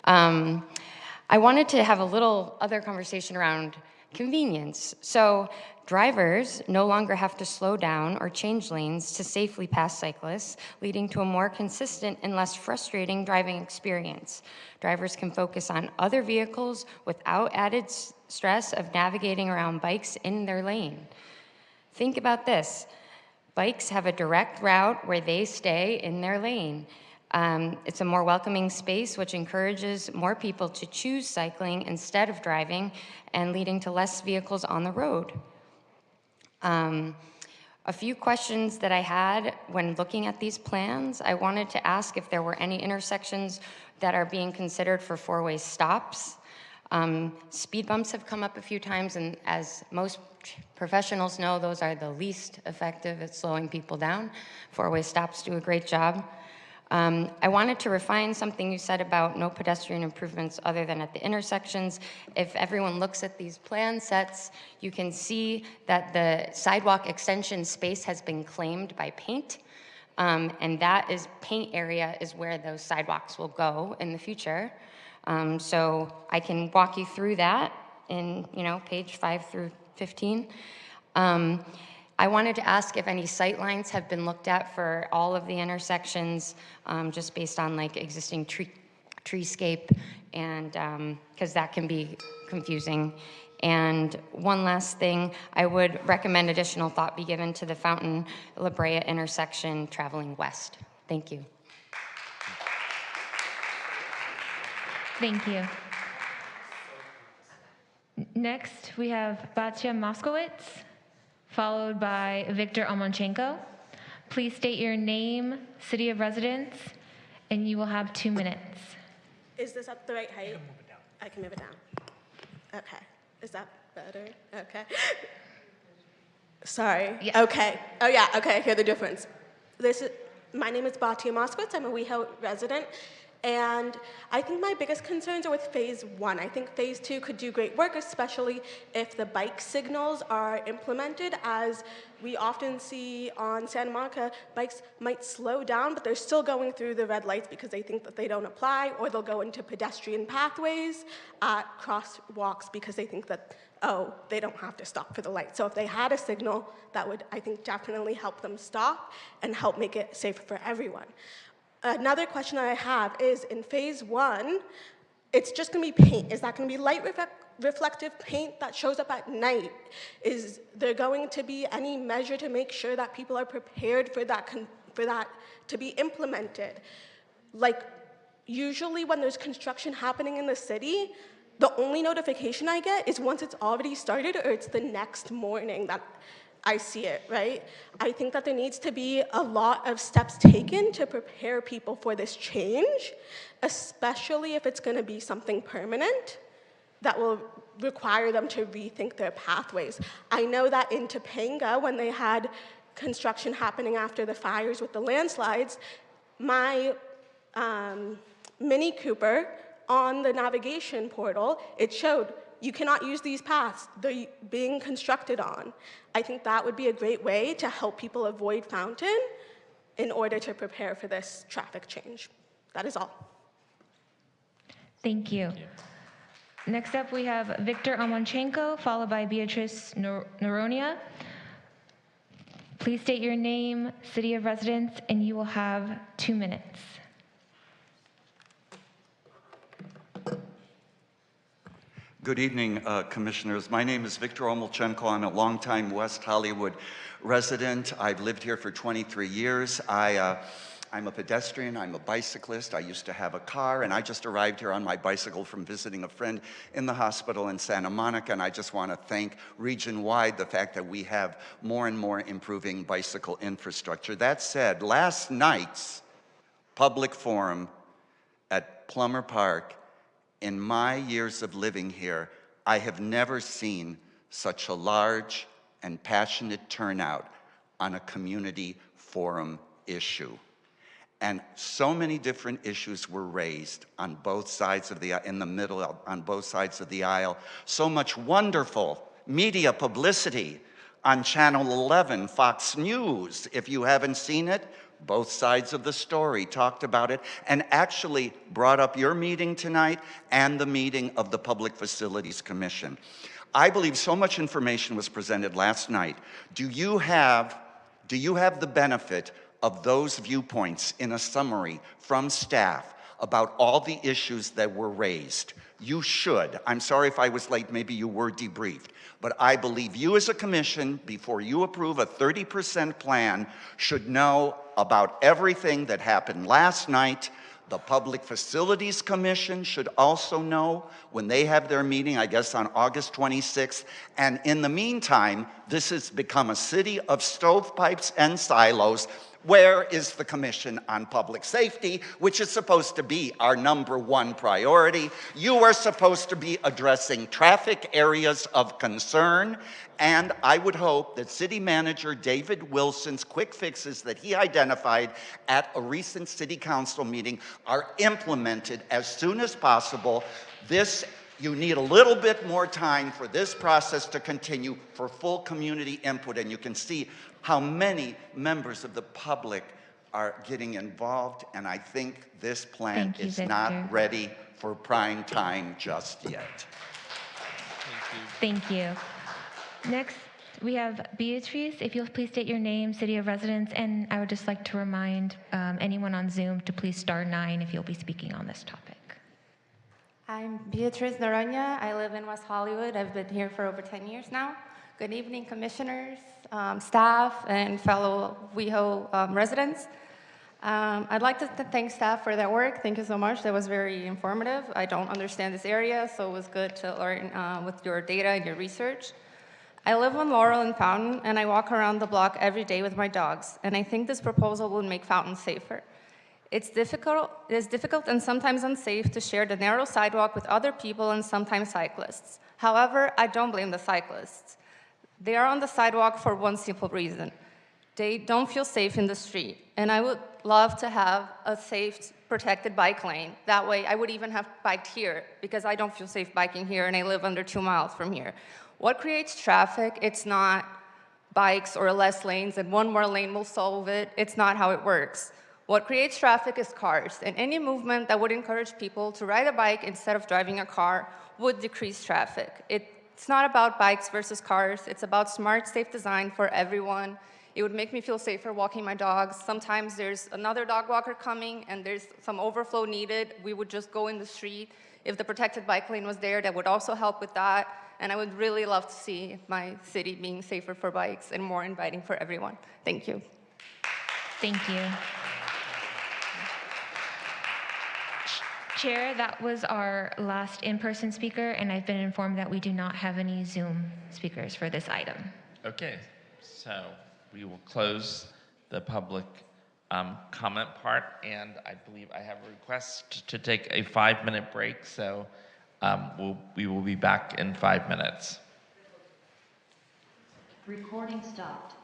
I wanted to have a little other conversation around convenience. So drivers no longer have to slow down or change lanes to safely pass cyclists, leading to a more consistent and less frustrating driving experience. Drivers can focus on other vehicles without added stress of navigating around bikes in their lane. Think about this. Bikes have a direct route where they stay in their lane. It's a more welcoming space, which encourages more people to choose cycling instead of driving and leading to less vehicles on the road. A few questions that I had when looking at these plans, I wanted to ask if there were any intersections that are being considered for four-way stops. Speed bumps have come up a few times, and as most professionals know, those are the least effective at slowing people down. Four-way stops do a great job. I wanted to refine something you said about no pedestrian improvements other than at the intersections. If everyone looks at these plan sets, you can see that the sidewalk extension space has been claimed by paint. And that paint area is where those sidewalks will go in the future. So I can walk you through that in page 5 through 15. I wanted to ask if any sight lines have been looked at for all of the intersections, just based on existing treescape, and because that can be confusing. And one last thing, I would recommend additional thought be given to the Fountain La Brea intersection traveling west. Thank you. Thank you. Next, we have Batya Moskowitz, followed by Victor Omonchenko. Please state your name, city of residence, and you will have 2 minutes. Is this up the right height? I can move it down. Okay. Is that better? Okay. Sorry. Yeah. Okay. Oh, yeah. Okay. I hear the difference. My name is Batya Moskowitz. I'm a WeHo resident. And I think my biggest concerns are with phase 1. I think phase 2 could do great work, especially if the bike signals are implemented. As we often see on Santa Monica, bikes might slow down, but they're still going through the red lights because they think that they don't apply, or they'll go into pedestrian pathways at crosswalks because they think that, oh, they don't have to stop for the light. So if they had a signal, that would, I think, definitely help them stop and help make it safer for everyone. Another question that I have is, in phase 1, it's just going to be paint. Is that going to be light reflective paint that shows up at night? Is there going to be any measure to make sure that people are prepared for that to be implemented? Like, usually when there's construction happening in the city, the only notification I get is once it's already started, or it's the next morning that I see it, right? I think that there needs to be a lot of steps taken to prepare people for this change, especially if it's going to be something permanent that will require them to rethink their pathways. I know that in Topanga, when they had construction happening after the fires with the landslides, my Mini Cooper, on the navigation portal, it showed you cannot use these paths they're being constructed on. I think that would be a great way to help people avoid Fountain in order to prepare for this traffic change. That is all. Thank you. Next up, we have Victor Omonchenko, followed by Beatrice Noronia. Please state your name, city of residence, and you will have 2 minutes. Good evening, commissioners. My name is Victor Omolchenko. I'm a longtime West Hollywood resident. I've lived here for 23 years. I'm a pedestrian, I'm a bicyclist. I used to have a car, and I just arrived here on my bicycle from visiting a friend in the hospital in Santa Monica, and I just want to thank region-wide the fact that we have more and more improving bicycle infrastructure. That said, last night's public forum at Plummer Park, in my years of living here, I have never seen such a large and passionate turnout on a community forum issue. And so many different issues were raised on both sides of in the middle, on both sides of the aisle. So much wonderful media publicity on Channel 11, Fox News. If you haven't seen it, both sides of the story talked about it and actually brought up your meeting tonight and the meeting of the Public Facilities Commission. I believe so much information was presented last night. Do you have the benefit of those viewpoints in a summary from staff about all the issues that were raised? You should. I'm sorry if I was late, maybe you were debriefed. But I believe you as a commission, before you approve a 30% plan, should know about everything that happened last night. The Public Facilities Commission should also know when they have their meeting, I guess on August 26th. And in the meantime, this has become a city of stovepipes and silos. Where is the Commission on Public Safety, which is supposed to be our #1 priority? You are supposed to be addressing traffic areas of concern, and I would hope that City Manager David Wilson's quick fixes that he identified at a recent City Council meeting are implemented as soon as possible. You need a little bit more time for this process to continue for full community input, and you can see how many members of the public are getting involved, and I think this plan is not ready for prime time just yet. Thank you. Next, we have Beatrice. If you'll please state your name, city of residence, and I would just like to remind anyone on Zoom to please *9 if you'll be speaking on this topic. I'm Beatrice Noronia. I live in West Hollywood. I've been here for over 10 years now. Good evening, commissioners, staff, and fellow WeHo residents. I'd like to thank staff for their work. Thank you so much. That was very informative. I don't understand this area, so it was good to learn with your data and your research. I live on Laurel and Fountain, and I walk around the block every day with my dogs, and I think this proposal will make Fountain safer. It is difficult and sometimes unsafe to share the narrow sidewalk with other people and sometimes cyclists. However, I don't blame the cyclists. They are on the sidewalk for one simple reason. They don't feel safe in the street. And I would love to have a safe, protected bike lane. That way, I would even have biked here because I don't feel safe biking here and I live under 2 miles from here. What creates traffic? It's not bikes or less lanes and one more lane will solve it. It's not how it works. What creates traffic is cars, and any movement that would encourage people to ride a bike instead of driving a car would decrease traffic. It's not about bikes versus cars. It's about smart, safe design for everyone. It would make me feel safer walking my dogs. Sometimes there's another dog walker coming and there's some overflow needed. We would just go in the street. If the protected bike lane was there, that would also help with that. And I would really love to see my city being safer for bikes and more inviting for everyone. Thank you. Thank you. Chair, that was our last in-person speaker, and I've been informed that we do not have any Zoom speakers for this item. Okay, so we will close the public comment part, and I believe I have a request to take a 5-minute break, so we will be back in 5 minutes. Recording stopped.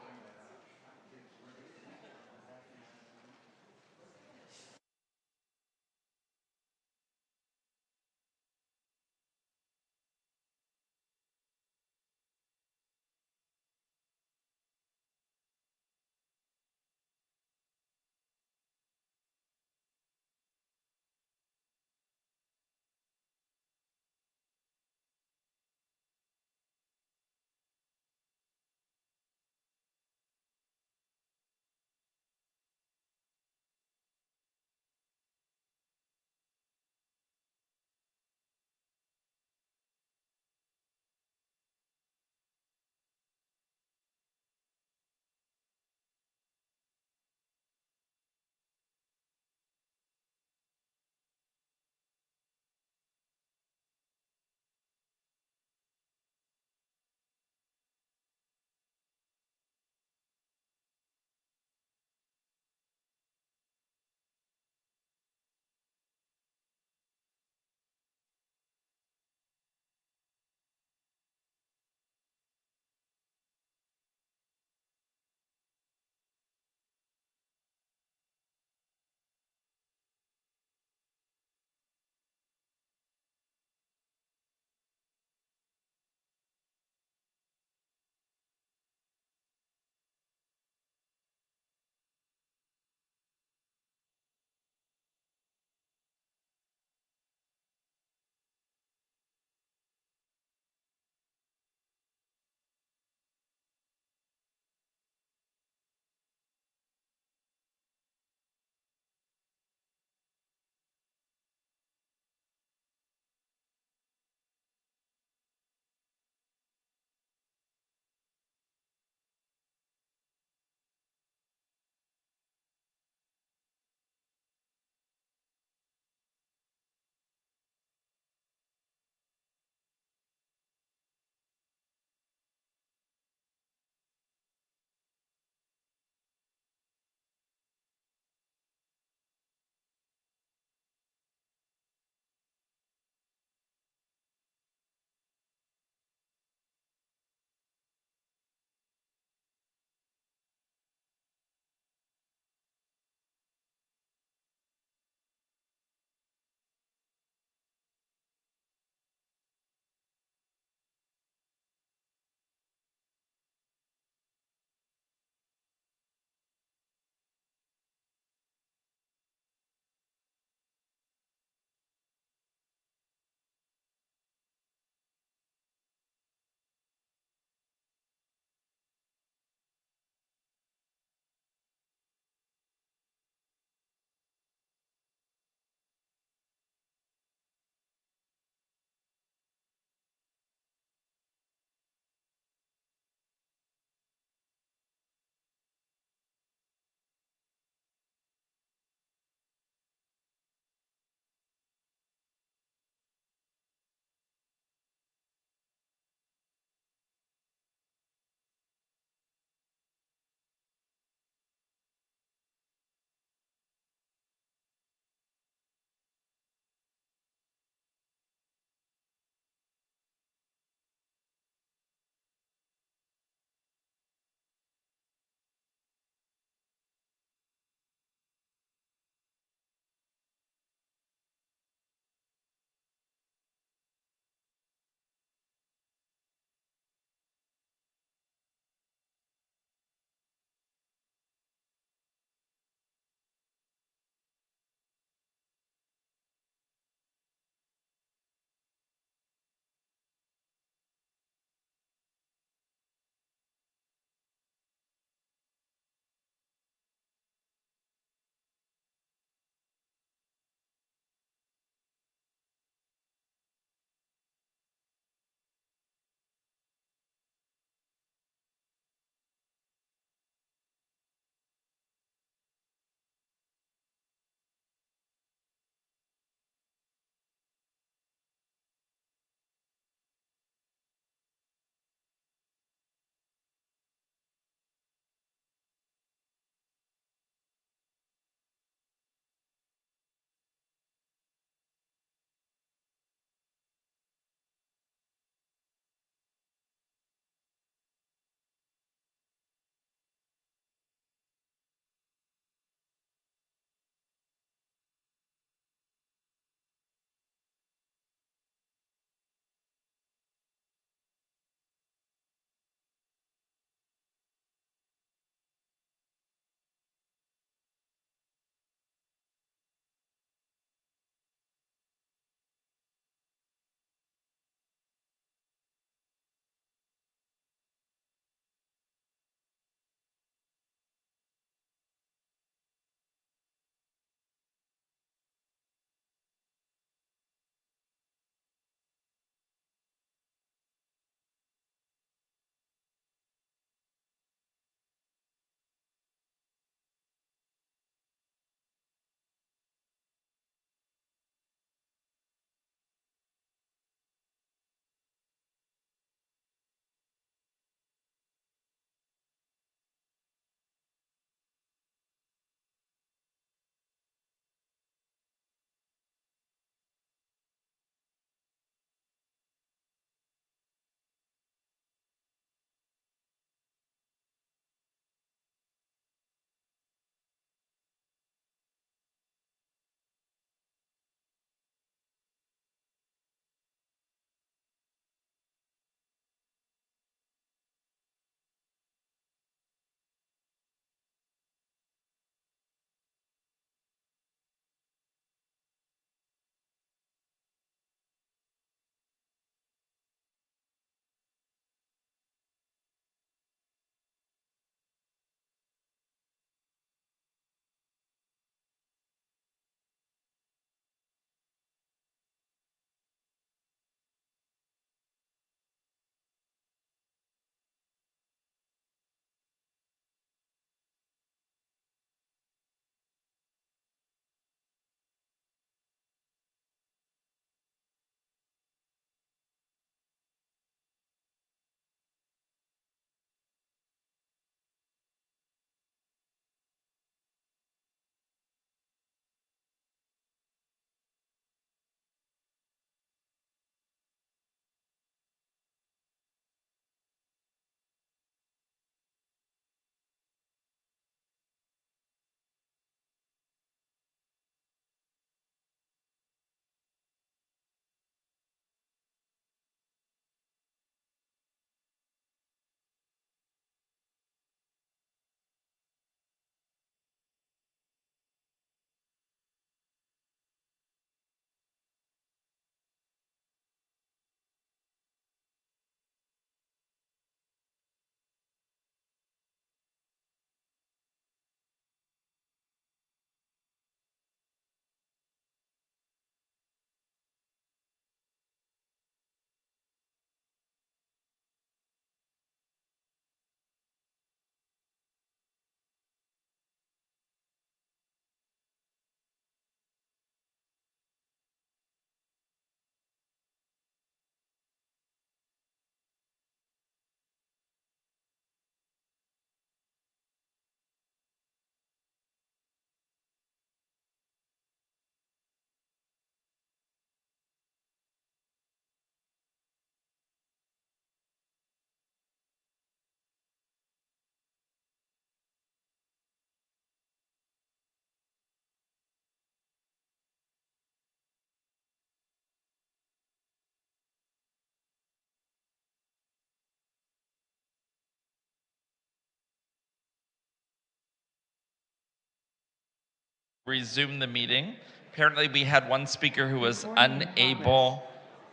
Resume the meeting. Apparently, we had one speaker who was unable.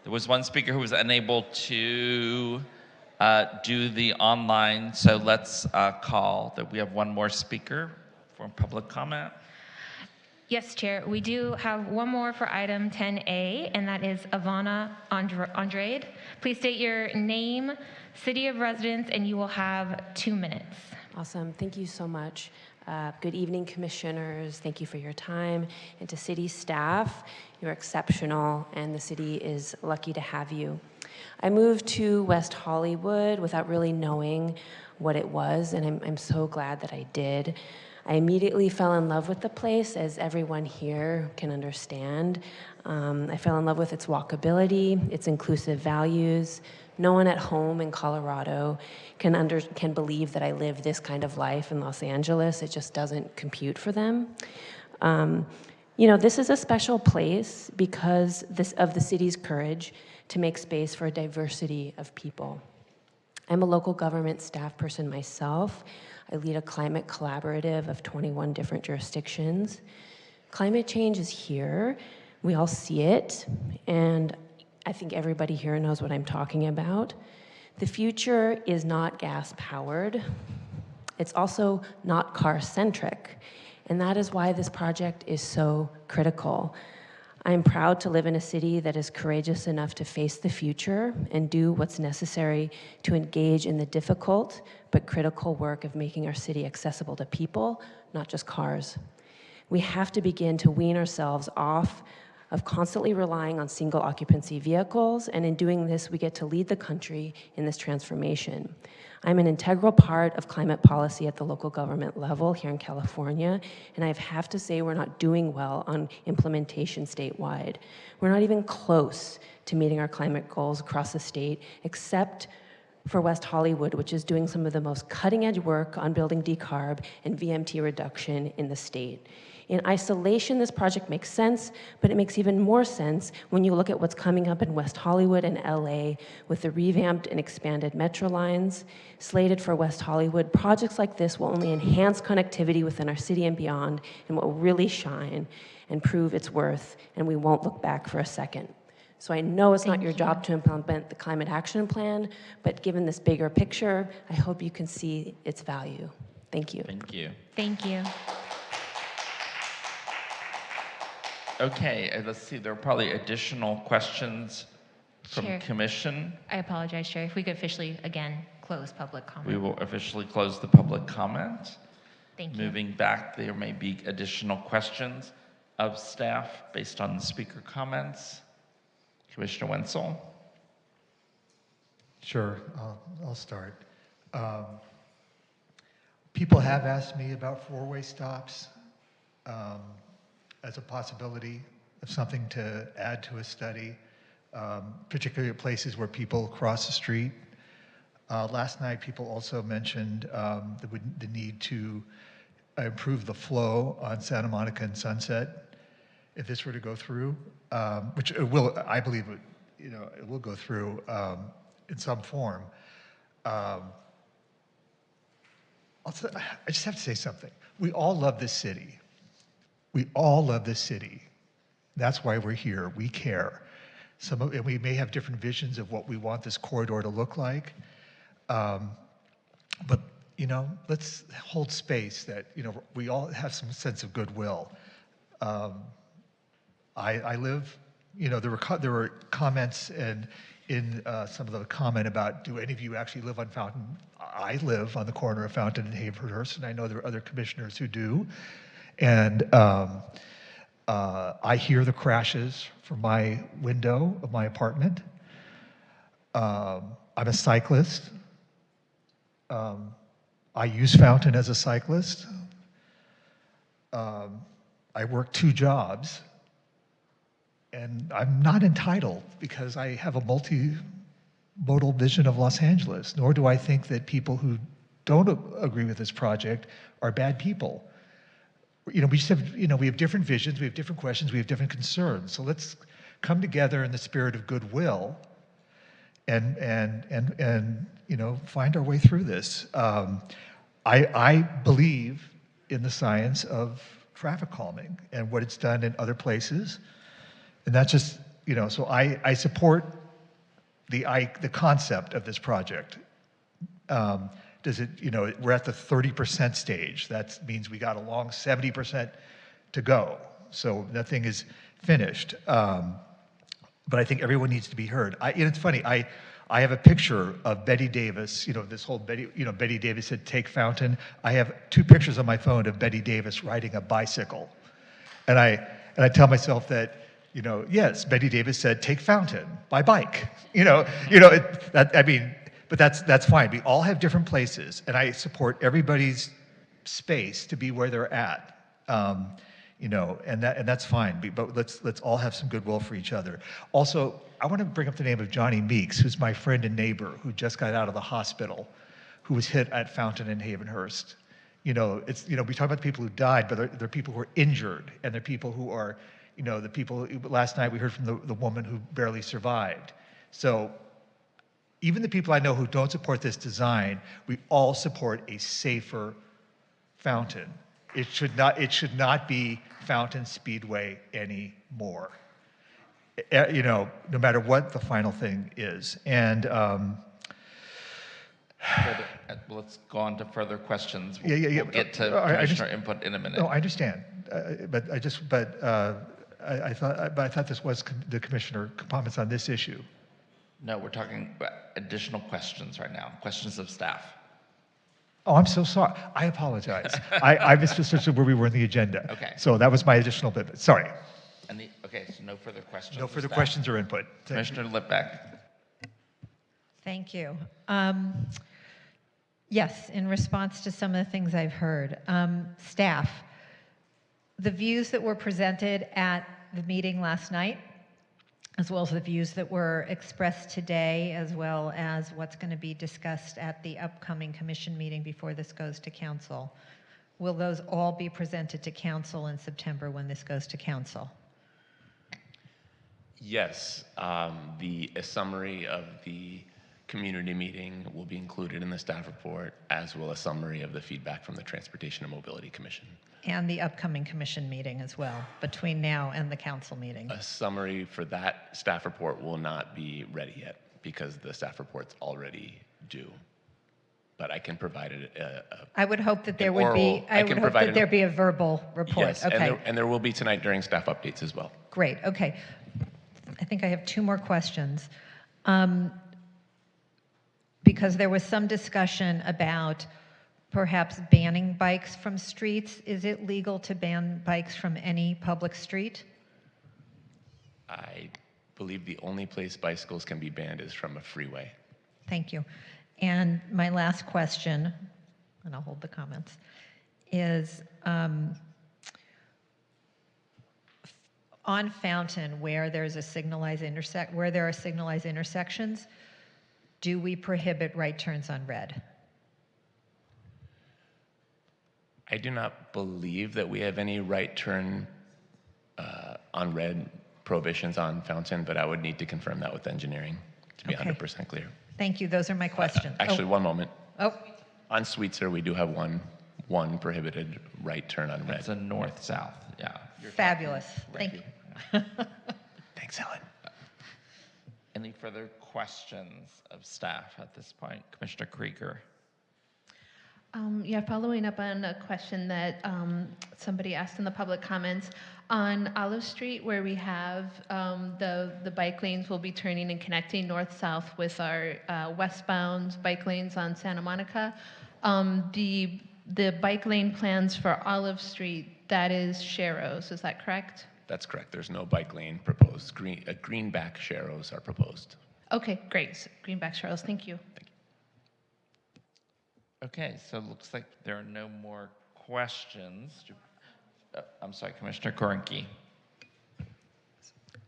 There was one speaker who was unable to do the online. So let's call that. We have one more speaker for public comment. Yes, Chair. We do have one more for item 10A, and that is Ivana Andrade. Please state your name, city of residence, and you will have 2 minutes. Awesome. Thank you so much. Good evening, commissioners. Thank you for your time. And to city staff, you're exceptional, and the city is lucky to have you. I moved to West Hollywood without really knowing what it was, and I'm so glad that I did. I immediately fell in love with the place, as everyone here can understand. I fell in love with its walkability, its inclusive values. No one at home in Colorado can believe that I live this kind of life in Los Angeles. It just doesn't compute for them. You know, this is a special place because of the city's courage to make space for a diversity of people. I'm a local government staff person myself. I lead a climate collaborative of 21 different jurisdictions. Climate change is here. We all see it, and I think everybody here knows what I'm talking about. The future is not gas-powered. It's also not car-centric, and that is why this project is so critical. I'm proud to live in a city that is courageous enough to face the future and do what's necessary to engage in the difficult but critical work of making our city accessible to people, not just cars. We have to begin to wean ourselves off of constantly relying on single occupancy vehicles, and in doing this, we get to lead the country in this transformation. I'm an integral part of climate policy at the local government level here in California, and I have to say we're not doing well on implementation statewide. We're not even close to meeting our climate goals across the state, except for West Hollywood, which is doing some of the most cutting-edge work on building decarb and VMT reduction in the state. In isolation, this project makes sense, but it makes even more sense when you look at what's coming up in West Hollywood and LA with the revamped and expanded metro lines slated for West Hollywood. Projects like this will only enhance connectivity within our city and beyond, and will really shine and prove its worth, and we won't look back for a second. So I know it's not your job to implement the climate action plan, but given this bigger picture, I hope you can see its value. Thank you. Thank you. Thank you. Okay, let's see. There are probably additional questions from Chair. Commission. I apologize, Chair. If we could officially, again, close public comment. We will officially close the public comment. Thank you. Moving back, there may be additional questions of staff based on the speaker comments. Commissioner Wenzel. Sure, I'll start. People have asked me about four-way stops as a possibility of something to add to a study, particularly at places where people cross the street. Last night, people also mentioned the need to improve the flow on Santa Monica and Sunset. If this were to go through, which it will, I believe, it will go through in some form. I just have to say something. We all love this city. We all love this city. That's why we're here. We care. And we may have different visions of what we want this corridor to look like. But, let's hold space that, we all have some sense of goodwill. I live, there were comments in some of the comment about, do any of you actually live on Fountain? I live on the corner of Fountain and Haverhurst, and I know there are other commissioners who do. And I hear the crashes from my window of my apartment. I'm a cyclist. I use Fountain as a cyclist. I work 2 jobs. And I'm not entitled because I have a multimodal vision of Los Angeles, nor do I think that people who don't agree with this project are bad people. We just have, we have different visions, we have different questions, we have different concerns. So let's come together in the spirit of goodwill and find our way through this. I believe in the science of traffic calming and what it's done in other places. And that's just, so I support the concept of this project. Does it, we're at the 30% stage. That means we got a long 70% to go. So nothing is finished. But I think everyone needs to be heard. It's funny, I have a picture of Betty Davis, this whole Betty Davis said, take Fountain. I have 2 pictures on my phone of Betty Davis riding a bicycle. And I tell myself that, yes, Betty Davis said, take Fountain by bike. But that's fine. We all have different places, and I support everybody's space to be where they're at. And that's fine. But let's all have some goodwill for each other. Also, I want to bring up the name of Johnny Meeks, who's my friend and neighbor who just got out of the hospital, who was hit at Fountain and Havenhurst. We talk about the people who died, but there are people who are injured, and there are people who are, the people. Last night we heard from the woman who barely survived. So even the people I know who don't support this design, we all support a safer Fountain. It should not be Fountain Speedway anymore. No matter what the final thing is. And let's go on to further questions. We'll get to commissioner input in a minute. No, I understand. I thought this was the commissioner comments on this issue. No, we're talking about additional questions right now. Questions of staff. Oh, I'm so sorry. I apologize. I misunderstood where we were in the agenda. Okay. So that was my additional bit. Sorry. Okay, so no further questions. No further questions or input. Commissioner Lippbeck. Thank you. Yes, in response to some of the things I've heard, staff, the views that were presented at the meeting last night, as well as the views that were expressed today, as well as what's going to be discussed at the upcoming commission meeting before this goes to council. Will those all be presented to council in September when this goes to council? Yes, a summary of the community meeting will be included in the staff report, as will a summary of the feedback from the Transportation and Mobility Commission. And the upcoming commission meeting as well, between now and the council meeting. A summary for that staff report will not be ready yet because the staff report's already due. But I can provide it. I would hope that there would be. I would hope that there be a verbal report. Yes, okay. and there will be tonight during staff updates as well. Great. Okay. I think I have 2 more questions. Because there was some discussion about perhaps banning bikes from streets. Is it legal to ban bikes from any public street? I believe the only place bicycles can be banned is from a freeway. Thank you. And my last question, and I'll hold the comments, is on Fountain, where there are signalized intersections, do we prohibit right turns on red? I do not believe that we have any right turn on red prohibitions on Fountain, but I would need to confirm that with engineering to be 100% clear. Thank you. Those are my questions. Actually, one moment. Oh. On Sweetser, we do have one prohibited right turn on red. It's a north-south, yeah. Fabulous. Thank you. Thanks, Helen. Any further questions of staff at this point? Commissioner Krieger. Yeah, following up on a question that somebody asked in the public comments, on Olive Street, where we have the bike lanes will be turning and connecting north-south with our westbound bike lanes on Santa Monica. The bike lane plans for Olive Street, that is Sharrows, is that correct? That's correct. There's no bike lane proposed. Greenback Sharrows are proposed. Okay, great. So Greenback Sharrows, thank you. Okay, so it looks like there are no more questions. I'm sorry, Commissioner Korinke.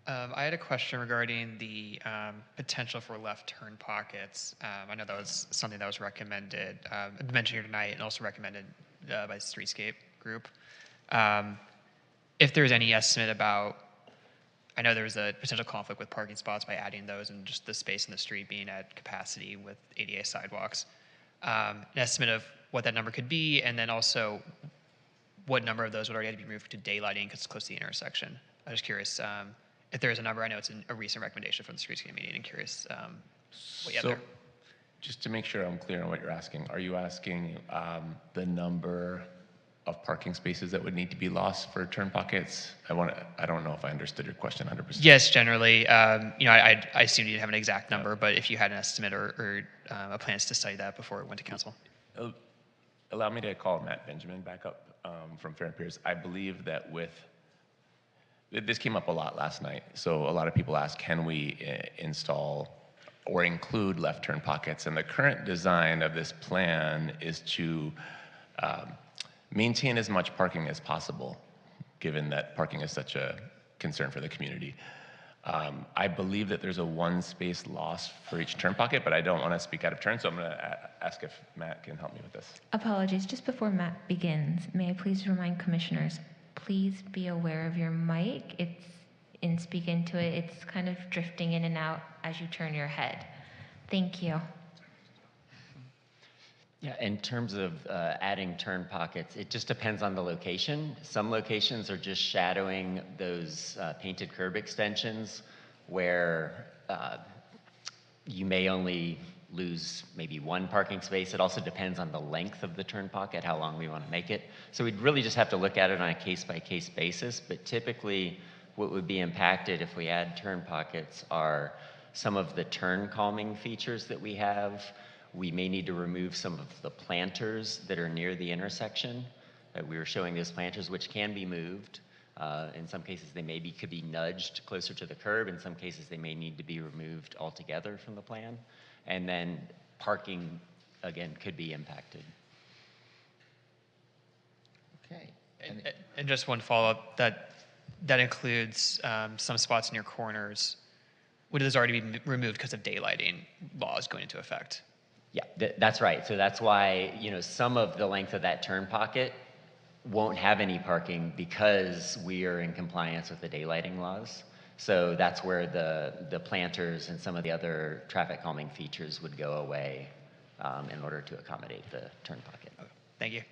I had a question regarding the potential for left turn pockets. I know that was something that was recommended, mentioned here tonight, and also recommended by the Streetscape group. If there's any estimate about, I know there's a potential conflict with parking spots by adding those and just the space in the street being at capacity with ADA sidewalks. An estimate of what that number could be, and then also what number of those would already have to be moved to daylighting because it's close to the intersection. I was curious if there is a number. I know it's a recent recommendation from the streetscape meeting, and curious what you have So, there. just to make sure I'm clear on what you're asking, are you asking the number of parking spaces that would need to be lost for turn pockets? I don't know if I understood your question 100%. Yes, generally. I assumed you didn't have an exact number, but if you had an estimate or a plans to study that before it went to council. Allow me to call Matt Benjamin back up from Fair and Peers. I believe that this came up a lot last night. So a lot of people ask, can we install or include left turn pockets? And the current design of this plan is to maintain as much parking as possible, given that parking is such a concern for the community. I believe that there's a 1 space loss for each turn pocket, but I don't want to speak out of turn, so I'm going to ask if Matt can help me with this. Apologies, just before Matt begins, may I please remind commissioners, please be aware of your mic. Speak into it. It's kind of drifting in and out as you turn your head. Thank you. Yeah, in terms of adding turn pockets, it just depends on the location. Some locations are just shadowing those painted curb extensions where you may only lose maybe 1 parking space. It also depends on the length of the turn pocket, how long we want to make it. So we'd really just have to look at it on a case-by-case basis, but typically what would be impacted if we add turn pockets are some of the turn calming features that we have. We may need to remove some of the planters that are near the intersection. We were showing those planters, which can be moved. In some cases, they could be nudged closer to the curb. In some cases, they may need to be removed altogether from the plan. And then parking, again, could be impacted. Okay. And just one follow-up, that includes some spots near corners. Would those already be removed because of daylighting laws going into effect? Yeah, that's right. So that's why, some of the length of that turn pocket won't have any parking because we are in compliance with the daylighting laws. So that's where the planters and some of the other traffic calming features would go away in order to accommodate the turn pocket. Thank you.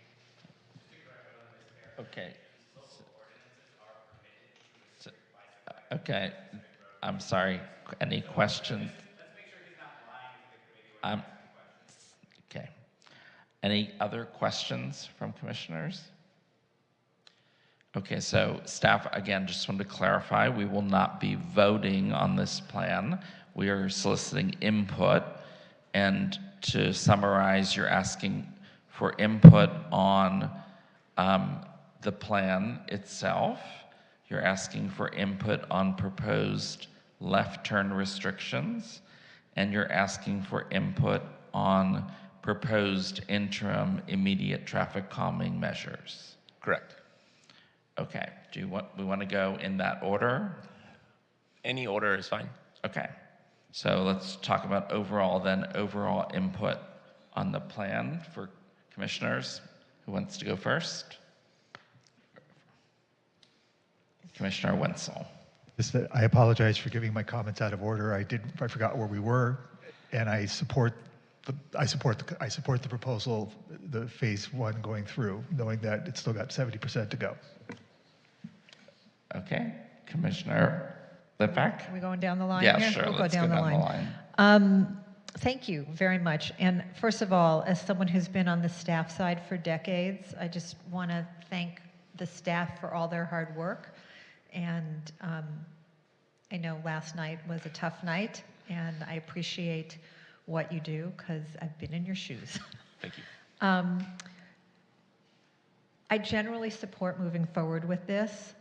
Okay. Okay. I'm sorry. Any questions? Okay. Any other questions from commissioners? Okay, so staff, again, just wanted to clarify, we will not be voting on this plan. We are soliciting input. And to summarize, you're asking for input on the plan itself. You're asking for input on proposed left turn restrictions. And you're asking for input on proposed interim immediate traffic calming measures. Correct. Okay. We want to go in that order? Any order is fine. Okay. So let's talk about overall input on the plan for commissioners. Who wants to go first? Commissioner Wenzel. I apologize for giving my comments out of order. I forgot where we were, and I support the proposal, the phase 1 going through, knowing that it's still got 70% to go. Okay, Commissioner Litvak. Are we going down the line Yeah, here? sure. We'll Let's go down the line. Thank you very much. And first of all, as someone who's been on the staff side for decades, I just want to thank the staff for all their hard work. And I know last night was a tough night, and I appreciate what you do because I've been in your shoes. Thank you. I generally support moving forward with this.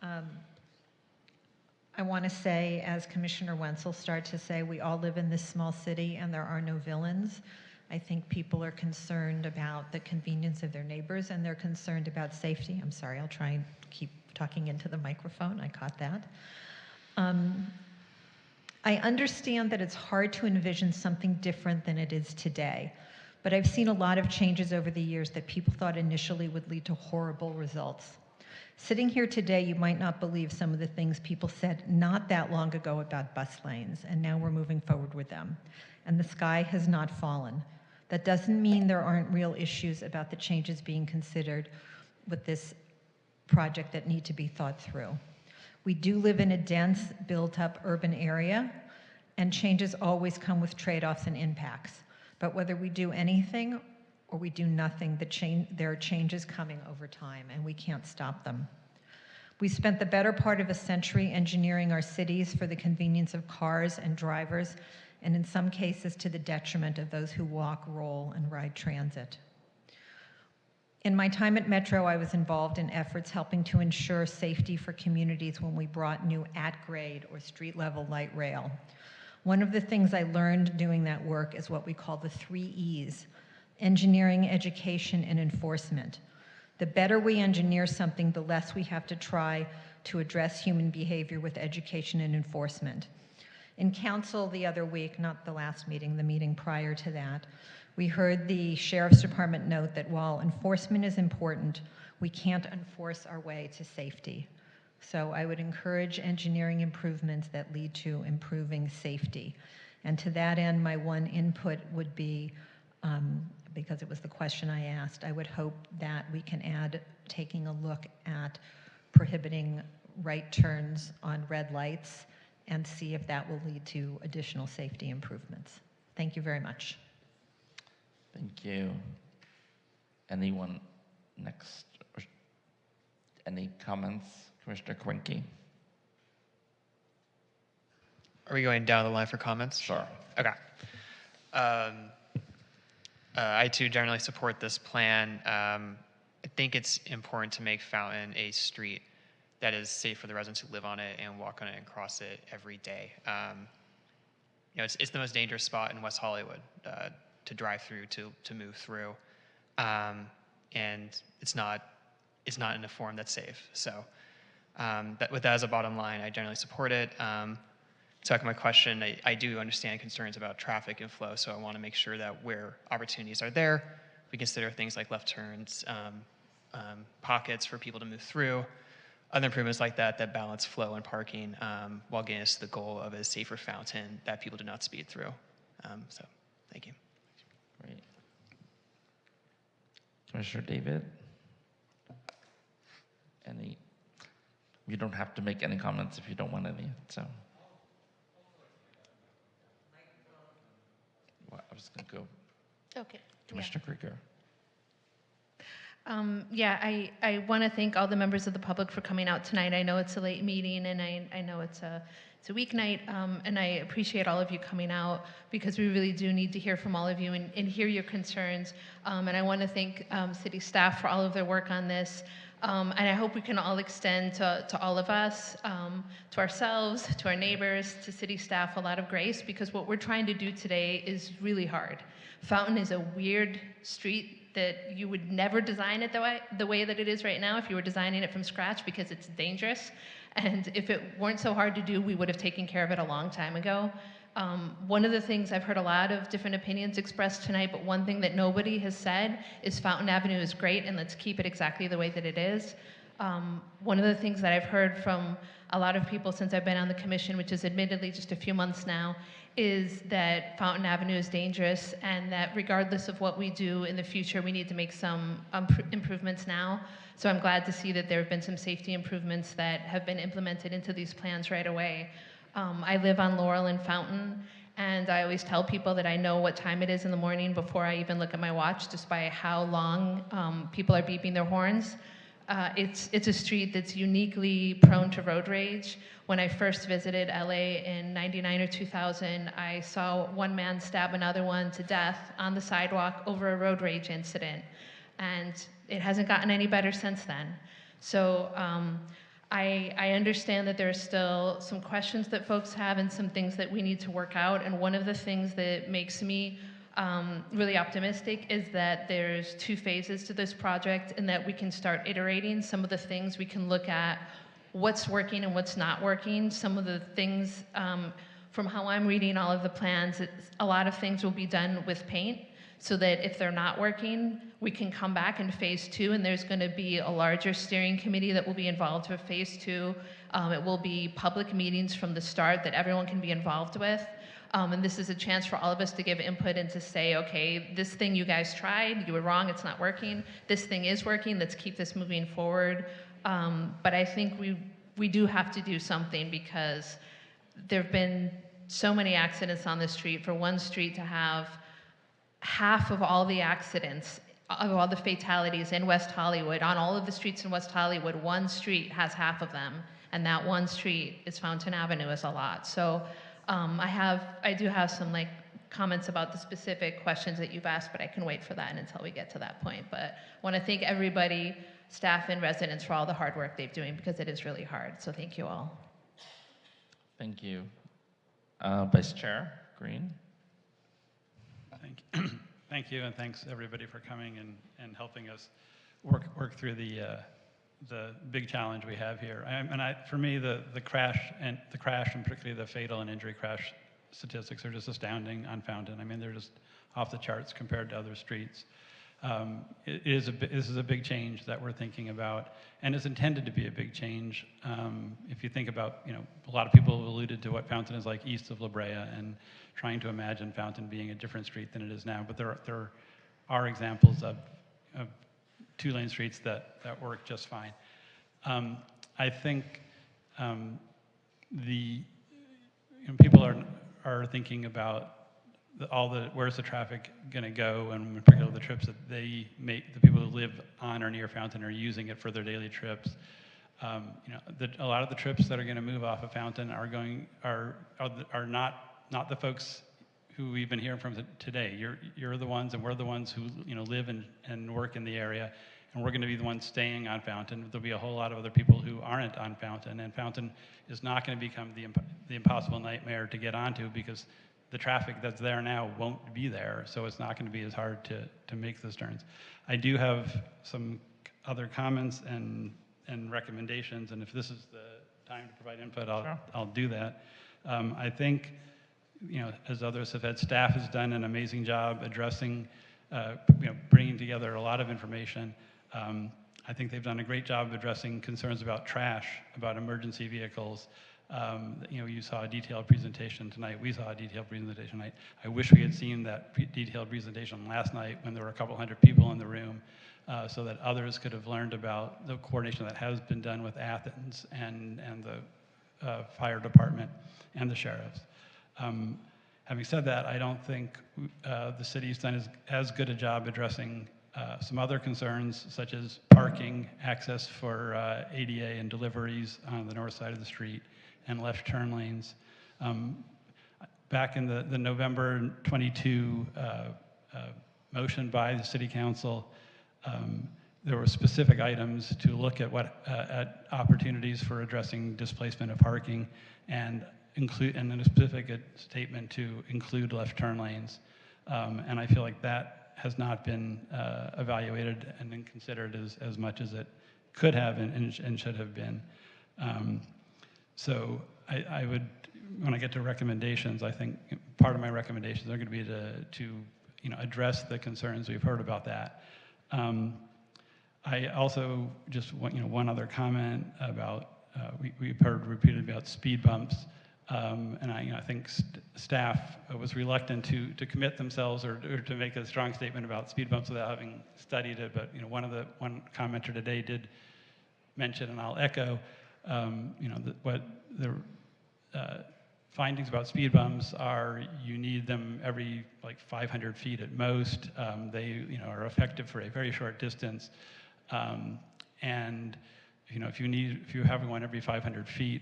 I want to say, as Commissioner Wenzel started to say, we all live in this small city and there are no villains. I think people are concerned about the convenience of their neighbors and they're concerned about safety. I'm sorry, I'll try and keep talking into the microphone. I caught that. I understand that it's hard to envision something different than it is today, but I've seen a lot of changes over the years that people thought initially would lead to horrible results. Sitting here today, you might not believe some of the things people said not that long ago about bus lanes, and now we're moving forward with them. And the sky has not fallen. That doesn't mean there aren't real issues about the changes being considered. with this project that need to be thought through. We do live in a dense, built-up urban area, and changes always come with trade-offs and impacts. But whether we do anything or we do nothing, there are changes coming over time, and we can't stop them. We spent the better part of a century engineering our cities for the convenience of cars and drivers, and in some cases to the detriment of those who walk, roll, and ride transit. In my time at Metro, I was involved in efforts helping to ensure safety for communities when we brought new at-grade or street-level light rail. One of the things I learned doing that work is what we call the 3 E's: engineering, education, and enforcement. The better we engineer something, the less we have to try to address human behavior with education and enforcement. In council the other week, not the last meeting, the meeting prior to that, we heard the Sheriff's Department note that while enforcement is important, we can't enforce our way to safety. So I would encourage engineering improvements that lead to improving safety. And to that end, my one input would be, because it was the question I asked, I would hope that we can add taking a look at prohibiting right turns on red lights and see if that will lead to additional safety improvements. Thank you very much. Thank you. Anyone next? Any comments? Commissioner Kwinky? Are we going down the line for comments? Sure. Okay. I too generally support this plan. I think it's important to make Fountain a street that is safe for the residents who live on it and walk on it and cross it every day. You know, it's the most dangerous spot in West Hollywood to drive through, to move through, and it's not in a form that's safe. So with that as a bottom line, I generally support it. To echo my question, I do understand concerns about traffic and flow, so I want to make sure that where opportunities are there, we consider things like left turns, pockets for people to move through, other improvements like that that balance flow and parking while getting us to the goal of a safer Fountain that people do not speed through. So thank you. Great. Commissioner David? You don't have to make any comments if you don't want any, so. Well, I was gonna go. Okay. Commissioner Krieger. Yeah, I want to thank all the members of the public for coming out tonight. I know it's a late meeting, and I know it's a weeknight, and I appreciate all of you coming out because we really do need to hear from all of you and hear your concerns. And I want to thank city staff for all of their work on this. And I hope we can all extend to all of us, to ourselves, to our neighbors, to city staff, a lot of grace, because what we're trying to do today is really hard. Fountain is a weird street that you would never design it the way that it is right now if you were designing it from scratch, because it's dangerous. And if it weren't so hard to do, we would have taken care of it a long time ago. One of the things, I've heard a lot of different opinions expressed tonight, but one thing that nobody has said is Fountain Avenue is great and let's keep it exactly the way that it is. One of the things that I've heard from a lot of people since I've been on the commission, which is admittedly just a few months now, is that Fountain Avenue is dangerous and that regardless of what we do in the future, we need to make some improvements now. So I'm glad to see that there have been some safety improvements that have been implemented into these plans right away. I live on Laurel and Fountain, and I always tell people that I know what time it is in the morning before I even look at my watch, just by how long people are beeping their horns. It's a street that's uniquely prone to road rage. When I first visited LA in '99 or 2000, I saw one man stab another one to death on the sidewalk over a road rage incident. And it hasn't gotten any better since then. So I understand that there are still some questions that folks have and some things that we need to work out. And one of the things that makes me really optimistic is that there's 2 phases to this project and that we can start iterating some of the things. We can look at what's working and what's not working. Some of the things, from how I'm reading all of the plans, a lot of things will be done with paint so that if they're not working, we can come back in phase 2, and there's going to be a larger steering committee that will be involved with phase 2. It will be public meetings from the start that everyone can be involved with. And this is a chance for all of us to give input and to say, okay, this thing you guys tried, you were wrong, it's not working. This thing is working, let's keep this moving forward. But I think we do have to do something, because there have been so many accidents on the street. For one street to have half of all the accidents, of all the fatalities in West Hollywood, on all of the streets in West Hollywood, one street has half of them, and that one street is Fountain Avenue, is a lot. So I do have some comments about the specific questions that you've asked, but I can wait for that until we get to that point. But I want to thank everybody, staff and residents, for all the hard work they're doing, because it is really hard. So thank you all. Thank you. Vice Chair Green. Thank you. Thank you, and thanks everybody for coming and helping us work through the big challenge we have here. For me, the crash and particularly the fatal and injury crash statistics are just astounding on Fountain. I mean, they're just off the charts compared to other streets. This is a big change that we're thinking about, and it's intended to be a big change. If you think about, a lot of people have alluded to what Fountain is like east of La Brea, and trying to imagine Fountain being a different street than it is now. But there are examples of two-lane streets that work just fine. I think people are thinking about where's the traffic going to go, and in particular the trips that the people who live on or near Fountain are using it for their daily trips. A lot of the trips that are going to move off of Fountain are not the folks who we've been hearing from today. You're the ones, and we're the ones who live and work in the area, and we're going to be the ones staying on Fountain. There'll be a whole lot of other people who aren't on Fountain, and Fountain is not going to become the impossible nightmare to get onto, because the traffic that's there now won't be there, so it's not going to be as hard to make those turns. I do have some other comments and recommendations, and if this is the time to provide input, I'll do that. I think, as others have had, staff has done an amazing job addressing, bringing together a lot of information. I think they've done a great job addressing concerns about trash, about emergency vehicles. You saw a detailed presentation tonight. We saw a detailed presentation tonight. I wish we had seen that detailed presentation last night when there were a couple hundred people in the room, so that others could have learned about the coordination that has been done with Athens and the fire department and the sheriffs. Having said that, I don't think the city's done as good a job addressing some other concerns, such as parking, access for ADA and deliveries on the north side of the street, and left turn lanes. Back in the November 22 motion by the City Council, there were specific items to look at at opportunities for addressing displacement of parking, and then a specific statement to include left turn lanes. And I feel like that has not been evaluated and then considered as much as it could have and should have been. So I would, when I get to recommendations, I think part of my recommendations are going to be to address the concerns we've heard about that. I also just want one other comment about we've heard repeatedly about speed bumps, and I think staff was reluctant to commit themselves or to make a strong statement about speed bumps without having studied it. But one commenter today did mention, and I'll echo, what the findings about speed bumps are: you need them every 500 feet at most. They are effective for a very short distance, and if you have one every 500 feet,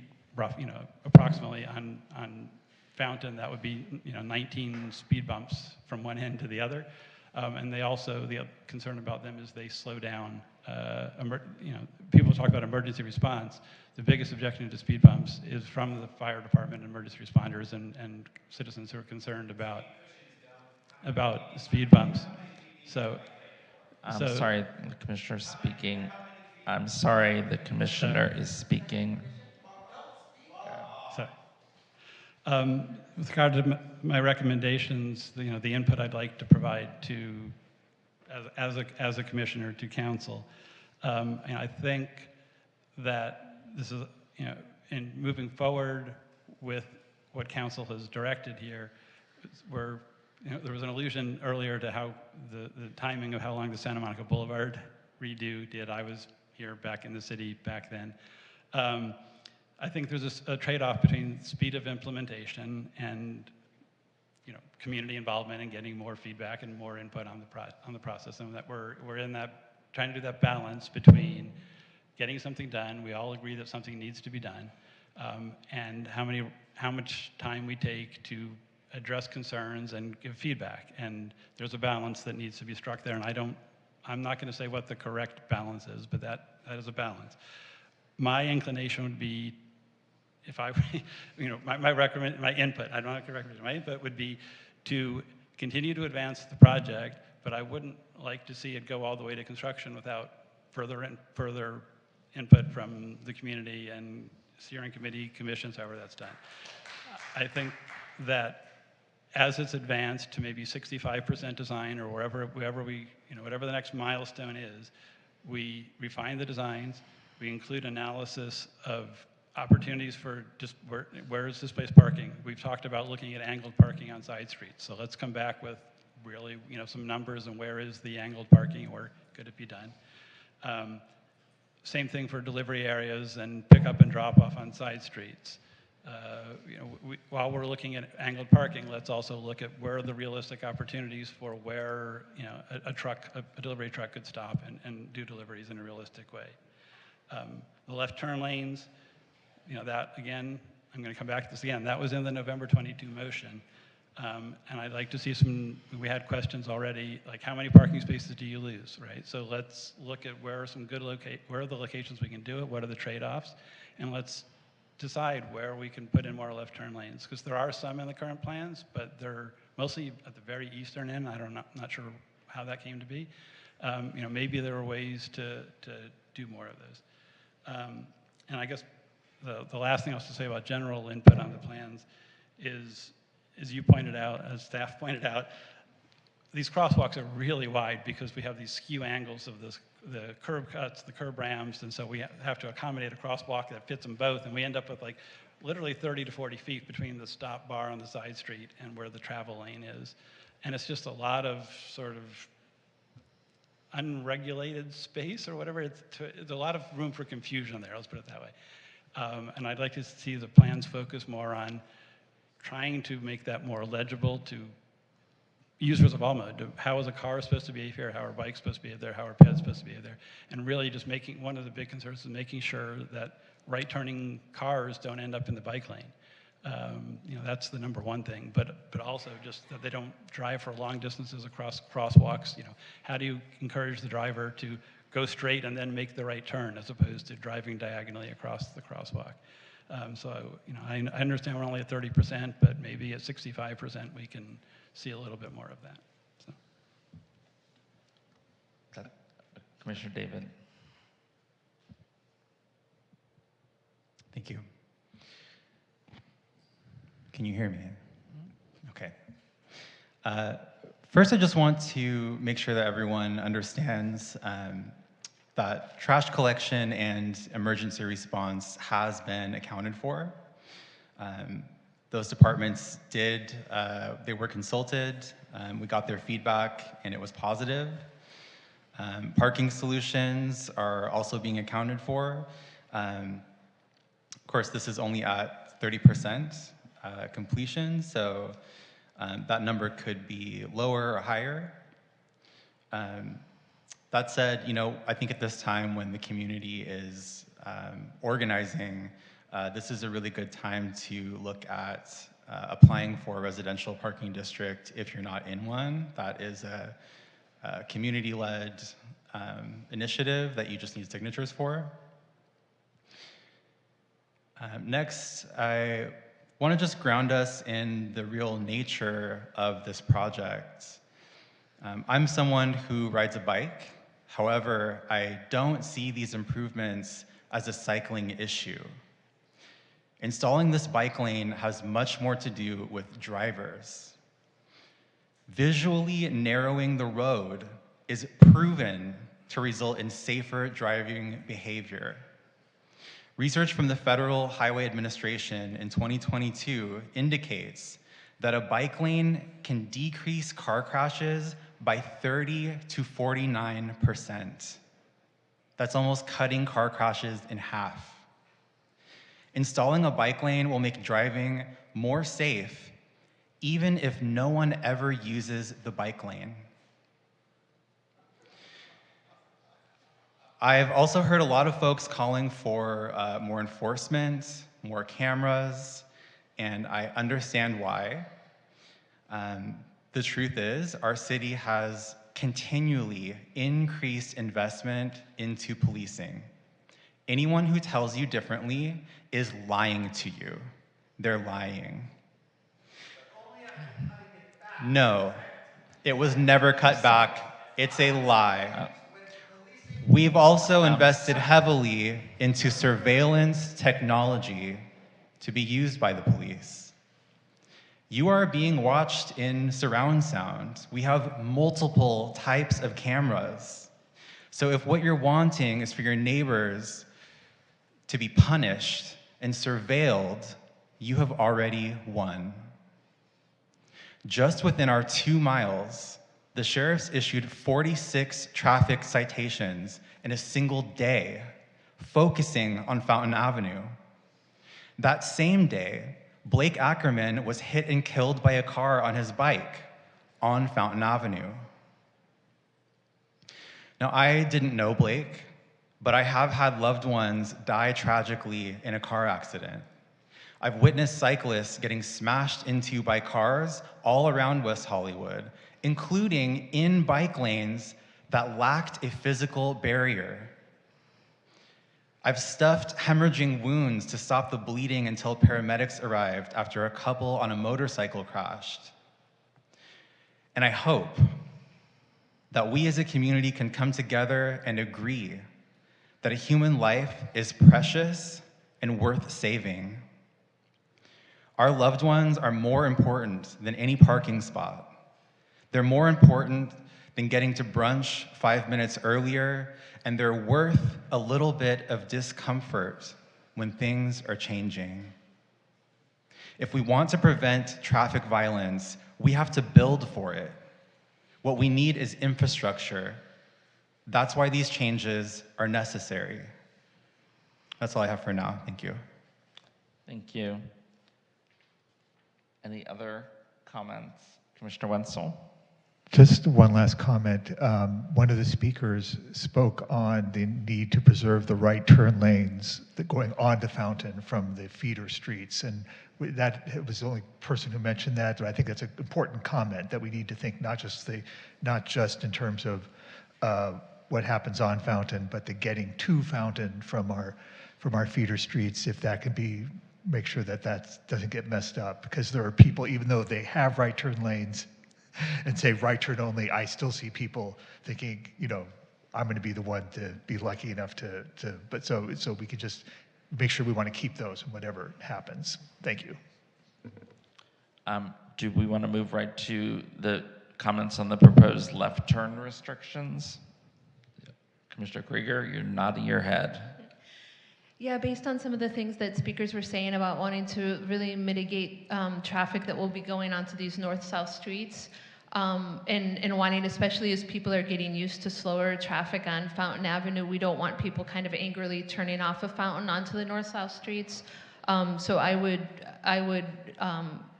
approximately on Fountain, that would be 19 speed bumps from one end to the other. And they also, the concern about them is they slow down. People talk about emergency response. The biggest objection to speed bumps is from the fire department and emergency responders and citizens who are concerned about speed bumps. I'm sorry, the commissioner is speaking. I'm sorry, the commissioner is speaking. With regard to my recommendations, the input I'd like to provide as a commissioner to council, and I think that this is, in moving forward with what council has directed here, where there was an allusion earlier to how the timing of how long the Santa Monica Boulevard redo did. I was here back in the city back then. I think there's a trade-off between speed of implementation and community involvement and getting more feedback and more input on the process, and that we're in that trying to do that balance between getting something done. We all agree that something needs to be done, and how much time we take to address concerns and give feedback. And there's a balance that needs to be struck there. And I'm not going to say what the correct balance is, but that is a balance. My inclination would be, if I, my input, I don't have to recommend, my input would be to continue to advance the project, but I wouldn't like to see it go all the way to construction without further input from the community and steering committee, commissions, however that's done. I think that as it's advanced to maybe 65% design or wherever we, whatever the next milestone is, we refine the designs, we include analysis of opportunities for just where is displaced parking. We've talked about looking at angled parking on side streets. So let's come back with really, some numbers and where is the angled parking or could it be done. Same thing for delivery areas and pick up and drop off on side streets. While we're looking at angled parking, let's also look at where are the realistic opportunities for where a delivery truck could stop and do deliveries in a realistic way. The left turn lanes, that again, I'm going to come back to this again. That was in the November 22 motion, and I'd like to see we had questions already, like how many parking spaces do you lose, right? So let's look at where are some good where are the locations we can do it, what are the trade-offs, and let's decide where we can put in more left turn lanes, because there are some in the current plans, but they're mostly at the very eastern end. Not sure how that came to be. Maybe there are ways to do more of those. And I guess the last thing I was to say about general input on the plans is, as you pointed out, as staff pointed out, these crosswalks are really wide because we have these skew angles of the curb cuts, the curb ramps, and so we have to accommodate a crosswalk that fits them both, and we end up with like literally 30 to 40 feet between the stop bar on the side street and where the travel lane is. And it's just a lot of sort of unregulated space or whatever. There's a lot of room for confusion there, let's put it that way. And I'd like to see the plans focus more on trying to make that more legible to users of all modes. How is a car supposed to behave here? How are bikes supposed to behave there? How are pets supposed to behave there? And really just one of the big concerns is making sure that right-turning cars don't end up in the bike lane. That's the number one thing, but also just that they don't drive for long distances across crosswalks. How do you encourage the driver to go straight and then make the right turn as opposed to driving diagonally across the crosswalk? I understand we're only at 30%, but maybe at 65% we can see a little bit more of that. Commissioner David. Thank you. Can you hear me? Okay. First, I just want to make sure that everyone understands that trash collection and emergency response has been accounted for. Those departments they were consulted, we got their feedback, and it was positive. Parking solutions are also being accounted for. Of course, this is only at 30% completion, so that number could be lower or higher. That said, I think at this time when the community is organizing, this is a really good time to look at applying for a residential parking district if you're not in one. That is a community-led initiative that you just need signatures for. Next, I want to just ground us in the real nature of this project. I'm someone who rides a bike. However, I don't see these improvements as a cycling issue. Installing this bike lane has much more to do with drivers. Visually narrowing the road is proven to result in safer driving behavior. Research from the Federal Highway Administration in 2022 indicates that a bike lane can decrease car crashes by 30 to 49%. That's almost cutting car crashes in half. Installing a bike lane will make driving more safe, even if no one ever uses the bike lane. I've also heard a lot of folks calling for more enforcement, more cameras, and I understand why. The truth is, our city has continually increased investment into policing. Anyone who tells you differently is lying to you. They're lying. No, it was never cut back. It's a lie. We've also invested heavily into surveillance technology to be used by the police. You are being watched in surround sound. We have multiple types of cameras. So if what you're wanting is for your neighbors to be punished and surveilled, you have already won. Just within our 2 miles, the sheriffs issued 46 traffic citations in a single day, focusing on Fountain Avenue. That same day, Blake Ackerman was hit and killed by a car on his bike on Fountain Avenue. Now, I didn't know Blake, but I have had loved ones die tragically in a car accident. I've witnessed cyclists getting smashed into by cars all around West Hollywood, including in bike lanes that lacked a physical barrier. I've stuffed hemorrhaging wounds to stop the bleeding until paramedics arrived after a couple on a motorcycle crashed. And I hope that we as a community can come together and agree that a human life is precious and worth saving. Our loved ones are more important than any parking spot. They're more important than getting to brunch 5 minutes earlier, and they're worth a little bit of discomfort when things are changing. If we want to prevent traffic violence, we have to build for it. What we need is infrastructure. That's why these changes are necessary. That's all I have for now. Thank you. Thank you. Any other comments? Commissioner Wenzel? Just one last comment. One of the speakers spoke on the need to preserve the right turn lanes that going onto Fountain from the feeder streets. And that was the only person who mentioned that, but I think that's an important comment that we need to think not just in terms of what happens on Fountain, but the getting to Fountain from our feeder streets, if that can be, make sure that doesn't get messed up, because there are people, even though they have right turn lanes and say right turn only, I still see people thinking, I'm going to be the one to be lucky enough but so we can just make sure we want to keep those whatever happens. Thank you. Do we want to move right to the comments on the proposed left turn restrictions? Commissioner Krieger, you're nodding your head. Yeah, based on some of the things that speakers were saying about wanting to really mitigate traffic that will be going onto these north-south streets, and wanting, especially as people are getting used to slower traffic on Fountain Avenue, we don't want people kind of angrily turning off of Fountain onto the north-south streets. So I would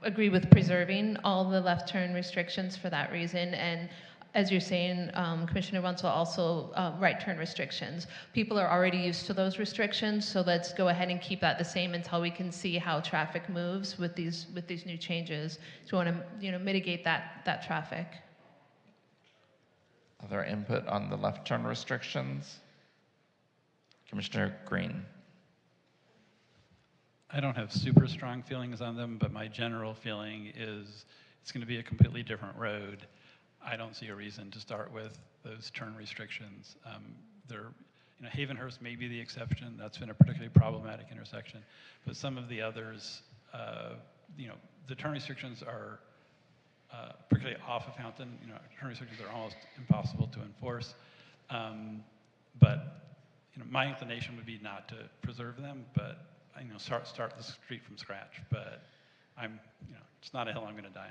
agree with preserving all the left turn restrictions for that reason. And as you're saying, Commissioner Wenzel, also right turn restrictions. People are already used to those restrictions, so let's go ahead and keep that the same until we can see how traffic moves with these new changes. So we want to mitigate that traffic. Other input on the left turn restrictions? Commissioner Green. I don't have super strong feelings on them, but my general feeling is it's going to be a completely different road. I don't see a reason to start with those turn restrictions. Havenhurst may be the exception. That's been a particularly problematic intersection. But some of the others, the turn restrictions are particularly off of Fountain. Turn restrictions are almost impossible to enforce. But my inclination would be not to preserve them, but start the street from scratch. But it's not a hill I'm going to die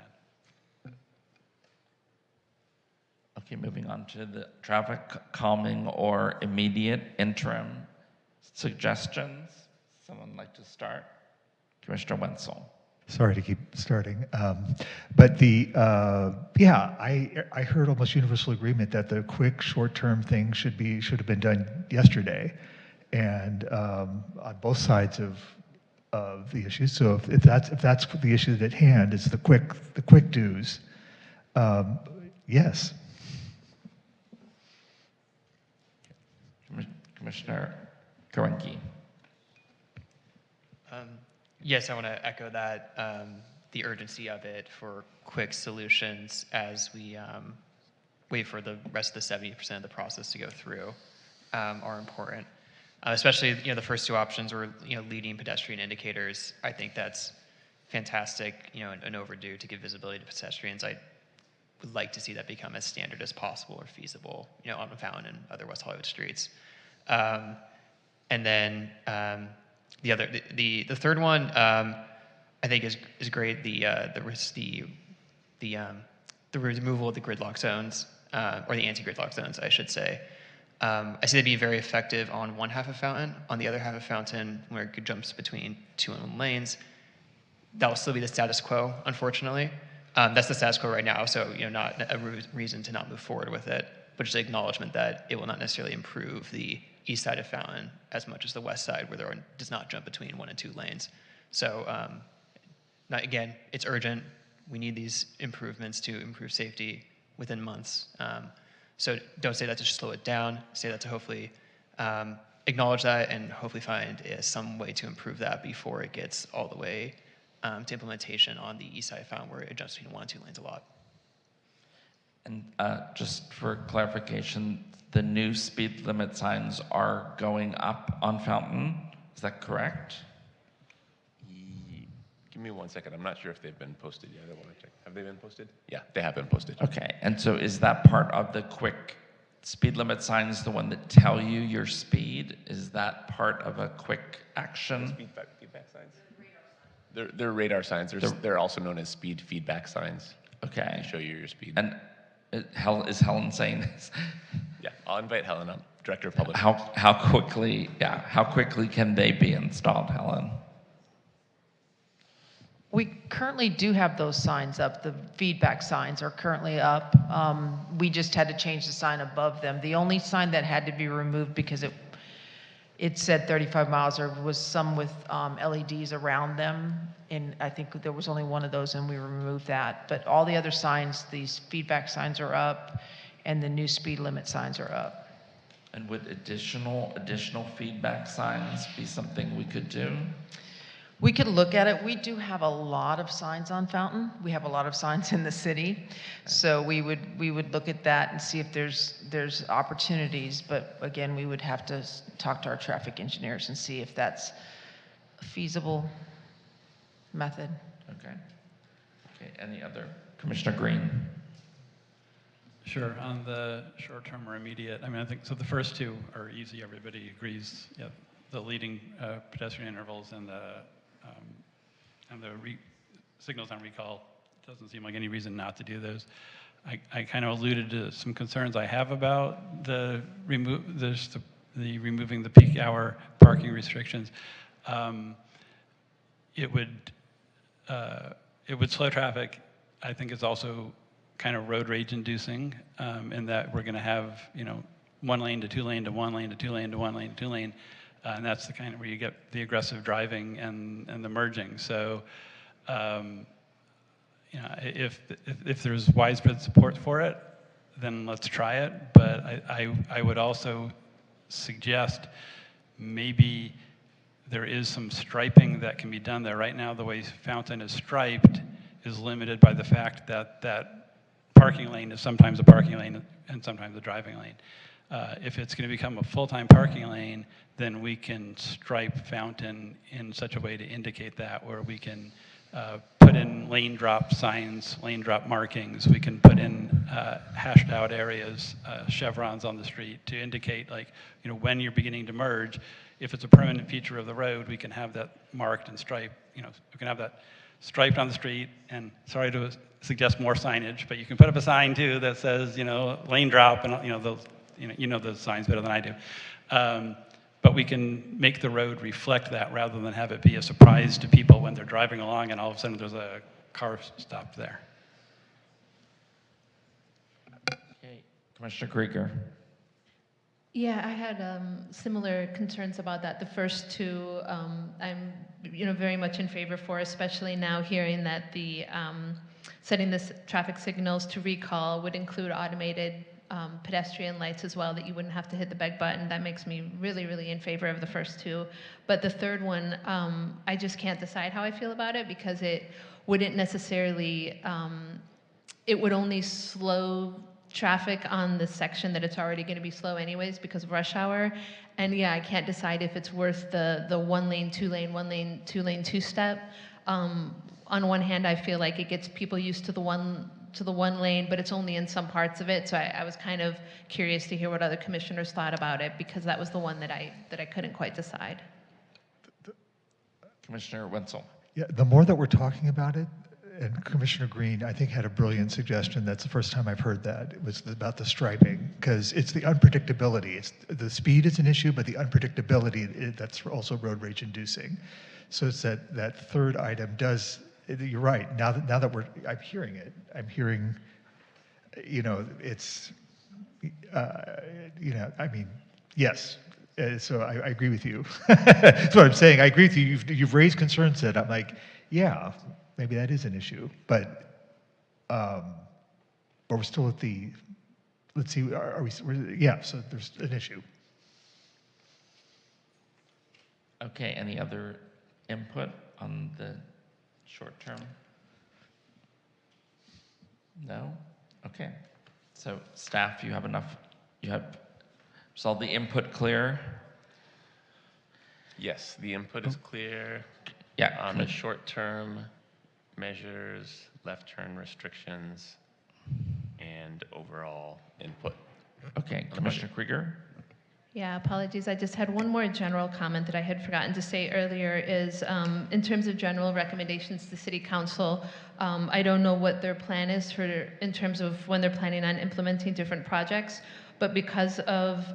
on. Okay, moving on to the traffic calming or immediate interim suggestions. Someone like to start? Commissioner Wenzel. Sorry to keep starting, but I heard almost universal agreement that the quick short-term thing should have been done yesterday, and on both sides of the issue. So if that's the issue at hand, is the quick do's. Yes. Commissioner Karenki. Yes, I want to echo that. The urgency of it for quick solutions as we wait for the rest of the 70% of the process to go through are important. Especially, the first two options were, leading pedestrian indicators. I think that's fantastic, and overdue to give visibility to pedestrians. I would like to see that become as standard as possible or feasible, on Fountain and other West Hollywood streets. And then the third one, I think is great. The removal of the gridlock zones, or the anti-gridlock zones, I should say. I see that being very effective on one half of Fountain. On the other half of Fountain, where it jumps between 2 and 1 lanes, that will still be the status quo, unfortunately. That's the status quo right now, so not a reason to not move forward with it, but just acknowledgement that it will not necessarily improve the east side of Fountain as much as the west side, where does not jump between 1 and 2 lanes. So, again, it's urgent. We need these improvements to improve safety within months. So don't say that to slow it down. Say that to hopefully acknowledge that and hopefully find some way to improve that before it gets all the way to implementation on the east side of Fountain, where it jumps between 1 and 2 lanes a lot. And just for clarification, the new speed limit signs are going up on Fountain. Is that correct? Give me 1 second. I'm not sure if they've been posted yet. I want to check. Have they been posted? Yeah, they have been posted. Okay, and so is that part of the quick speed limit signs, the one that tell you your speed? Is that part of a quick action? Feedback signs? They're radar signs. They're also known as speed feedback signs. Okay. They show you your speed. And is Helen saying this? Yeah, I'll invite Helen up, Director of Public. How quickly can they be installed, Helen? We currently do have those signs up. The feedback signs are currently up. We just had to change the sign above them. The only sign that had to be removed because it said 35 miles or was some with LEDs around them. And I think there was only one of those and we removed that. But all the other signs, these feedback signs are up and the new speed limit signs are up. And would additional feedback signs be something we could do? We could look at it. We do have a lot of signs on Fountain. We have a lot of signs in the city. So we would look at that and see if there's opportunities. But again, we would have to talk to our traffic engineers and see if that's a feasible method. Okay. Any other? Commissioner Green. Sure. On the short-term or immediate, I think so. The first two are easy. Everybody agrees. Yeah, the leading pedestrian intervals and the signals on recall. Doesn't seem like any reason not to do those. I kind of alluded to some concerns I have about removing the peak hour parking restrictions. It would slow traffic. I think it's also kind of road rage inducing in that we're going to have 1 lane to 2 lane to 1 lane to 2 lane to 1 lane to 2 lane. And that's the kind of where you get the aggressive driving and the merging. So, if there's widespread support for it, then let's try it. But I would also suggest maybe there is some striping that can be done there. Right now, the way Fountain is striped is limited by the fact that that parking lane is sometimes a parking lane and sometimes a driving lane. If it's going to become a full-time parking lane, then we can stripe Fountain in such a way to indicate that, where we can put in lane drop signs, lane drop markings. We can put in hashed out areas, chevrons on the street to indicate, like, you know, when you're beginning to merge. If it's a permanent feature of the road, we can have that marked and striped. You know, we can have that striped on the street. And sorry to suggest more signage, but you can put up a sign too that says, you know, lane drop, and you know those, you know those signs better than I do. But we can make the road reflect that rather than have it be a surprise to people when they're driving along and all of a sudden there's a car stopped there. Okay, Commissioner Krieger. Yeah, I had similar concerns about that. The first two, I'm very much in favor for, especially now hearing that the setting the traffic signals to recall would include automated pedestrian lights as well, that you wouldn't have to hit the beg button. That makes me really, really in favor of the first two. But the third one, I just can't decide how I feel about it, because it wouldn't necessarily, it would only slow traffic on the section that it's already going to be slow anyways because of rush hour. And yeah, I can't decide if it's worth the 1 lane, 2 lane, 1 lane, 2 lane, 2 step. On one hand, I feel like it gets people used to the one lane, but it's only in some parts of it. So I was kind of curious to hear what other commissioners thought about it, because that was the one that I couldn't quite decide. Commissioner Wenzel. Yeah, the more that we're talking about it, and Commissioner Green, I think, had a brilliant suggestion. That's the first time I've heard that. It was about the striping, because it's the unpredictability. It's the speed is an issue, but the unpredictability, that's also road rage inducing. So it's that third item does. You're right. Now that I'm hearing it. I'm hearing, you know, it's, you know, I mean, yes. So I agree with you. That's what I'm saying. I agree with you. You've raised concerns that I'm like, yeah, maybe that is an issue, but we're still at the. Let's see. Yeah. So there's an issue. Okay. Any other input on the short term? No? Okay. So staff, you have enough, is all the input clear? Yes, the input is clear. Yeah. On the short term measures, left turn restrictions, and overall input. Okay, Commissioner Krieger? Yeah, apologies. I just had one more general comment that I had forgotten to say earlier is in terms of general recommendations to City Council, I don't know what their plan is in terms of when they're planning on implementing different projects, but because of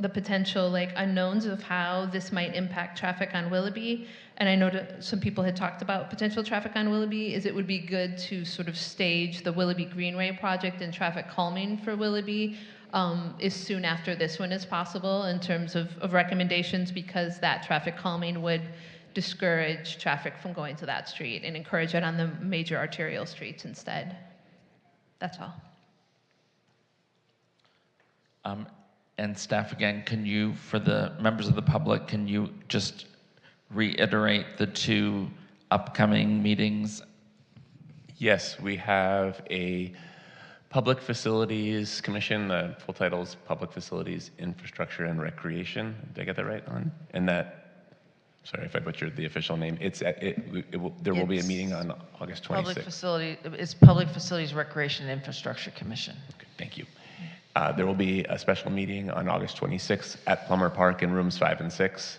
the potential unknowns of how this might impact traffic on Willoughby, and I know some people had talked about potential traffic on Willoughby, it would be good to sort of stage the Willoughby Greenway project and traffic calming for Willoughby as soon after this one as possible in terms of recommendations, because that traffic calming would discourage traffic from going to that street and encourage it on the major arterial streets instead. That's all. And staff, again, can you, for the members of the public, can you just reiterate the 2 upcoming meetings? Yes, we have a Public Facilities Commission. The full title is Public Facilities Infrastructure and Recreation. Did I get that right on? And that, sorry if I butchered the official name. There will be a meeting on August 26th. It's Public Facilities Recreation and Infrastructure Commission. Okay, thank you. There will be a special meeting on August 26th at Plummer Park in rooms 5 and 6.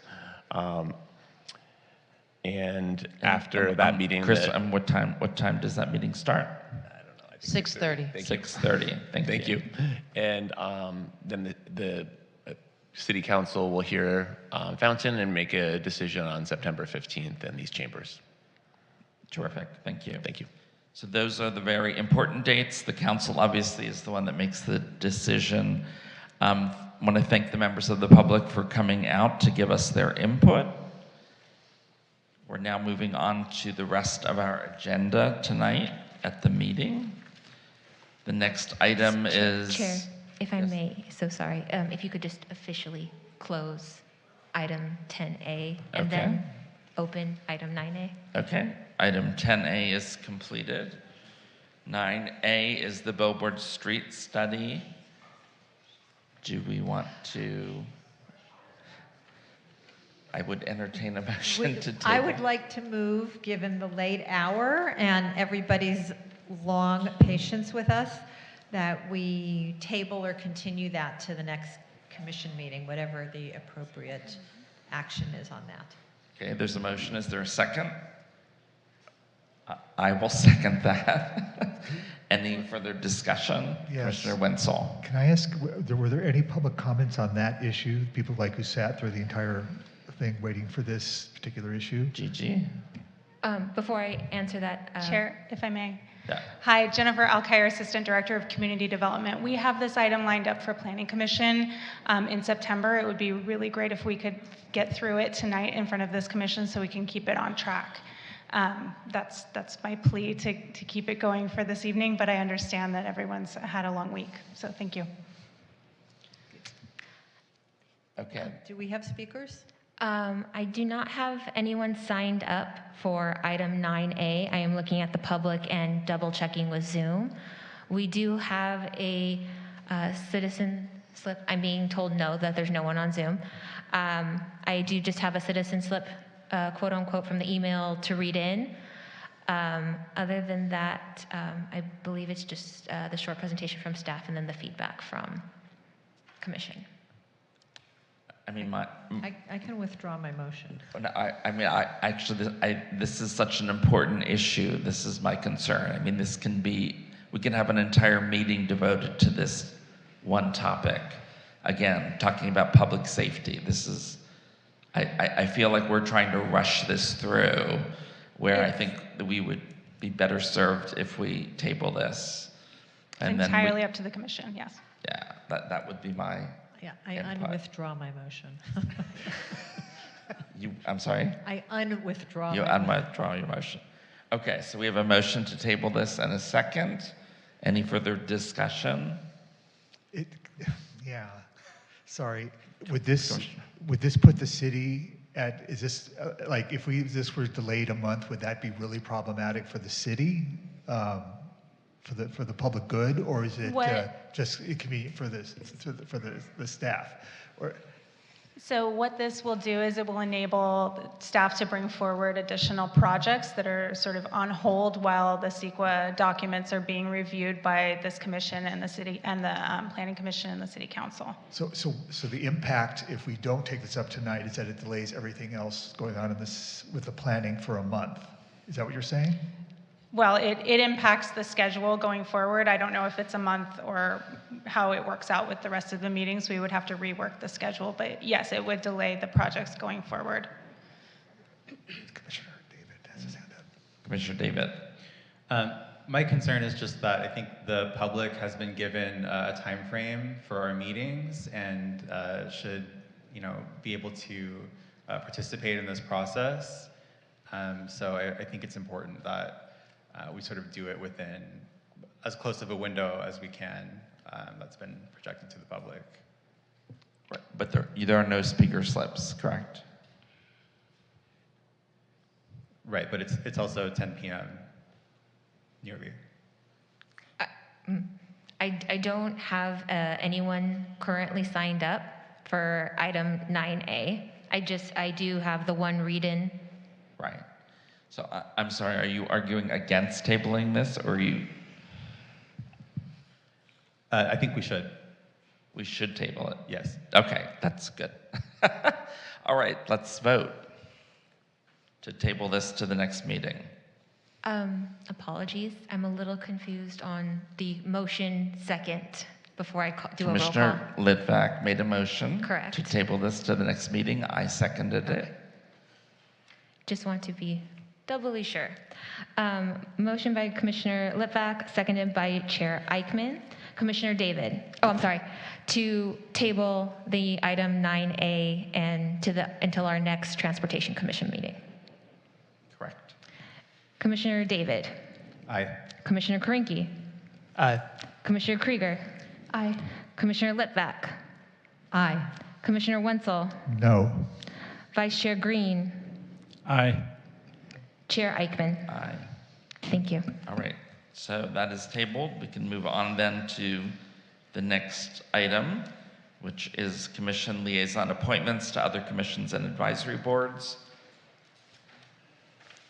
And after that meeting, Chris, and what time does that meeting start? 6:30. 6:30. Thank you. And then the City Council will hear Fountain and make a decision on September 15th in these chambers. Terrific. Thank you. Thank you. So those are the very important dates. The council obviously is the one that makes the decision. I want to thank the members of the public for coming out to give us their input. We're now moving on to the rest of our agenda tonight at the meeting. The next item is... Chair, if I may, so sorry, if you could just officially close item 10A and then open item 9A. Okay, item 10A is completed. 9A is the Billboard Street Study. Do we want to... I would entertain a motion to table. I would like to move, given the late hour and everybody's long patience with us, that we table or continue that to the next commission meeting, whatever the appropriate action is on that. Okay, there's a motion. Is there a second? I will second that. Any further discussion? Yes. Commissioner Wenzel. Can I ask, were there any public comments on that issue? People like who sat through the entire thing waiting for this particular issue? Gigi? Before I answer that. Chair, if I may. Yeah. Hi, Jennifer Alkire, Assistant Director of Community Development. We have this item lined up for Planning Commission in September. It would be really great if we could get through it tonight in front of this commission so we can keep it on track. That's my plea to keep it going for this evening, but I understand that everyone's had a long week, so thank you. Okay. Do we have speakers? I do not have anyone signed up for item 9A. I am looking at the public and double checking with Zoom. We do have a citizen slip. I'm being told no, that there's no one on Zoom. I do just have a citizen slip, quote unquote, from the email to read in. Other than that, I believe it's just the short presentation from staff and then the feedback from commission. I mean, I can withdraw my motion. This is such an important issue. This is my concern. I mean, we can have an entire meeting devoted to this one topic. Again, talking about public safety. I feel like we're trying to rush this through, where I think that we would be better served if we table this. And Entirely up to the commission, yes. Yeah, that would be my Yeah, I unwithdraw my motion. I'm sorry? I unwithdraw You my motion. unwithdraw your motion. Okay, so we have a motion to table this and a second. Any further discussion? Yeah, sorry. Would this put the city at, is this, like, if this were delayed a month, would that be really problematic for the city? For the public good, or is it just inconvenient for the staff? So what this will do is it will enable staff to bring forward additional projects that are sort of on hold while the CEQA documents are being reviewed by this commission and the city and the Planning Commission and the City Council. So the impact, if we don't take this up tonight, is that it delays everything else going on with the planning for a month. Is that what you're saying? Well, it impacts the schedule going forward. I don't know if it's a month or how it works out with the rest of the meetings. We would have to rework the schedule, but yes, it would delay the projects going forward. Commissioner David has his hand up. Commissioner David. My concern is just that I think the public has been given a time frame for our meetings and should, be able to participate in this process. So I think it's important that we sort of do it within as close of a window as we can that's been projected to the public. Right. But there are no speaker slips, correct? Right, but it's also 10 p.m. nearly. I don't have anyone currently signed up for item 9A. I do have the one read-in. Right. So I'm sorry, are you arguing against tabling this, or are you? I think we should. We should table it? Yes. Okay, that's good. All right, let's vote to table this to the next meeting. Apologies, I'm a little confused on the motion second before I do a roll call. Commissioner Litvak made a motion. Correct. To table this to the next meeting. I seconded it. Just want to be doubly sure. Motion by Commissioner Litvak, seconded by Chair Eichmann. Commissioner David, to table the item 9A and until our next Transportation Commission meeting. Correct. Commissioner David. Aye. Commissioner Karinke. Aye. Commissioner Krieger. Aye. Commissioner Litvak. Aye. Commissioner Wenzel. No. Vice Chair Green. Aye. Chair Eichmann. Aye. Thank you. All right, so that is tabled. We can move on then to the next item, which is commission liaison appointments to other commissions and advisory boards.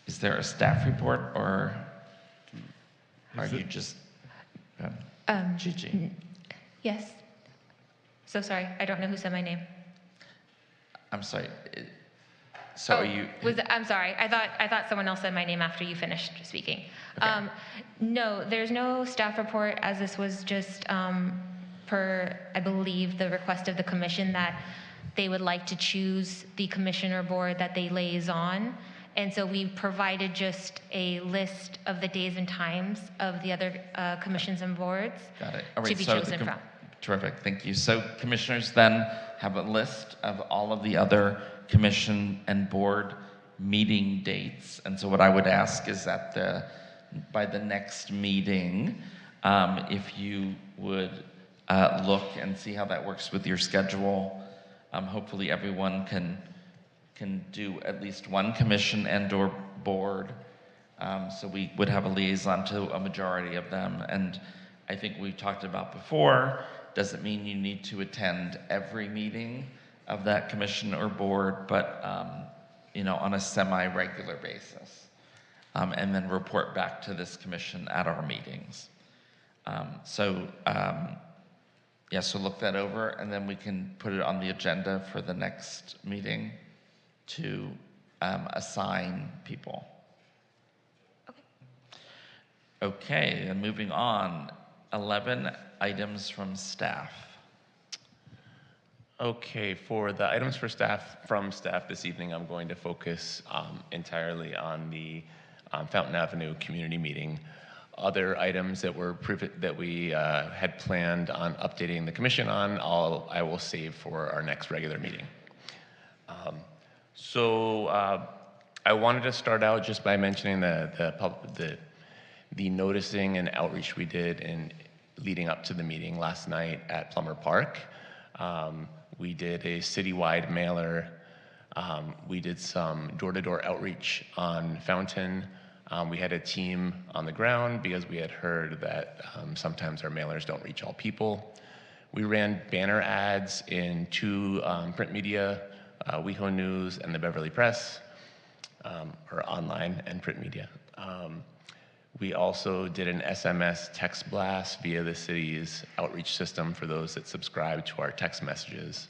Is there a staff report, or are you just, Gigi? Yes. So sorry, I don't know who said my name. I'm sorry. So are you? I'm sorry. I thought someone else said my name after you finished speaking. Okay. No, there's no staff report, as this was just per, I believe, the request of the commission that they would like to choose the commissioner board that they liaison. And so we provided just a list of the days and times of the other commissions and boards Got it. All right, to be so chosen from. Terrific, thank you. So commissioners then have a list of all of the other commission and board meeting dates. And so what I would ask is that by the next meeting, if you would look and see how that works with your schedule. Hopefully everyone can do at least one commission and or board. So we would have a liaison to a majority of them. And I think we've talked about before, doesn't mean you need to attend every meeting of that commission or board, but on a semi-regular basis. And then report back to this commission at our meetings. So look that over, and then we can put it on the agenda for the next meeting to assign people. Okay, and moving on, 11 items from staff. Okay, for the items from staff this evening, I'm going to focus entirely on the Fountain Avenue community meeting. Other items that we had planned on updating the commission on, I will save for our next regular meeting. I wanted to start out just by mentioning the noticing and outreach we did in leading up to the meeting last night at Plummer Park. We did a citywide mailer. We did some door-to-door outreach on Fountain. We had a team on the ground because we had heard that sometimes our mailers don't reach all people. We ran banner ads in 2 print media, WeHo News and the Beverly Press, or online and print media. We also did an SMS text blast via the city's outreach system for those that subscribe to our text messages.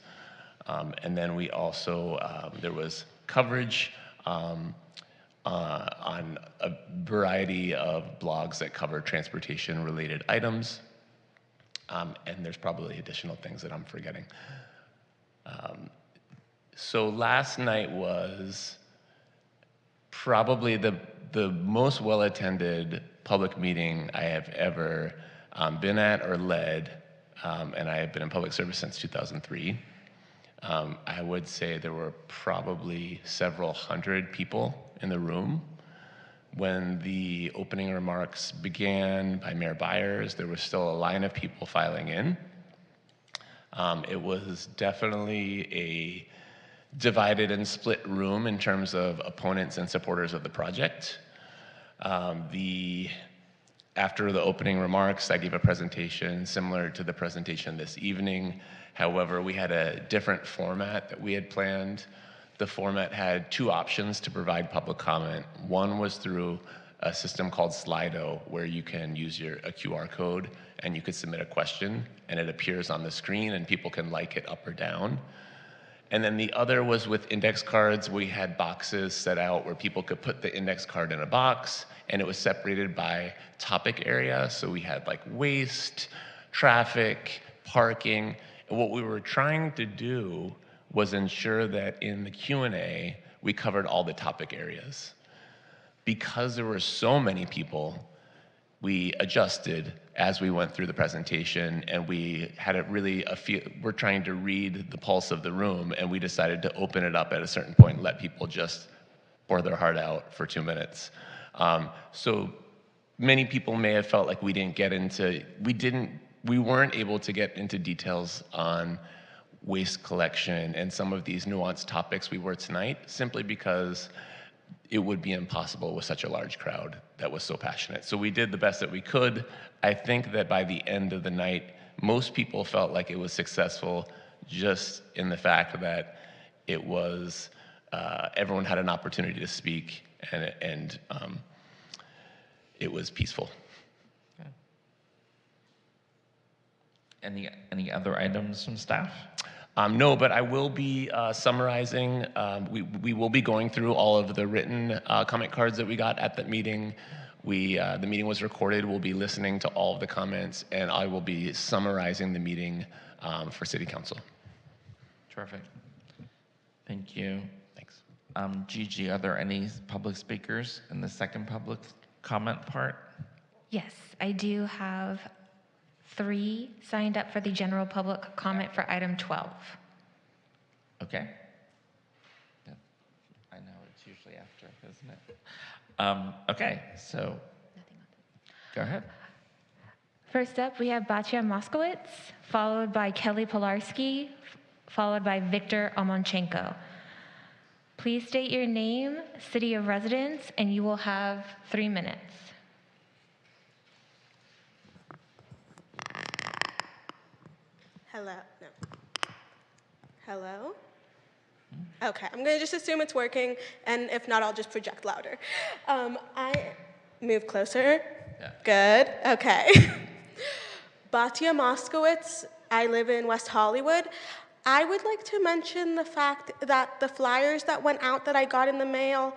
And then we also, there was coverage on a variety of blogs that cover transportation-related items. And there's probably additional things that I'm forgetting. So last night was probably the most well-attended public meeting I have ever been at or led, and I have been in public service since 2003. I would say there were probably several hundred people in the room. When the opening remarks began by Mayor Byers, there was still a line of people filing in. It was definitely a divided and split room in terms of opponents and supporters of the project. After the opening remarks, I gave a presentation similar to the presentation this evening. However, we had a different format that we had planned. The format had 2 options to provide public comment. One was through a system called Slido, where you can use a QR code and you could submit a question and it appears on the screen and people can like it up or down. And then the other was with index cards. We had boxes set out where people could put the index card in a box, and it was separated by topic area. So we had like waste, traffic, parking. And what we were trying to do was ensure that in the Q&A, we covered all the topic areas. Because there were so many people, we adjusted as we went through the presentation, and we had we're trying to read the pulse of the room, and we decided to open it up at a certain point and let people just pour their heart out for 2 minutes. So many people may have felt like we weren't able to get into details on waste collection and some of these nuanced topics we were tonight, simply because it would be impossible with such a large crowd that was so passionate. So we did the best that we could. I think that by the end of the night, most people felt like it was successful just in the fact that it was, everyone had an opportunity to speak, and it was peaceful. Any other items from staff? No, but I will be summarizing. We will be going through all of the written comment cards that we got at that meeting. The meeting was recorded. We'll be listening to all of the comments, and I will be summarizing the meeting for City Council. Terrific. Thank you. Thanks. Gigi, are there any public speakers in the second public comment part? Yes, I do have 3 signed up for the general public comment for item 12. Okay. Yeah, I know it's usually after, isn't it? Okay, so go ahead. First up, we have Batya Moskowitz, followed by Kelly Pilarski, followed by Victor Omonchenko. Please state your name, city of residence, and you will have 3 minutes. Hello? No. Hello? Okay, I'm gonna just assume it's working, and if not, I'll just project louder. I move closer. Yeah. Good. Okay. Batya Moskowitz. I live in West Hollywood. I would like to mention the fact that the flyers that went out that I got in the mail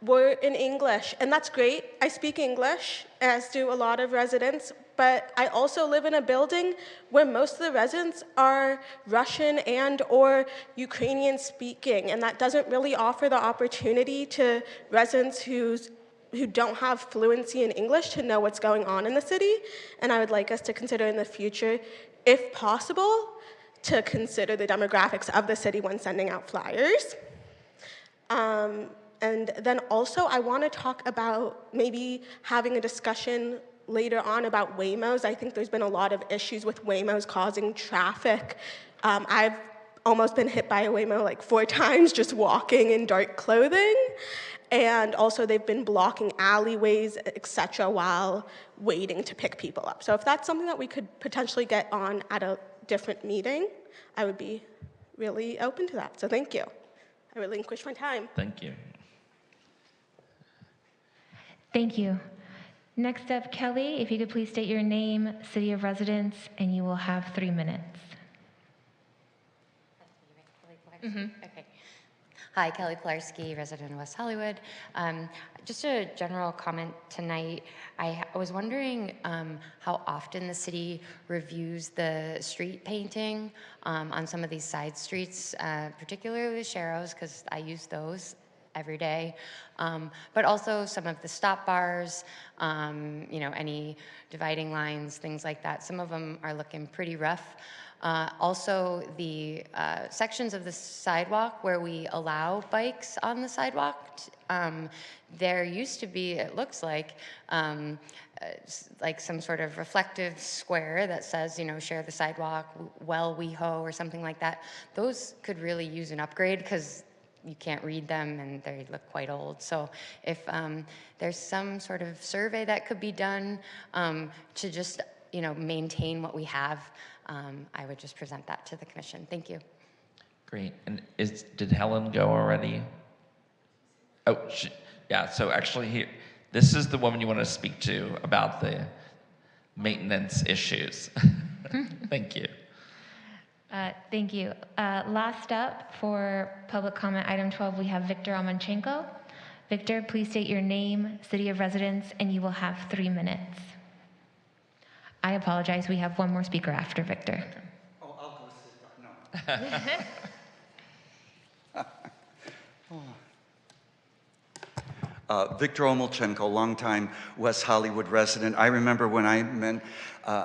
were in English, and that's great. I speak English, as do a lot of residents, but I also live in a building where most of the residents are Russian and or Ukrainian speaking, and that doesn't really offer the opportunity to residents who don't have fluency in English to know what's going on in the city. And I would like us to consider in the future, if possible, to consider the demographics of the city when sending out flyers. And then also, I want to talk about maybe having a discussion later on about Waymos. I think there's been a lot of issues with Waymos causing traffic. I've almost been hit by a Waymo like 4 times just walking in dark clothing. And also, they've been blocking alleyways, etc., while waiting to pick people up. So if that's something that we could potentially get on at a different meeting, I would be really open to that. So thank you. I relinquish my time. Thank you. Thank you. Next up, Kelly, if you could please state your name, city of residence, and you will have 3 minutes. Okay. Hi, Kelly Pilarski, resident of West Hollywood. Just a general comment tonight. I was wondering how often the city reviews the street painting on some of these side streets, particularly the Sharrows, because I use those every day, but also some of the stop bars, any dividing lines, things like that. Some of them are looking pretty rough. Also, the sections of the sidewalk where we allow bikes on the sidewalk, there used to be, it looks like some sort of reflective square that says, share the sidewalk, well, WeHo, or something like that. Those could really use an upgrade because you can't read them and they look quite old. So if there's some sort of survey that could be done to just, maintain what we have, I would just present that to the commission. Thank you. Great. And did Helen go already? Oh, yeah. So actually, this is the woman you want to speak to about the maintenance issues. Thank you. Thank you. Last up for public comment, item 12, we have Victor Omonchenko. Victor, please state your name, city of residence, and you will have 3 minutes. I apologize, we have one more speaker after Victor. Oh, I'll go sit down. No. Victor Omolchenko, longtime West Hollywood resident. I remember when I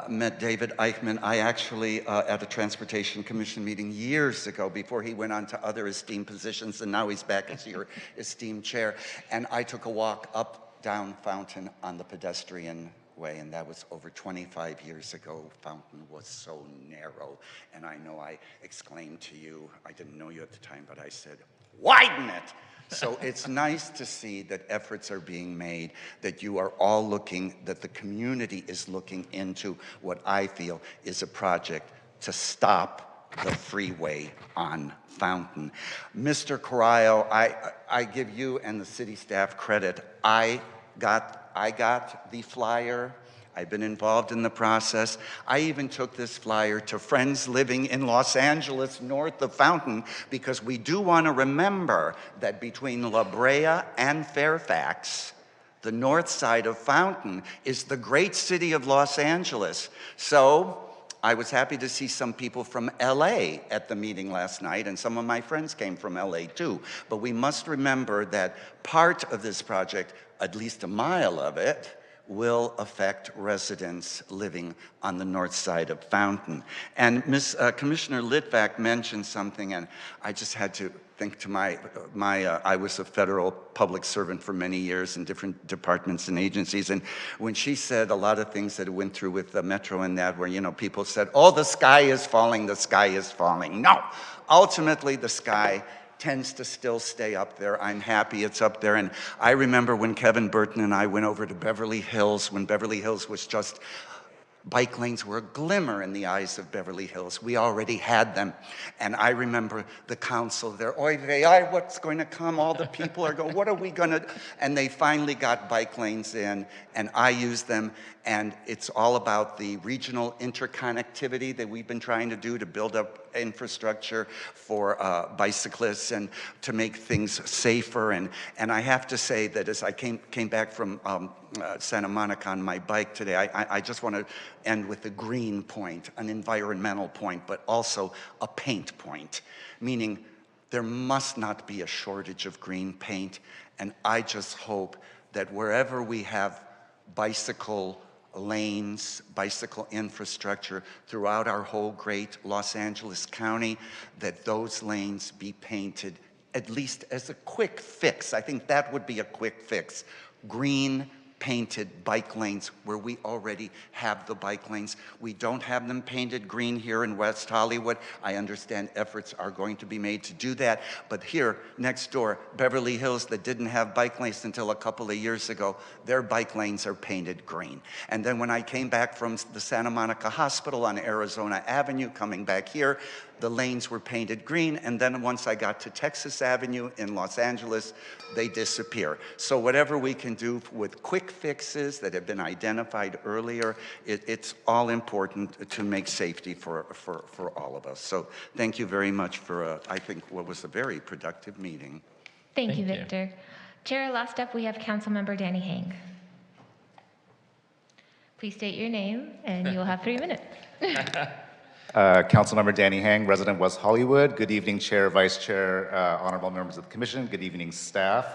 met David Eichmann, I actually, at a Transportation Commission meeting years ago, before he went on to other esteemed positions, and now he's back as your esteemed chair, and I took a walk up, down Fountain on the pedestrian way, and that was over 25 years ago. Fountain was so narrow, and I know I exclaimed to you, I didn't know you at the time, but I said, widen it! So it's nice to see that efforts are being made, that you are all looking, that the community is looking into what I feel is a project to stop the freeway on Fountain. Mr. Carrillo, I give you and the city staff credit. I got the flyer. I've been involved in the process. I even took this flyer to friends living in Los Angeles north of Fountain, because we do want to remember that between La Brea and Fairfax, the north side of Fountain is the great city of Los Angeles. So I was happy to see some people from LA at the meeting last night, and some of my friends came from LA too. But we must remember that part of this project, at least a mile of it, will affect residents living on the north side of Fountain. And Commissioner Litvak mentioned something, and I just had to think to I was a federal public servant for many years in different departments and agencies, and when she said a lot of things that went through with the Metro and that, where, you know, people said, oh, the sky is falling, the sky is falling. No, ultimately the sky tends to still stay up there. I'm happy it's up there. And I remember when Kevin Burton and I went over to Beverly Hills, when Beverly Hills was just, bike lanes were a glimmer in the eyes of Beverly Hills. We already had them. And I remember the council there, oy vey, what's going to come? All the people are going, what are we going to do? And they finally got bike lanes in, and I used them. And it's all about the regional interconnectivity that we've been trying to do to build up infrastructure for bicyclists and to make things safer. And I have to say that as I came back from Santa Monica on my bike today, I just want to end with a green point, an environmental point, but also a paint point, meaning there must not be a shortage of green paint. And I just hope that wherever we have bicycle lanes, bicycle infrastructure throughout our whole great Los Angeles County, that those lanes be painted at least as a quick fix. I think that would be a quick fix. Green painted bike lanes where we already have the bike lanes. We don't have them painted green here in West Hollywood. I understand efforts are going to be made to do that, but here next door, Beverly Hills, that didn't have bike lanes until a couple of years ago, their bike lanes are painted green. And then when I came back from the Santa Monica Hospital on Arizona Avenue, coming back here, the lanes were painted green, and then once I got to Texas Avenue in Los Angeles, they disappear. So whatever we can do with quick fixes that have been identified earlier, it's all important to make safety for all of us. So thank you very much for, I think, what was a very productive meeting. Thank you, Victor. Chair, last up we have Councilmember Danny Hang. Please state your name, and you will have 3 minutes. Councilmember Danny Hang, resident West Hollywood. Good evening, Chair, Vice Chair, honorable members of the Commission. Good evening, staff.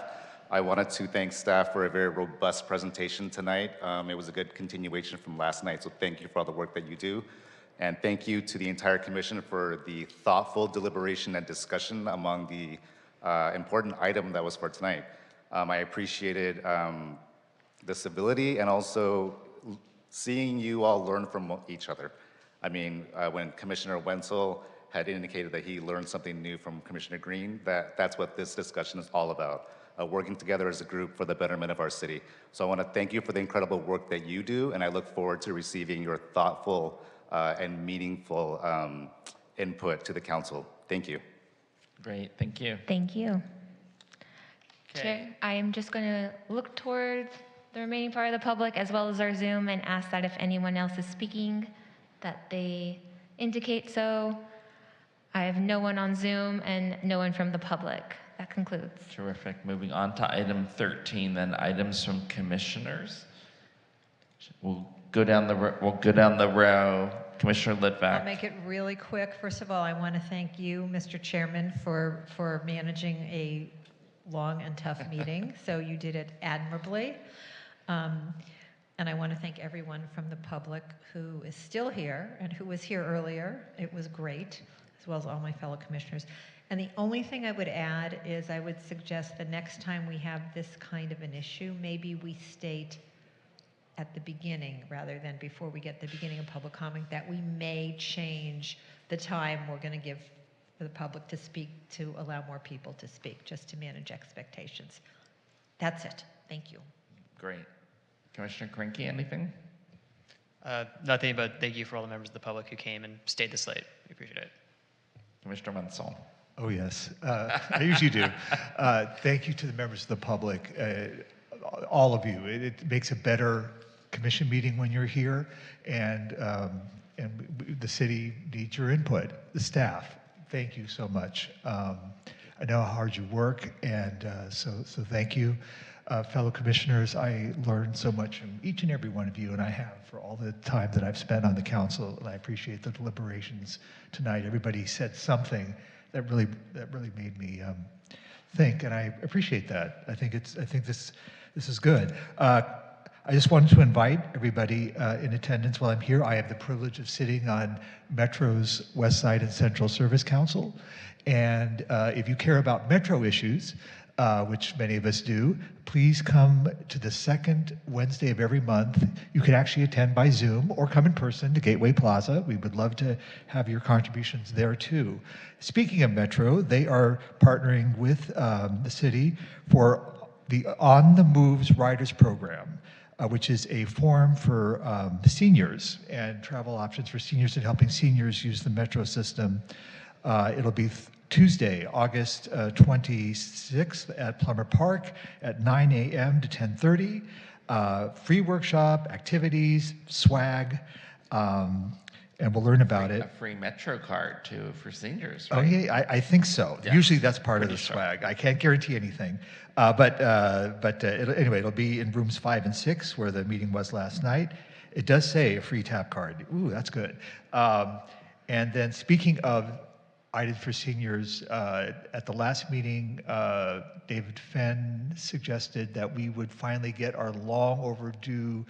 I wanted to thank staff for a very robust presentation tonight. It was a good continuation from last night, so thank you for all the work that you do. And thank you to the entire Commission for the thoughtful deliberation and discussion among the important item that was for tonight. I appreciated the civility and also seeing you all learn from each other. I mean, when Commissioner Wenzel had indicated that he learned something new from Commissioner Green, that's what this discussion is all about, working together as a group for the betterment of our city. So I want to thank you for the incredible work that you do, and I look forward to receiving your thoughtful and meaningful input to the council. Thank you. Great, thank you. Thank you. Chair, I am just going to look towards the remaining part of the public as well as our Zoom and ask that if anyone else is speaking, that they indicate so. I have no one on Zoom and no one from the public. That concludes. Terrific. Moving on to item 13, then items from commissioners. We'll go down the row. Commissioner Litvak. I'll make it really quick. First of all, I want to thank you, Mr. Chairman, for managing a long and tough meeting. So you did it admirably. And I want to thank everyone from the public who is still here and who was here earlier. It was great, as well as all my fellow commissioners. And the only thing I would add is I would suggest the next time we have this kind of an issue, maybe we state at the beginning rather than before we get the beginning of public comment that we may change the time we're going to give for the public to speak to allow more people to speak, just to manage expectations. That's it. Thank you. Great. Commissioner Krinky, anything? Nothing, but thank you for all the members of the public who came and stayed this late. We appreciate it. Commissioner Mansell. Oh, yes. I usually do. Thank you to the members of the public, all of you. It makes a better commission meeting when you're here, and the city needs your input, the staff. Thank you so much. I know how hard you work, and so thank you. Fellow commissioners, I learned so much from each and every one of you, and I have for all the time that I've spent on the council, and I appreciate the deliberations tonight. Everybody said something that really made me think, and I appreciate that. I think this is good. I just wanted to invite everybody in attendance while I'm here. I have the privilege of sitting on Metro's West Side and Central Service Council, and if you care about Metro issues, which many of us do, please come to the second Wednesday of every month. You can actually attend by Zoom or come in person to Gateway Plaza. We would love to have your contributions there too. Speaking of Metro, they are partnering with the city for the On the Moves Riders Program, which is a forum for seniors and travel options for seniors and helping seniors use the Metro system. It'll be Tuesday, August 26th at Plummer Park at 9 a.m. to 10:30. Free workshop, activities, swag, and we'll learn about it. A free Metro card too for seniors, Oh right? yeah, I think so. Yeah. Usually that's part of the Pretty sure. swag. I can't guarantee anything, but anyway, it'll be in rooms 5 and 6 where the meeting was last night. It does say a free tap card. Ooh, that's good. And then speaking of items for seniors, at the last meeting, David Fenn suggested that we would finally get our long overdue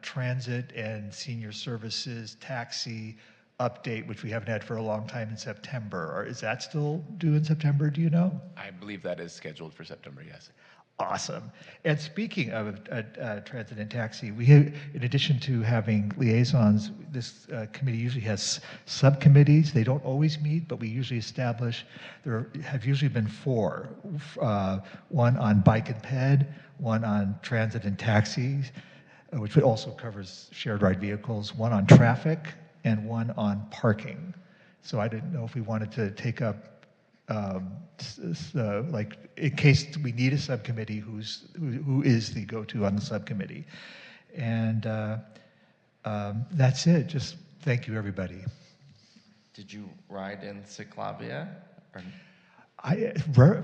transit and senior services taxi update, which we haven't had for a long time, in September. Or is that still due in September? Do you know? I believe that is scheduled for September, yes. Awesome. And speaking of transit and taxi, we have, in addition to having liaisons, this committee usually has subcommittees. They don't always meet, but we usually establish, there have usually been 4. One on bike and ped, one on transit and taxis, which also covers shared ride vehicles, one on traffic, and one on parking. So I didn't know if we wanted to take up like in case we need a subcommittee, who is the go-to on the subcommittee. And that's it. Just thank you, everybody. Did you ride in Ciclavia? Or?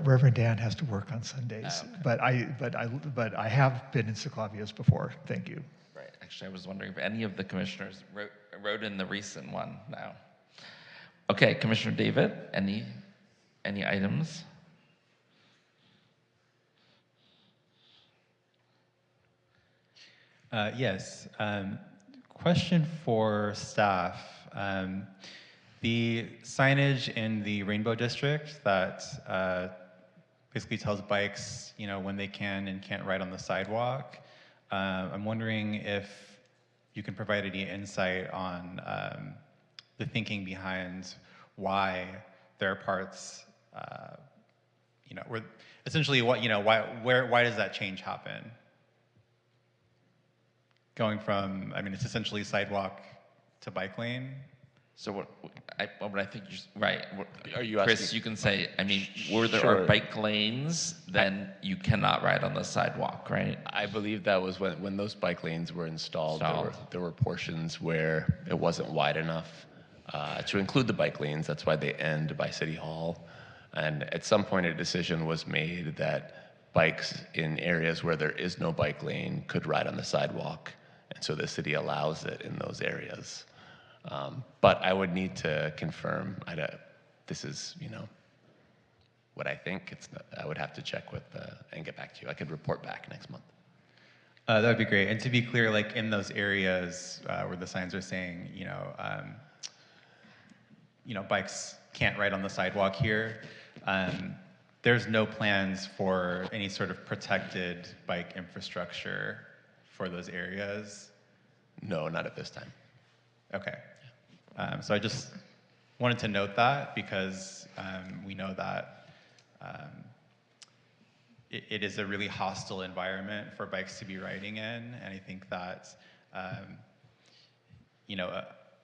Reverend Dan has to work on Sundays, Oh, okay. but I have been in Ciclavias before. Thank you. Right. Actually, I was wondering if any of the commissioners rode in the recent one now. Okay, Commissioner David, any items? Yes. Question for staff. The signage in the Rainbow District that basically tells bikes, when they can and can't ride on the sidewalk. I'm wondering if you can provide any insight on the thinking behind why there are parts, where essentially why does that change happen? Going from, it's essentially sidewalk to bike lane. So what I think right. Are you Chris, asking? you can say, where there Sure. are bike lanes, then you cannot ride on the sidewalk, right? I believe that was when those bike lanes were installed. There were portions where it wasn't wide enough to include the bike lanes. That's why they end by City Hall. And at some point, a decision was made that bikes in areas where there is no bike lane could ride on the sidewalk. And so the city allows it in those areas. But I would need to confirm. This is, what I think. I would have to check with and get back to you. I could report back next month. That would be great. And to be clear, like in those areas where the signs are saying, bikes can't ride on the sidewalk here, there's no plans for any sort of protected bike infrastructure for those areas? No, not at this time. Okay. So I just wanted to note that because we know that it is a really hostile environment for bikes to be riding in, and I think that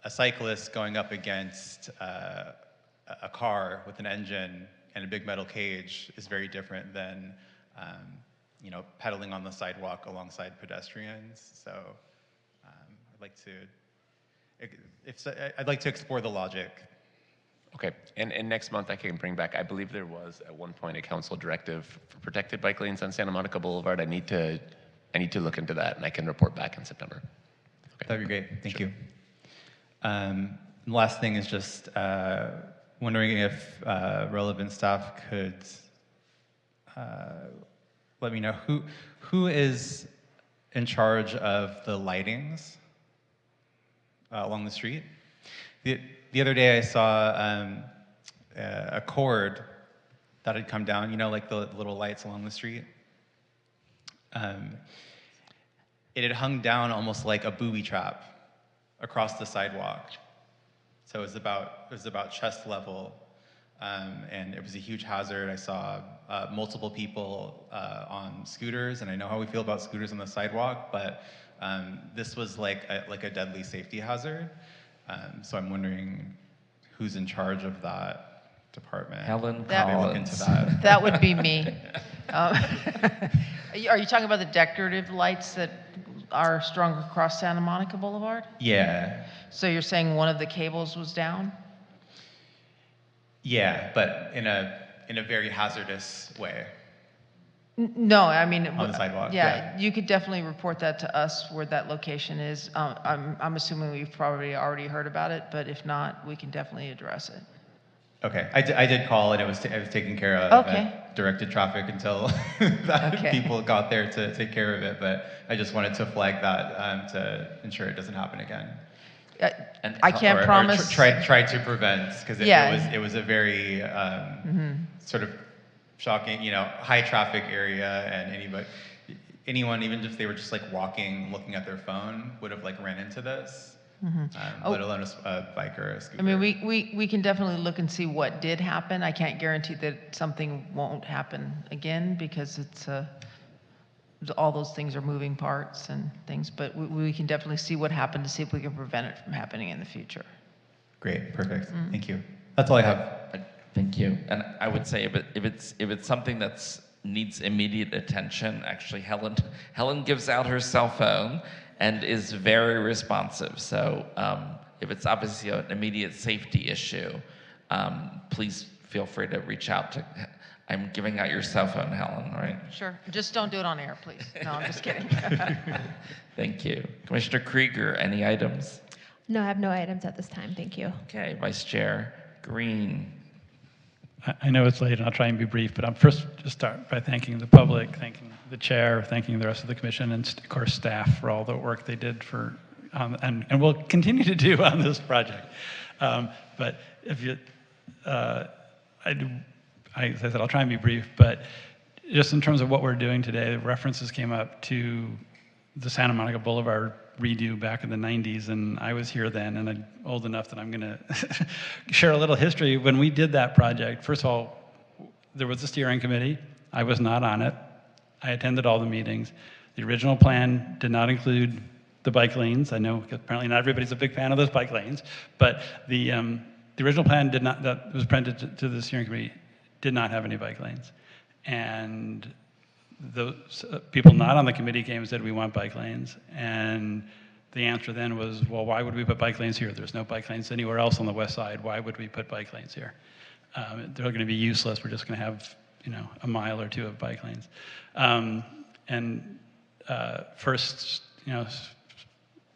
a cyclist going up against a a car with an engine and a big metal cage is very different than pedaling on the sidewalk alongside pedestrians. So I'd like to explore the logic. Okay, and next month I can bring back, I believe there was at one point a council directive for protected bike lanes on Santa Monica Boulevard. I need to look into that, and I can report back in September. Okay. That'd be great, thank you. And the last thing is just wondering if relevant staff could let me know who is in charge of the lightings along the street. The other day I saw a cord that had come down, like the little lights along the street. It had hung down almost like a booby trap across the sidewalk. So it was about chest level, and it was a huge hazard. I saw multiple people on scooters, and I know how we feel about scooters on the sidewalk, but this was like a deadly safety hazard. So I'm wondering who's in charge of that department. Helen How they look into that. That would be me. Are you talking about the decorative lights that are strung across Santa Monica Boulevard? Yeah. So you're saying one of the cables was down? Yeah, but in a very hazardous way. No, I mean on the sidewalk. Yeah, you could definitely report that to us where that location is. I'm assuming we've probably already heard about it, but if not, we can definitely address it. Okay, I did call and it was taken care of. Okay. I directed traffic until people got there to take care of it, but I just wanted to flag that to ensure it doesn't happen again. I can't promise. Or try to prevent, because it was a very sort of shocking, high traffic area, and anyone, even if they were just like walking, looking at their phone, would have like ran into this, let alone a bike or a scooter. I mean, we can definitely look and see what did happen. I can't guarantee that something won't happen again, because it's all those things are moving parts and things, but we can definitely see what happened to see if we can prevent it from happening in the future. Great, perfect, thank you. That's all I have. Thank you. And I would say if it's something that needs immediate attention, actually Helen gives out her cell phone and is very responsive. So if it's obviously an immediate safety issue, please feel free to reach out to. I'm giving out your cell phone, Helen, right? Sure. Just don't do it on air, please. No, I'm just kidding. Thank you. Commissioner Krieger, any items? No, I have no items at this time. Thank you. Okay, Vice Chair Green. I know it's late, and I'll try and be brief, but I'm first just start by thanking the public, thanking the chair, thanking the rest of the commission, and of course staff for all the work they did for, and will continue to do on this project. But if you, as I said, I'll try and be brief, but just in terms of what we're doing today, references came up to the Santa Monica Boulevard redo back in the 90s, and I was here then, and I'm old enough that I'm going to share a little history. When we did that project, first of all, there was a steering committee. I was not on it. I attended all the meetings. The original plan did not include the bike lanes. I know apparently not everybody's a big fan of those bike lanes, but the original plan did not, that was presented to the steering committee, did not have any bike lanes. And those people not on the committee came and said, we want bike lanes. And the answer then was, well, why would we put bike lanes here? There's no bike lanes anywhere else on the west side. Why would we put bike lanes here? They're going to be useless. We're just going to have, a mile or two of bike lanes. First,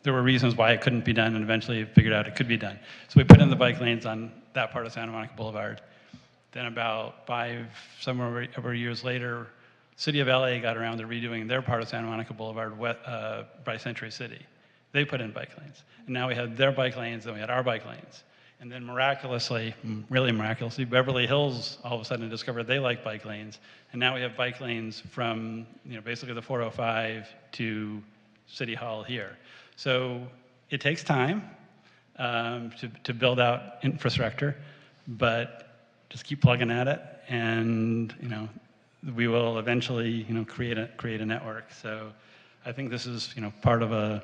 there were reasons why it couldn't be done, and eventually figured out it could be done. So we put in the bike lanes on that part of Santa Monica Boulevard. Then about somewhere over years later, City of LA got around to redoing their part of Santa Monica Boulevard by Century City. They put in bike lanes. And now we had their bike lanes, then we had our bike lanes. And then miraculously, really miraculously, Beverly Hills all of a sudden discovered they like bike lanes. And now we have bike lanes from basically the 405 to City Hall here. So it takes time to build out infrastructure, but just keep plugging at it, and we will eventually, create a network. So I think this is, part of a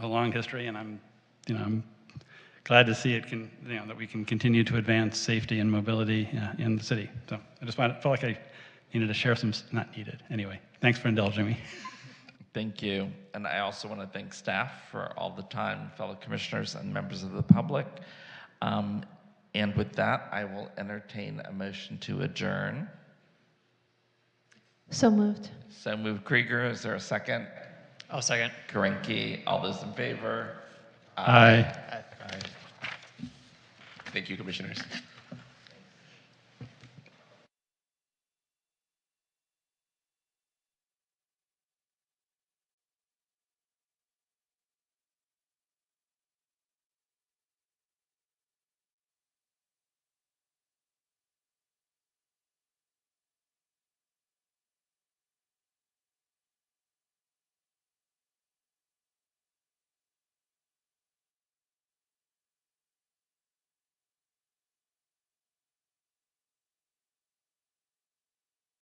long history, and I'm glad to see it that we can continue to advance safety and mobility in the city. So I just felt like I needed to share some, not needed, anyway. Thanks for indulging me. Thank you. And I also want to thank staff for all the time, fellow commissioners and members of the public. And with that, I will entertain a motion to adjourn. So moved. So moved Krieger. Is there a second? I'll second. Karinke. All those in favor? Aye. Thank you, commissioners.